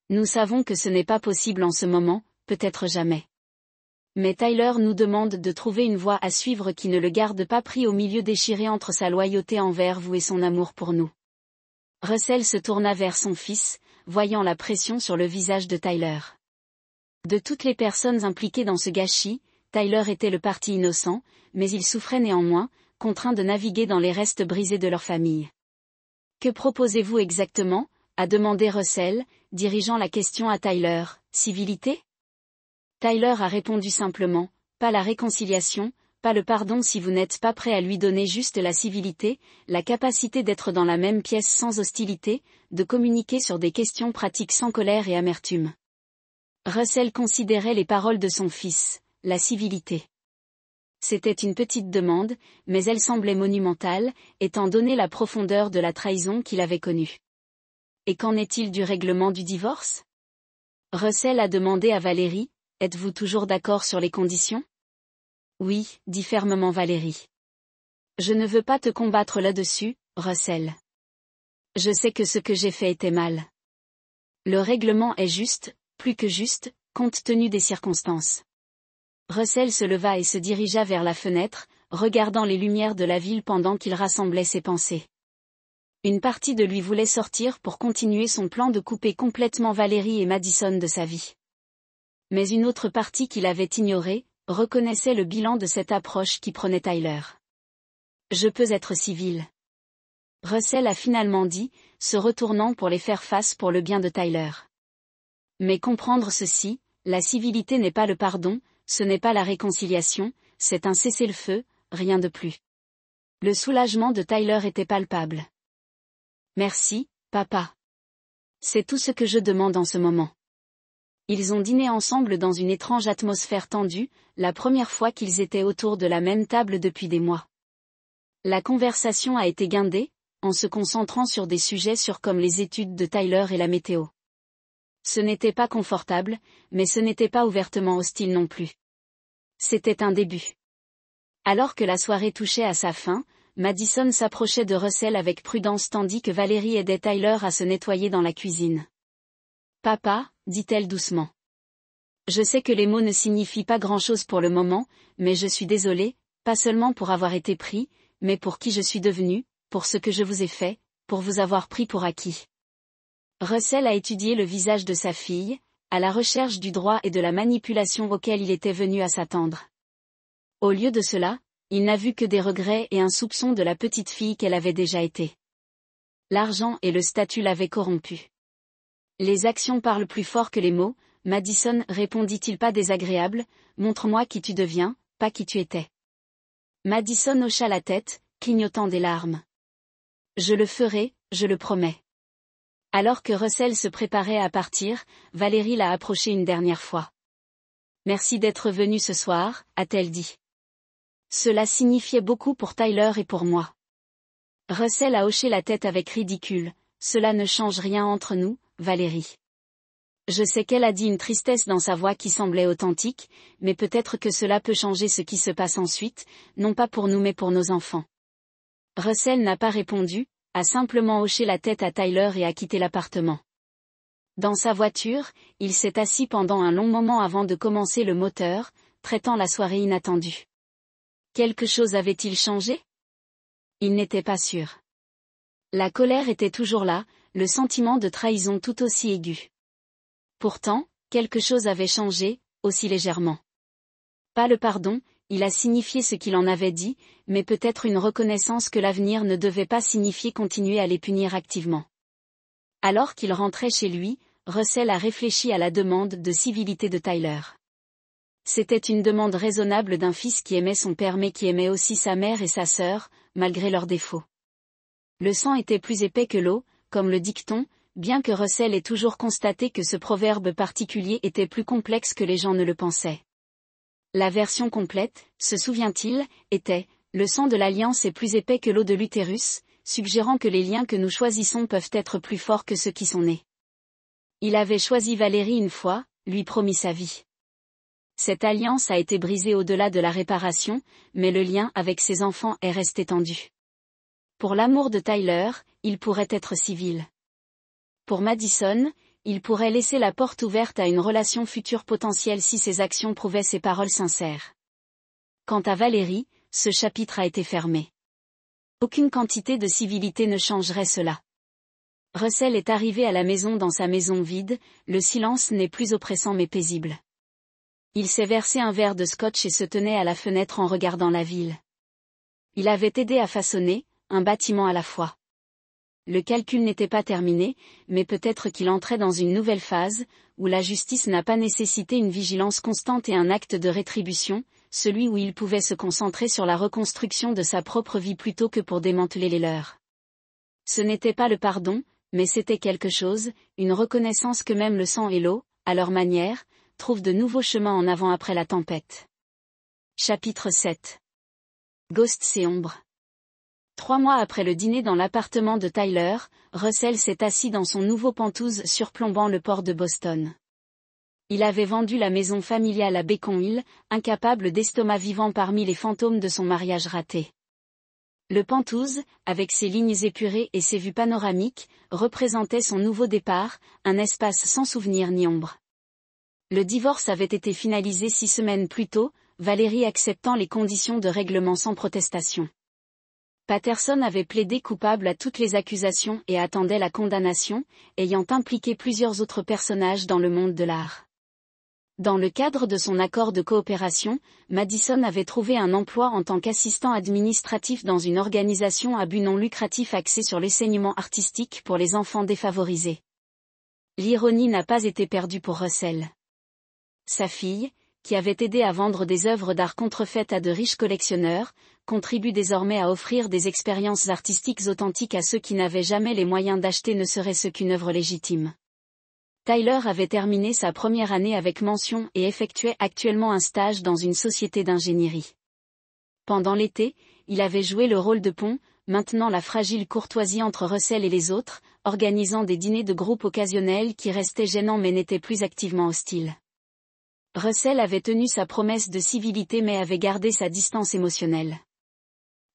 Nous savons que ce n'est pas possible en ce moment, peut-être jamais. Mais Tyler nous demande de trouver une voie à suivre qui ne le garde pas pris au milieu déchiré entre sa loyauté envers vous et son amour pour nous. Russell se tourna vers son fils, voyant la pression sur le visage de Tyler. De toutes les personnes impliquées dans ce gâchis, Tyler était le parti innocent, mais il souffrait néanmoins, contraint de naviguer dans les restes brisés de leur famille. Que proposez-vous exactement? A demandé Russell, dirigeant la question à Tyler. Civilité? Tyler a répondu simplement, pas la réconciliation, pas le pardon si vous n'êtes pas prêt à lui donner juste la civilité, la capacité d'être dans la même pièce sans hostilité, de communiquer sur des questions pratiques sans colère et amertume. Russell considérait les paroles de son fils, la civilité. C'était une petite demande, mais elle semblait monumentale, étant donné la profondeur de la trahison qu'il avait connue. Et qu'en est-il du règlement du divorce? Russell a demandé à Valérie, êtes-vous toujours d'accord sur les conditions? Oui, dit fermement Valérie. Je ne veux pas te combattre là-dessus, Russell. Je sais que ce que j'ai fait était mal. Le règlement est juste, plus que juste, compte tenu des circonstances. Russell se leva et se dirigea vers la fenêtre, regardant les lumières de la ville pendant qu'il rassemblait ses pensées. Une partie de lui voulait sortir pour continuer son plan de couper complètement Valérie et Madison de sa vie. Mais une autre partie qu'il avait ignorée, reconnaissait le bilan de cette approche qui prenait Tyler. Je peux être civil. Russell a finalement dit, se retournant pour les faire face pour le bien de Tyler. Mais comprendre ceci, la civilité n'est pas le pardon, ce n'est pas la réconciliation, c'est un cessez-le-feu, rien de plus. Le soulagement de Tyler était palpable. Merci, papa. C'est tout ce que je demande en ce moment. Ils ont dîné ensemble dans une étrange atmosphère tendue, la première fois qu'ils étaient autour de la même table depuis des mois. La conversation a été guindée, en se concentrant sur des sujets comme les études de Tyler et la météo. Ce n'était pas confortable, mais ce n'était pas ouvertement hostile non plus. C'était un début. Alors que la soirée touchait à sa fin, Madison s'approchait de Russell avec prudence tandis que Valérie aidait Tyler à se nettoyer dans la cuisine. « Papa », dit-elle doucement. « Je sais que les mots ne signifient pas grand-chose pour le moment, mais je suis désolée, pas seulement pour avoir été pris, mais pour qui je suis devenue, pour ce que je vous ai fait, pour vous avoir pris pour acquis. » Russell a étudié le visage de sa fille, à la recherche du droit et de la manipulation auquel il était venu à s'attendre. Au lieu de cela, il n'a vu que des regrets et un soupçon de la petite fille qu'elle avait déjà été. L'argent et le statut l'avaient corrompue. Les actions parlent plus fort que les mots, Madison répondit-il pas désagréable, montre-moi qui tu deviens, pas qui tu étais. Madison hocha la tête, clignotant des larmes. Je le ferai, je le promets. Alors que Russell se préparait à partir, Valérie l'a approché une dernière fois. Merci d'être venu ce soir, a-t-elle dit. Cela signifiait beaucoup pour Tyler et pour moi. Russell a hoché la tête avec ridicule, cela ne change rien entre nous, Valérie. Je sais qu'elle a dit une tristesse dans sa voix qui semblait authentique, mais peut-être que cela peut changer ce qui se passe ensuite, non pas pour nous mais pour nos enfants. Russell n'a pas répondu, a simplement hoché la tête à Tyler et a quitté l'appartement. Dans sa voiture, il s'est assis pendant un long moment avant de commencer le moteur, traitant la soirée inattendue. Quelque chose avait-il changé? Il n'était pas sûr. La colère était toujours là, le sentiment de trahison tout aussi aigu. Pourtant, quelque chose avait changé, aussi légèrement. Pas le pardon, il a signifié ce qu'il en avait dit, mais peut-être une reconnaissance que l'avenir ne devait pas signifier continuer à les punir activement. Alors qu'il rentrait chez lui, Russell a réfléchi à la demande de civilité de Tyler. C'était une demande raisonnable d'un fils qui aimait son père mais qui aimait aussi sa mère et sa sœur, malgré leurs défauts. Le sang était plus épais que l'eau, comme le dicton, bien que Russell ait toujours constaté que ce proverbe particulier était plus complexe que les gens ne le pensaient. La version complète, se souvient-il, était « Le sang de l'alliance est plus épais que l'eau de l'utérus », suggérant que les liens que nous choisissons peuvent être plus forts que ceux qui sont nés. Il avait choisi Valérie une fois, lui promit sa vie. Cette alliance a été brisée au-delà de la réparation, mais le lien avec ses enfants est resté tendu. Pour l'amour de Tyler, il pourrait être civil. Pour Madison, il pourrait laisser la porte ouverte à une relation future potentielle si ses actions prouvaient ses paroles sincères. Quant à Valérie, ce chapitre a été fermé. Aucune quantité de civilité ne changerait cela. Russell est arrivé à la maison dans sa maison vide, le silence n'est plus oppressant mais paisible. Il s'est versé un verre de scotch et se tenait à la fenêtre en regardant la ville. Il avait aidé à façonner, un bâtiment à la fois. Le calcul n'était pas terminé, mais peut-être qu'il entrait dans une nouvelle phase, où la justice n'a pas nécessité une vigilance constante et un acte de rétribution, celui où il pouvait se concentrer sur la reconstruction de sa propre vie plutôt que pour démanteler les leurs. Ce n'était pas le pardon, mais c'était quelque chose, une reconnaissance que même le sang et l'eau, à leur manière, trouvent de nouveaux chemins en avant après la tempête. Chapitre 7. Ghosts et ombres. 3 mois après le dîner dans l'appartement de Tyler, Russell s'est assis dans son nouveau Pentouse surplombant le port de Boston. Il avait vendu la maison familiale à Beacon Hill, incapable d'estomac vivant parmi les fantômes de son mariage raté. Le Pentouse, avec ses lignes épurées et ses vues panoramiques, représentait son nouveau départ, un espace sans souvenir ni ombre. Le divorce avait été finalisé 6 semaines plus tôt, Valérie acceptant les conditions de règlement sans protestation. Patterson avait plaidé coupable à toutes les accusations et attendait la condamnation, ayant impliqué plusieurs autres personnages dans le monde de l'art. Dans le cadre de son accord de coopération, Madison avait trouvé un emploi en tant qu'assistant administratif dans une organisation à but non lucratif axée sur l'enseignement artistique pour les enfants défavorisés. L'ironie n'a pas été perdue pour Russell. Sa fille, qui avait aidé à vendre des œuvres d'art contrefaites à de riches collectionneurs, contribue désormais à offrir des expériences artistiques authentiques à ceux qui n'avaient jamais les moyens d'acheter ne serait-ce qu'une œuvre légitime. Tyler avait terminé sa première année avec mention et effectuait actuellement un stage dans une société d'ingénierie. Pendant l'été, il avait joué le rôle de pont, maintenant la fragile courtoisie entre Russell et les autres, organisant des dîners de groupe occasionnels qui restaient gênants mais n'étaient plus activement hostiles. Russell avait tenu sa promesse de civilité mais avait gardé sa distance émotionnelle.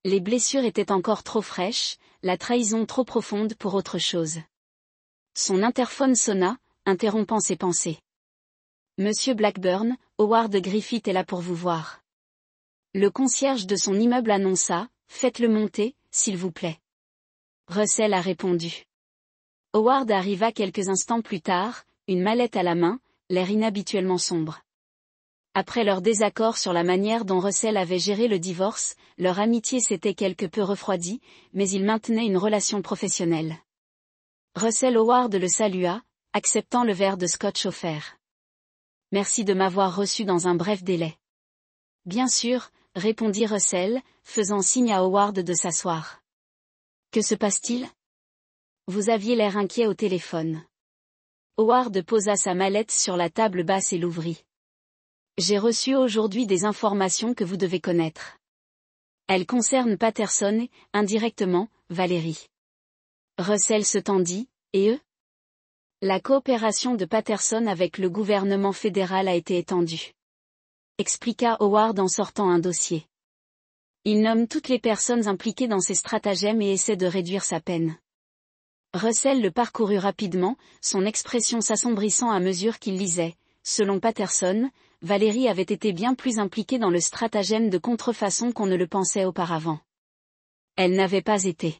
Les blessures étaient encore trop fraîches, la trahison trop profonde pour autre chose. Son interphone sonna, interrompant ses pensées. Monsieur Blackburn, Howard Griffith est là pour vous voir. Le concierge de son immeuble annonça, faites-le monter, s'il vous plaît. Russell a répondu. Howard arriva quelques instants plus tard, une mallette à la main, l'air inhabituellement sombre. Après leur désaccord sur la manière dont Russell avait géré le divorce, leur amitié s'était quelque peu refroidie, mais ils maintenaient une relation professionnelle. Russell Howard le salua, acceptant le verre de scotch offert. Merci de m'avoir reçu dans un bref délai. Bien sûr, répondit Russell, faisant signe à Howard de s'asseoir. Que se passe-t-il? Vous aviez l'air inquiet au téléphone. Howard posa sa mallette sur la table basse et l'ouvrit. J'ai reçu aujourd'hui des informations que vous devez connaître. Elles concernent Patterson et, indirectement, Valérie. Russell se tendit, et eux? La coopération de Patterson avec le gouvernement fédéral a été étendue. Expliqua Howard en sortant un dossier. Il nomme toutes les personnes impliquées dans ces stratagèmes et essaie de réduire sa peine. Russell le parcourut rapidement, son expression s'assombrissant à mesure qu'il lisait. Selon Patterson, Valérie avait été bien plus impliquée dans le stratagème de contrefaçon qu'on ne le pensait auparavant. Elle n'avait pas été